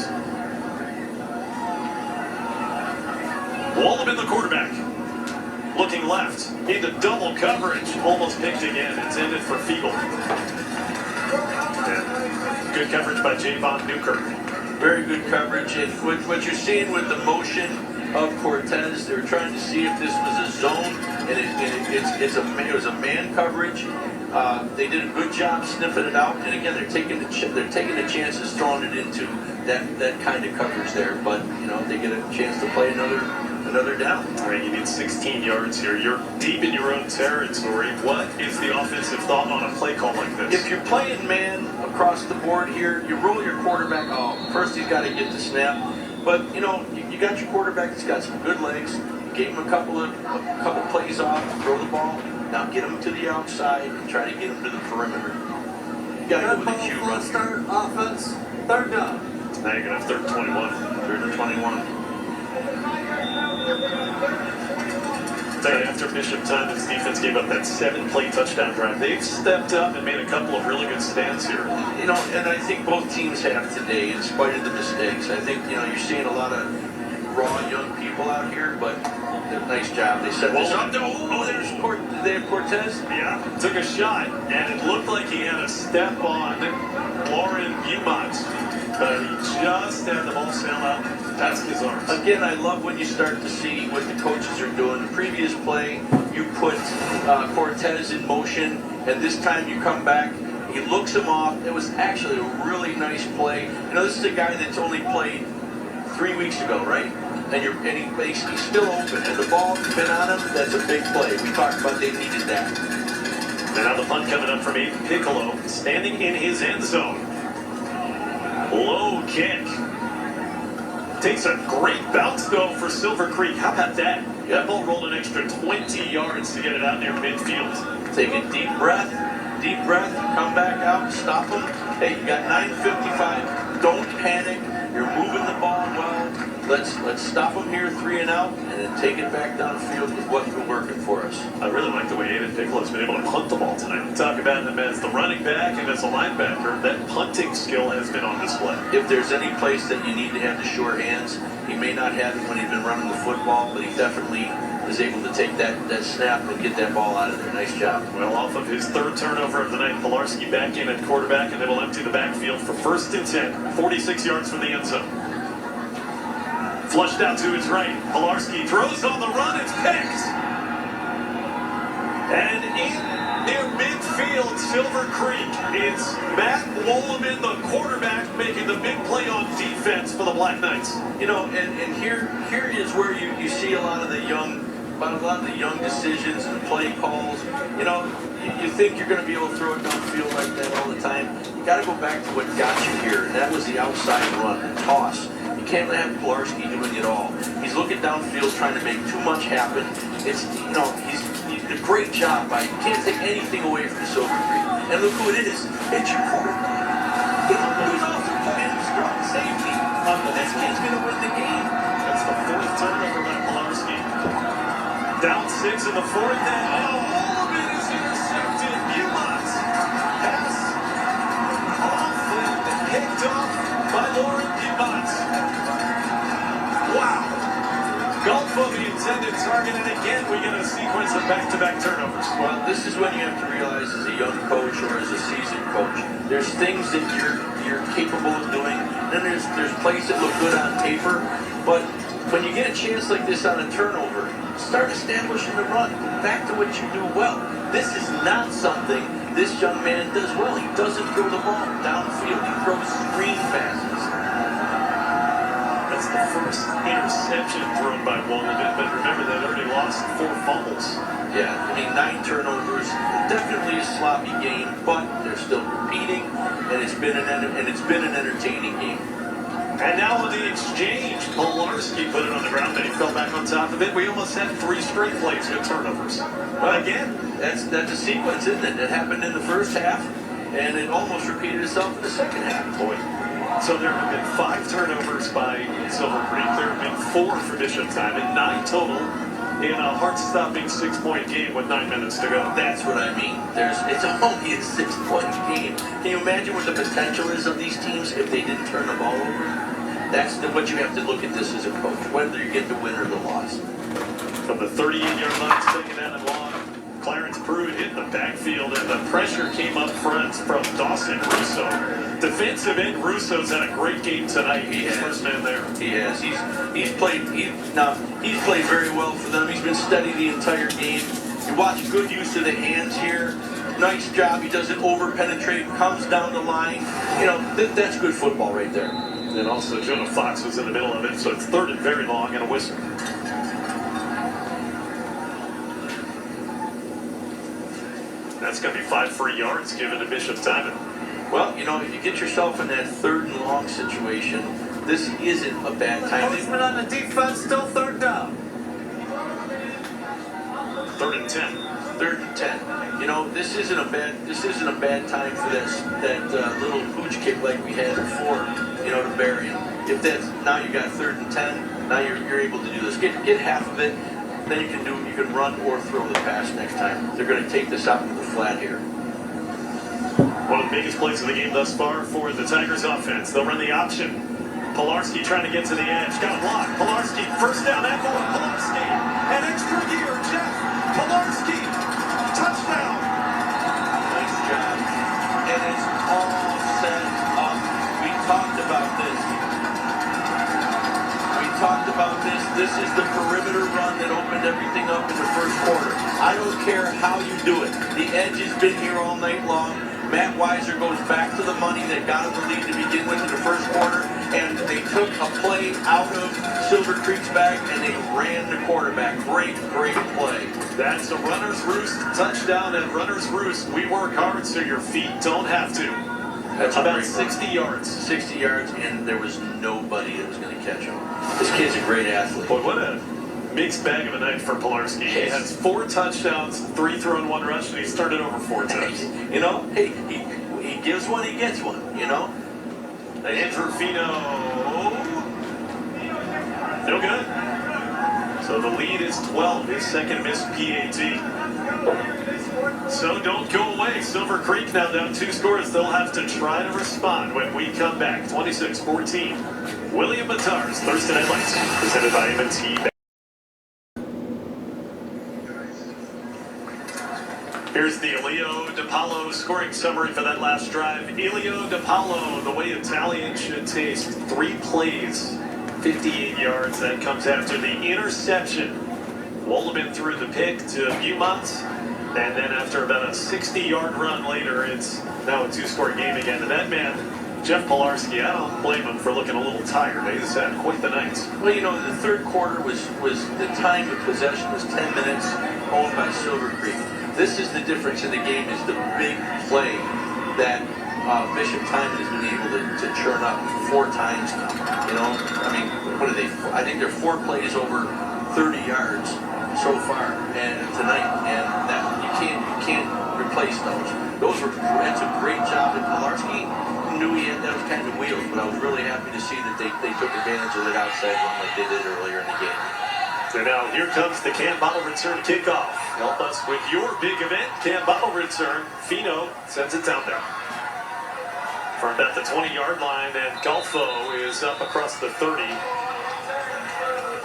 Wallop in the quarterback. Looking left. Into double coverage. Almost picked again. Intended for Fiegel. And good coverage by Javon Newkirk. Very good coverage. And what you're seeing with the motion of Cortez, they were trying to see if this was a zone, and it was a man coverage. They did a good job sniffing it out, and again, they're taking the chances throwing it into that kind of coverage there. But you know, they get a chance to play another down. All right, you need 16 yards here. You're deep in your own territory. What is the offensive thought on a play call like this? If you're playing man across the board here, you roll your quarterback. Oh, first he's got to get the snap. But you know, you got your quarterback that's got some good legs. You gave him a couple plays off, throw the ball. Now get him to the outside and try to get him to the perimeter. You got to go with a Q run. Start offense, third down. Now you're gonna have third and 21. Third and 21. After Bishop Timon's defense gave up that 7-play touchdown drive, they've stepped up and made a couple of really good stands here. You know, and I think both teams have today, in spite of the mistakes. I think, you know, you're seeing a lot of raw young people out here, but nice job. They set this up. Oh, there's Cortez. Yeah, took a shot, and it looked like he had a step on Lauren Beaumont, but he just had the ball sail out past his arms. Again, I love when you start to see what the coaches are doing. The previous play, you put Cortez in motion, and this time you come back, he looks him off. It was actually a really nice play. You know, this is a guy that's only played 3 weeks ago, right? And he's still open, and the ball's been on him. That's a big play. We talked about they needed that. And now the punt coming up from Aiden Piccolo, standing in his end zone. Low kick. Takes a great bounce, though, for Silver Creek. How about that? That ball rolled an extra 20 yards to get it out near midfield. Take a deep breath, come back out, stop them. Hey, you got 9:55. Don't panic. You're moving the ball well. Let's stop them here, 3 and out, and then take it back downfield with what's been working for us. I really like the way Aiden Piccolo's been able to punt the ball tonight. We talk about him as the running back and as a linebacker. That punting skill has been on display. If there's any place that you need to have the sure hands, he may not have it when he's been running the football, but he definitely is able to take that snap and get that ball out of there. Nice job. Well, off of his third turnover of the night, Pilarski back in at quarterback, and they will empty the backfield for 1st and 10, 46 yards from the end zone. Flushed out to his right. Pilarski throws on the run. It's picked. And In midfield, Silver Creek, it's Matt Woloman, the quarterback, making the big play on defense for the Black Knights. You know, and here is where you see a lot of the young decisions and play calls. You know, you think you're going to be able to throw it downfield like that all the time. You got to go back to what got you here, and that was the outside run, the toss. You can't have Pilarski doing it all. He's looking downfield, trying to make too much happen. It's, you know, he's did a great job by, you can't take anything away from Silver Creek. And look who it is. It's your quarterback. He's also put in a strong safety. This kid's going to win the game. That's the fourth turnover by Pilarski. Down 6 in the fourth, and all of it is intercepted. Beaumont pass off and picked off by Lauren Beaumont. Wow. Gulp of the intended target, and again we get a sequence of back-to-back turnovers. Well, this is when you have to realize as a young coach or as a seasoned coach, there's things that you're capable of doing. Then there's plays that look good on paper, but when you get a chance like this on a turnover, start establishing the run. Back to what you do well. This is not something this young man does well. He doesn't throw the ball downfield. He throws screen passes. That's the first interception thrown by Woloman, but remember that already lost 4 fumbles. Yeah, I mean 9 turnovers. Definitely a sloppy game, but they're still competing, and it's been an entertaining game. And now with the exchange, Pilarski put it on the ground, then he fell back on top of it. We almost had 3 straight plays with turnovers. But again, that's a sequence, isn't it? It happened in the first half, and it almost repeated itself in the second half. Boy. So there have been 5 turnovers by Silver Creek. There have been 4 for Bishop Timon, 9 total in a heart-stopping 6-point game with 9 minutes to go. That's what I mean. It's only a 6-point game. Can you imagine what the potential is of these teams if they didn't turn the ball over? That's what you have to look at this as a coach, whether you get the win or the loss. From the 38-yard line, taken out and long, Clarence Pruitt hit the backfield, and the pressure came up front from Dawson Russo. Defensive end Russo's had a great game tonight. He's first man there. He has. He's played very well for them. He's been steady the entire game. You watch good use of the hands here. Nice job. He doesn't over-penetrate, comes down the line. You know, that's good football right there. And also Jonah Fox was in the middle of it, so it's 3rd and very long and a whistle. That's going to be 5 free yards given to Bishop Timon. Well, you know, if you get yourself in that 3rd and long situation, this isn't a bad time. Postman on the defense, still 3rd down. 3rd and 10. 3rd and 10. You know, this isn't a bad time for that little pooch kick like we had before. You know, to bury him. If that's now you got 3rd and 10, now you're able to do this. Get half of it, then you can run or throw the pass next time. They're going to take this out into the flat here. One of the biggest plays of the game thus far for the Tigers offense. They'll run the option. Pilarski trying to get to the edge. Got a block. Pilarski, first down and more. Pilarski, an extra gear. Jeff Pilarski, touchdown. Nice job. And it's all set up. We talked about this. This is the perimeter run that opened everything up in the first quarter. I don't care how you do it. The edge has been here all night long. Matt Weiser goes back to the money that got him the lead to begin with in the first quarter, and they took a play out of Silver Creek's bag, and they ran the quarterback. Great play. That's a runner's roost touchdown, and runner's roost. We work hard so your feet don't have to. That's about 60 yards. 60 yards, and there was nobody that was going to catch him. This kid's a great athlete. Boy, what a mixed bag of a night for Pilarski. He has 4 touchdowns, 3 thrown, 1 rush, and he's turned it over 4 times. You know, hey, he gives one, he gets one, you know? Andrew Fino. No good. So the lead is 12, his second missed PAT. So don't go away. Silver Creek now down 2 scores. They'll have to try to respond when we come back. 26-14. William Matar's Thursday Night Lights, presented by M&T. Here's the Elio DiPaolo scoring summary for that last drive. Elio DiPaolo, the way Italian should taste. 3 plays, 58 yards. That comes after the interception Wolleben threw the pick to Beaumont. And then after about a 60-yard run later, it's now a two-score game again. And that man, Jeff Pilarski, I don't blame him for looking a little tired. He's had quite the night. Well, you know, the third quarter was the time of possession was 10 minutes, owned by Silver Creek. This is the difference in the game, is the big play that Bishop Timon has been able to churn up 4 times now. You know, I mean, what are they? I think they're 4 plays over 30 yards so far and tonight, and that you can't replace those. That's a great job. And Pilarski knew he had those kind of wheels, but I was really happy to see that they took advantage of that outside run like they did earlier in the game. So now here comes the can bottle return kickoff. Help us with your big event, can bottle return. Fino sends it down there. From about the 20-yard line, and Golfo is up across the 30.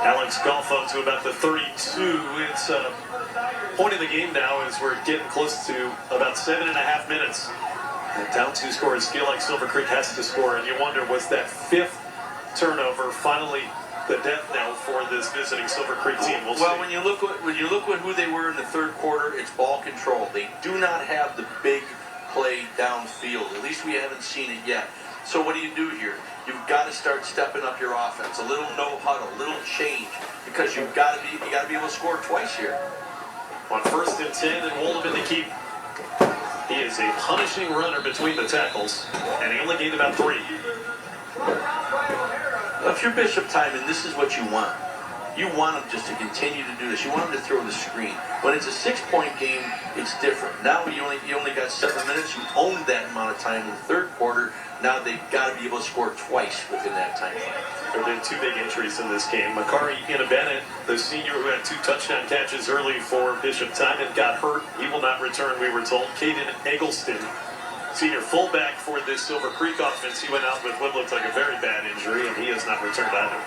Alex Golfo to about the 32. It's point of the game now as we're getting close to about 7.5 minutes. And down 2 scores, feel like Silver Creek has to score, and you wonder, was that 5th turnover finally the death knell for this visiting Silver Creek team? We'll see. When you look at who they were in the third quarter, it's ball control. They do not have the big play downfield. At least we haven't seen it yet. So what do you do here? You've got to start stepping up your offense. A little no huddle, a little change, because you got to be able to score twice here. On 1st and 10, and Wolleben to keep. He is a punishing runner between the tackles, and he only gained about 3. If you're Bishop Timon, this is what you want. You want them just to continue to do this. You want them to throw the screen. When it's a 6-point game, it's different. Now you only got 7 minutes. You owned that amount of time in the third quarter. Now they've got to be able to score twice within that time frame. There have been 2 big injuries in this game. Makari Bennett, the senior who had 2 touchdown catches early for Bishop Timon, got hurt. He will not return, we were told. Caden Eggleston, senior fullback for this Silver Creek offense, he went out with what looked like a very bad injury, and he has not returned either.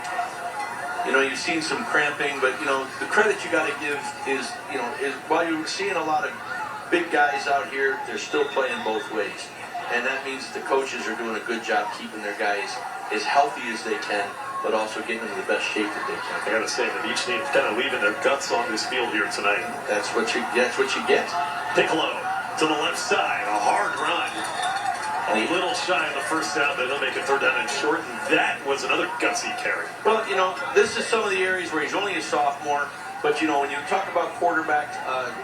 You know, you've seen some cramping, but, you know, the credit you got to give is while you're seeing a lot of big guys out here, they're still playing both ways. And that means that the coaches are doing a good job keeping their guys as healthy as they can, but also getting them in the best shape that they can. I got to say that each team's kind of leaving their guts on this field here tonight. That's what you get. Piccolo to the left side, a hard run. A little shy of the first down, but he'll make a 3rd down and short, and that was another gutsy carry. Well, you know, this is some of the areas where he's only a sophomore, but, you know, when you talk about quarterback,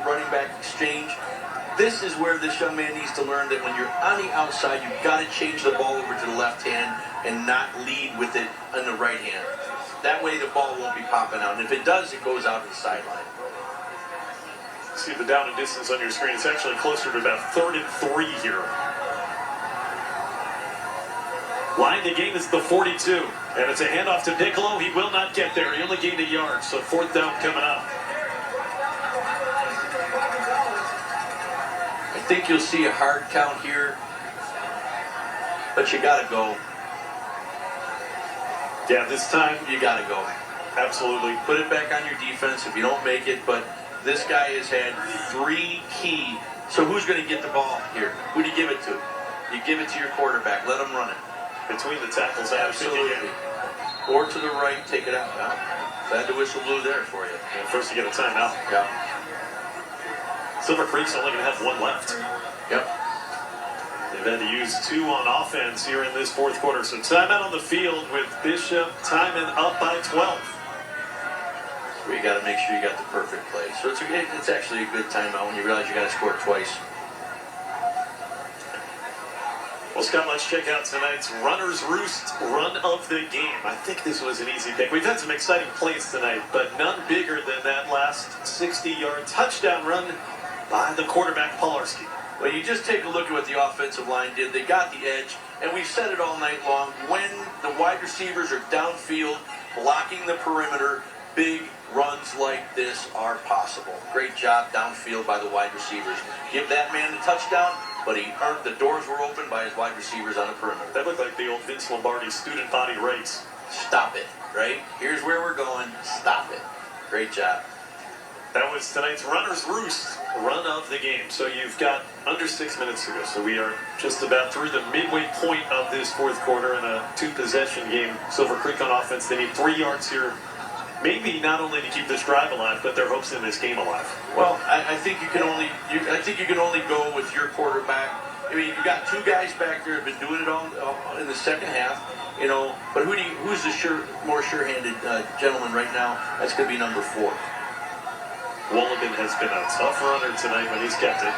running back exchange, this is where this young man needs to learn that when you're on the outside, you've got to change the ball over to the left hand and not lead with it on the right hand. That way the ball won't be popping out, and if it does, it goes out to the sideline. See the down and distance on your screen. It's actually closer to about 3rd and 3 here. Line to gain is the 42, and it's a handoff to Piccolo. He will not get there. He only gained a yard, so 4th down coming up. I think you'll see a hard count here, but you got to go. Yeah, this time you got to go. Absolutely. Put it back on your defense if you don't make it, but this guy has had 3 key. So who's going to get the ball here? Who do you give it to? You give it to your quarterback. Let him run it. Between the tackles, absolutely. Or to the right, take it out. Now, glad the whistle blew there for you. And first you get a timeout. Yeah. Silver Creek's only going to have 1 left. Yep. They've had to use 2 on offense here in this 4th quarter. So timeout on the field with Bishop Timon up by 12. Where you got to make sure you got the perfect play. So it's actually a good timeout when you realize you got to score twice. Well, Scott, let's check out tonight's Runner's Roost run of the game. I think this was an easy pick. We've had some exciting plays tonight, but none bigger than that last 60-yard touchdown run by the quarterback, Pilarski. Well, you just take a look at what the offensive line did. They got the edge, and we've said it all night long. When the wide receivers are downfield, blocking the perimeter, big runs like this are possible. Great job downfield by the wide receivers. Give that man the touchdown, but he earned, the doors were open by his wide receivers on the perimeter. That looked like the old Vince Lombardi student body race. Stop it, right? Here's where we're going. Stop it. Great job. That was tonight's Runner's Roost run of the game. So you've got under 6 minutes to go. So we are just about through the midway point of this 4th quarter in a 2-possession game. Silver Creek on offense. They need 3 yards here maybe not only to keep this drive alive, but their hopes in this game alive. Well, I think you can only go with your quarterback. I mean, you got two guys back there who've been doing it all in the second half, But who's the more sure-handed gentleman right now? That's going to be number 4. Wolleben has been a tough runner tonight when he's kept it.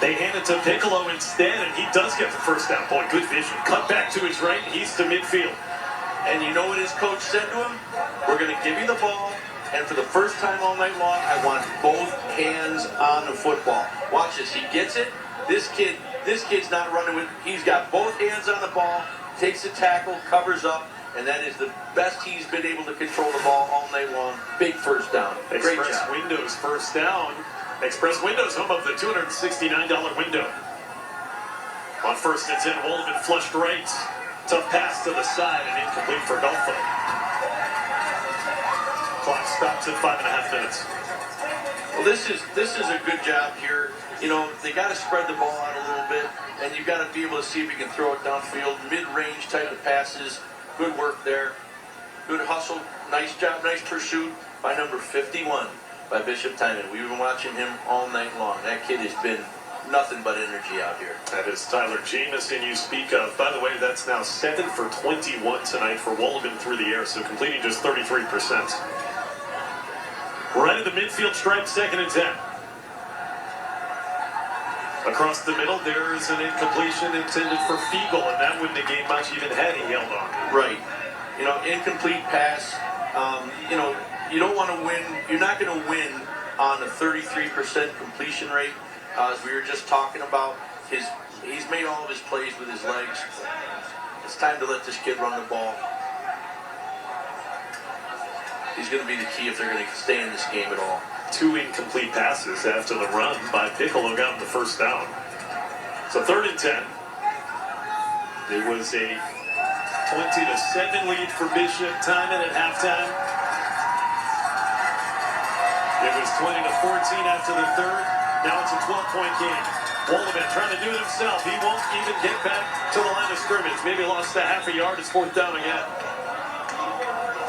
They hand it to Piccolo instead, and he does get the first down. Boy, good vision. Cut back to his right, he's to midfield. And you know what his coach said to him? We're going to give you the ball, and for the first time all night long, I want both hands on the football. Watch this. He gets it. This kid's not running with. He's got both hands on the ball, takes the tackle, covers up, and that is the best he's been able to control the ball all night long. Big first down. Great Express job. Windows first down. Express Windows, home of the $269 window. On first and 10, Wolleben flushed right. Tough pass to the side and incomplete for Golfo. Clock stopped at 5.5 minutes. Well, this is a good job here. They got to spread the ball out a little bit, and you've got to be able to see if you can throw it downfield. Mid-range type of passes. Good work there. Good hustle. Nice job. Nice pursuit by number 51 by Bishop Timon. We've been watching him all night long. That kid has been nothing but energy out here. That is Tyler Jamison you speak of. By the way, that's now 7 for 21 tonight for Wolleben through the air, so completing just 33%. Right at the midfield stripe, 2nd and 10. Across the middle, there is an incompletion intended for Fiegel, and that wouldn't have gained much even had he held on. Right. Incomplete pass. You don't want to win. You're not going to win on a 33% completion rate. As we were just talking about, he's made all of his plays with his legs. It's time to let this kid run the ball. He's going to be the key if they're going to stay in this game at all. 2 incomplete passes after the run by Piccolo got him the first down. So 3rd and 10. It was a 20-7 lead for Bishop Timon at halftime. It was 20-14 after the 3rd. Now it's a 12-point game. Wolleben trying to do it himself. He won't even get back to the line of scrimmage. Maybe lost a half a yard. It's 4th down again.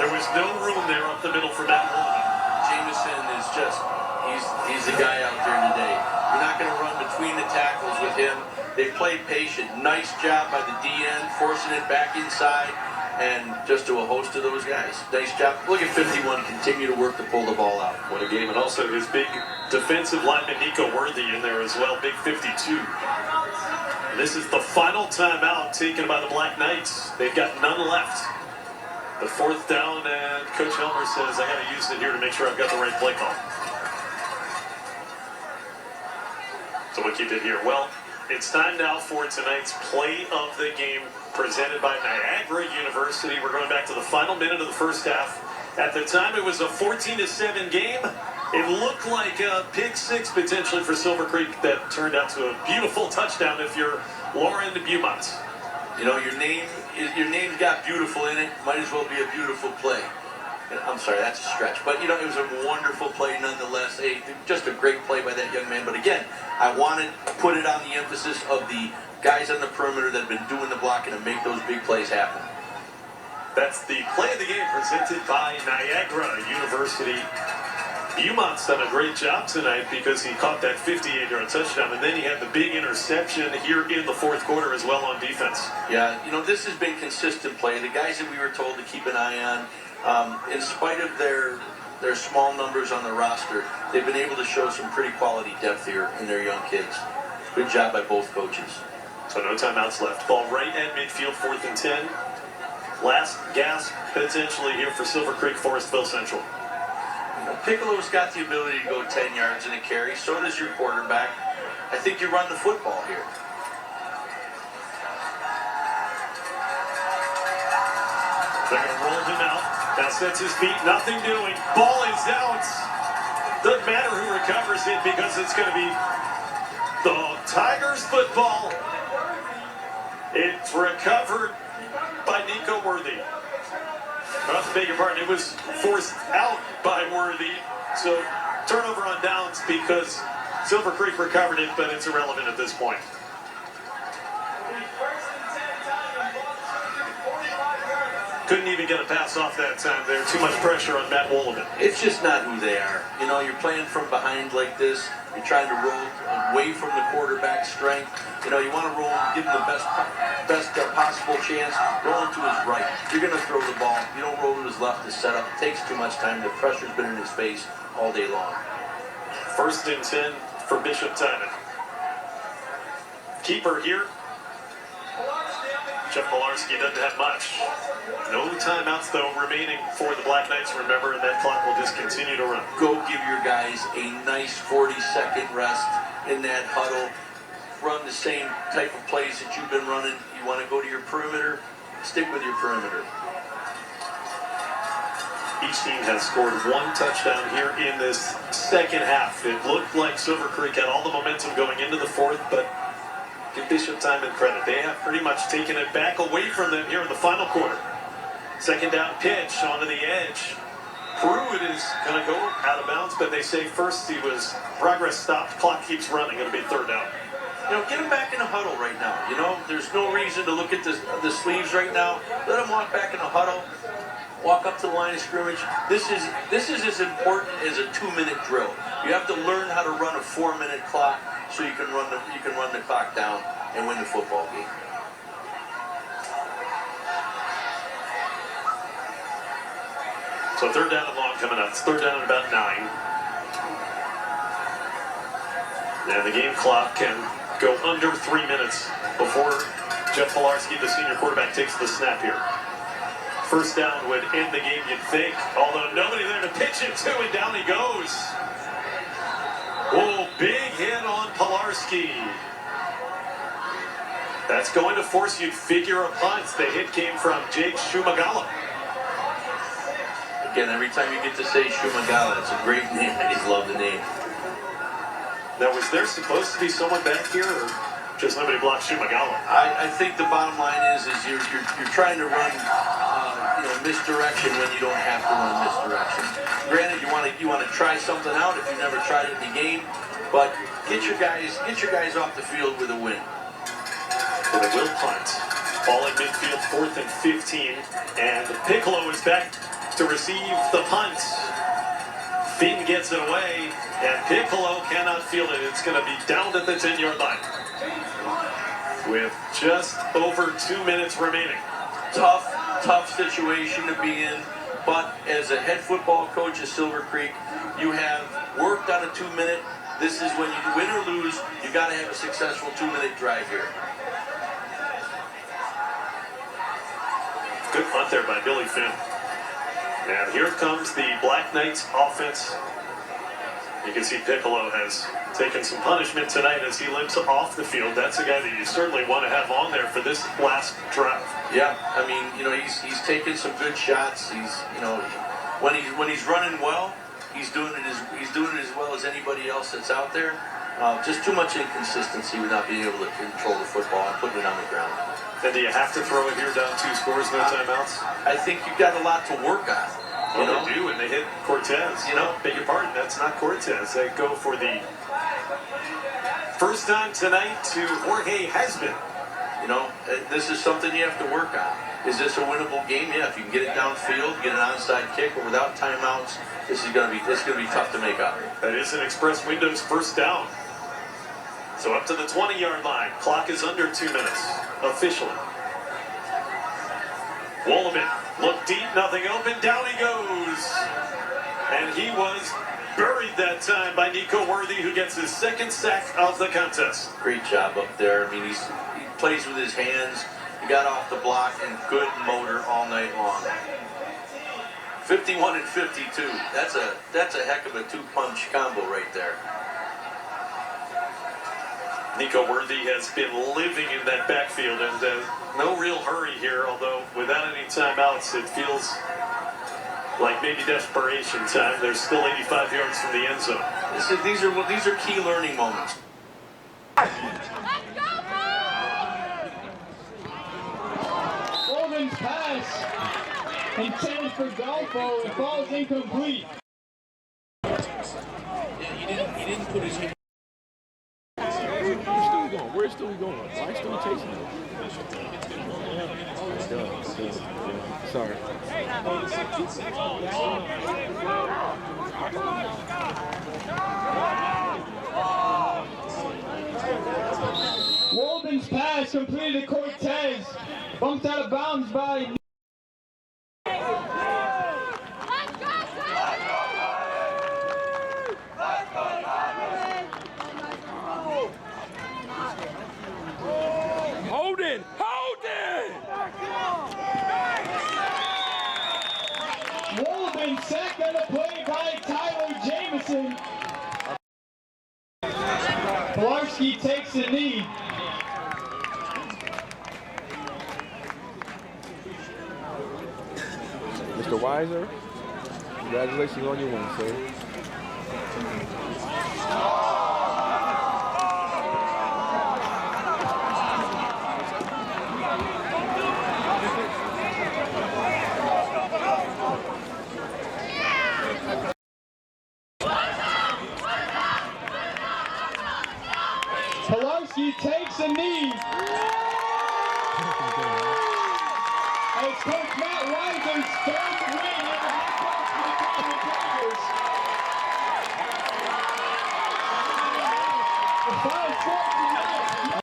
There was no room there up the middle for Matt Wolleben. Jamison is he's the guy out there today. You're not going to run between the tackles with him. They played patient. Nice job by the DN, forcing it back inside, and just to a host of those guys. Nice job. Look at 51 continue to work to pull the ball out. What a game. And also his big defensive lineman, Nico Worthy, in there as well. Big 52. And this is the final timeout taken by the Black Knights. They've got none left. The 4th down, and Coach Helmer says, I got to use it here to make sure I've got the right play call. So what you did here? Well, it's time now for tonight's play of the game presented by Niagara University. We're going back to the final minute of the first half. At the time, it was a 14-7 game. It looked like a pick 6 potentially for Silver Creek that turned out to a beautiful touchdown if you're Lauren Beaumont. Your name's got beautiful in it. Might as well be a beautiful play. I'm sorry, that's a stretch. But, it was a wonderful play nonetheless. Just a great play by that young man. But again, I wanted to put it on the emphasis of the guys on the perimeter that have been doing the blocking to make those big plays happen. That's the play of the game presented by Niagara University. Beaumont's done a great job tonight because he caught that 58-yard touchdown, and then he had the big interception here in the 4th quarter as well on defense. Yeah, this has been consistent play. The guys that we were told to keep an eye on, in spite of their small numbers on the roster, they've been able to show some pretty quality depth here in their young kids. Good job by both coaches. So no timeouts left. Ball right at midfield, 4th and 10. Last gasp potentially here for Silver Creek Forestville Central. Piccolo's got the ability to go 10 yards in a carry. So does your quarterback. I think you run the football here. They're going to roll him out. Now sets his feet, nothing doing. Ball is out. Doesn't matter who recovers it because it's going to be the Tigers football. It's recovered by Nico Worthy. I beg your pardon, it was forced out by Worthy. So turnover on downs because Silver Creek recovered it, but it's irrelevant at this point. Couldn't even even get a pass off that time there. Too much pressure on Matt Wolleman. It's just not who they are. You know, you're playing from behind like this. You're trying to roll away from the quarterback's strength. You know, you want to roll and give him the best possible chance. Roll him to his right. You're going to throw the ball. You don't roll to his left to set up. It takes too much time. The pressure's been in his face all day long. 1st and 10 for Bishop Timon. Keeper here. Jeff Pilarski doesn't have much. No timeouts, though, remaining for the Black Knights, remember, and that clock will just continue to run. Go give your guys a nice 40-second rest in that huddle. Run the same type of plays that you've been running. You want to go to your perimeter, stick with your perimeter. Each team has scored 1 touchdown here in this second half. It looked like Silver Creek had all the momentum going into the 4th, but give Bishop Timon credit. They have pretty much taken it back away from them here in the final quarter. 2nd down pitch onto the edge. Pruitt is going to go out of bounds, but they say first he was progress stopped. Clock keeps running. It'll be 3rd down. You know, get him back in the huddle right now. You know, there's no reason to look at the sleeves right now. Let him walk back in the huddle. Walk up to the line of scrimmage. This is as important as a 2-minute drill. You have to learn how to run a 4-minute clock so you can run the clock down and win the football game. So 3rd down and long coming up. It's 3rd down and about 9. And the game clock can go under 3 minutes before Jeff Pilarski, the senior quarterback, takes the snap here. 1st down would end the game, you'd think, although nobody there to pitch it to, and down he goes. Oh, big hit on Pilarski. That's going to force you to figure a punt. The hit came from Jake Shumagala. Again, every time you get to say Shumagala, it's a great name. I just love the name. Now, was there supposed to be someone back here, or just nobody blocked Shumagala? I think the bottom line is you're trying to run misdirection when you don't have to run misdirection. Granted, you want to try something out if you never tried it in the game, but get your guys off the field with a win. So they will punt. Ball at midfield, 4th and 15, and Piccolo is back to receive the punt. Finn gets it away, and Piccolo cannot field it. It's going to be down at the 10-yard line with just over 2 minutes remaining. Tough situation to be in, but as a head football coach at Silver Creek, you have worked on a 2-minute. This is when you win or lose, you got to have a successful 2-minute drive here. Good punt there by Billy Finn. And here comes the Black Knights offense. You can see Piccolo has taken some punishment tonight as he limps off the field. That's a guy that you certainly want to have on there for this last drive. Yeah, I mean, he's taking some good shots. He's, when he's running well, he's doing it as well as anybody else that's out there. Just too much inconsistency with not being able to control the football and putting it on the ground. And do you have to throw it here down 2 scores, no timeouts? I think you've got a lot to work on. Well, they do, and they hit Cortez. Beg your pardon, that's not Cortez. They go for the first time tonight to Jorge Hesbin. This is something you have to work on. Is this a winnable game? Yeah, if you can get it downfield, get an onside kick, but without timeouts, this is going to be tough to make up. That is an Express Windows first down. So up to the 20-yard line. Clock is under 2 minutes, officially. Wolleman, look deep, nothing open, down he goes. And he was buried that time by Nico Worthy, who gets his 2nd sack of the contest. Great job up there. I mean, he plays with his hands. He got off the block and good motor all night long. 51 and 52. That's a heck of a 2-punch combo right there. Nico Worthy has been living in that backfield, and no real hurry here, although without any timeouts, it feels like maybe desperation time. There's still 85 yards from the end zone. These are key learning moments. Coleman's pass intended for Golfo, and ball's incomplete. Yeah, he didn't put his hand. Where's still we going? Why still we chasing him? Sorry. Walden's pass completed to Cortez. Bumped out of bounds by... Holden! Holden! Walden sacked on the play by Tyler Jamison. Pilarski takes the knee. Mr. Weiser, congratulations on your win, sir. Pilarski takes a knee. As Coach Matt Weiser's third win in the head coach for the Tigers. The final score tonight.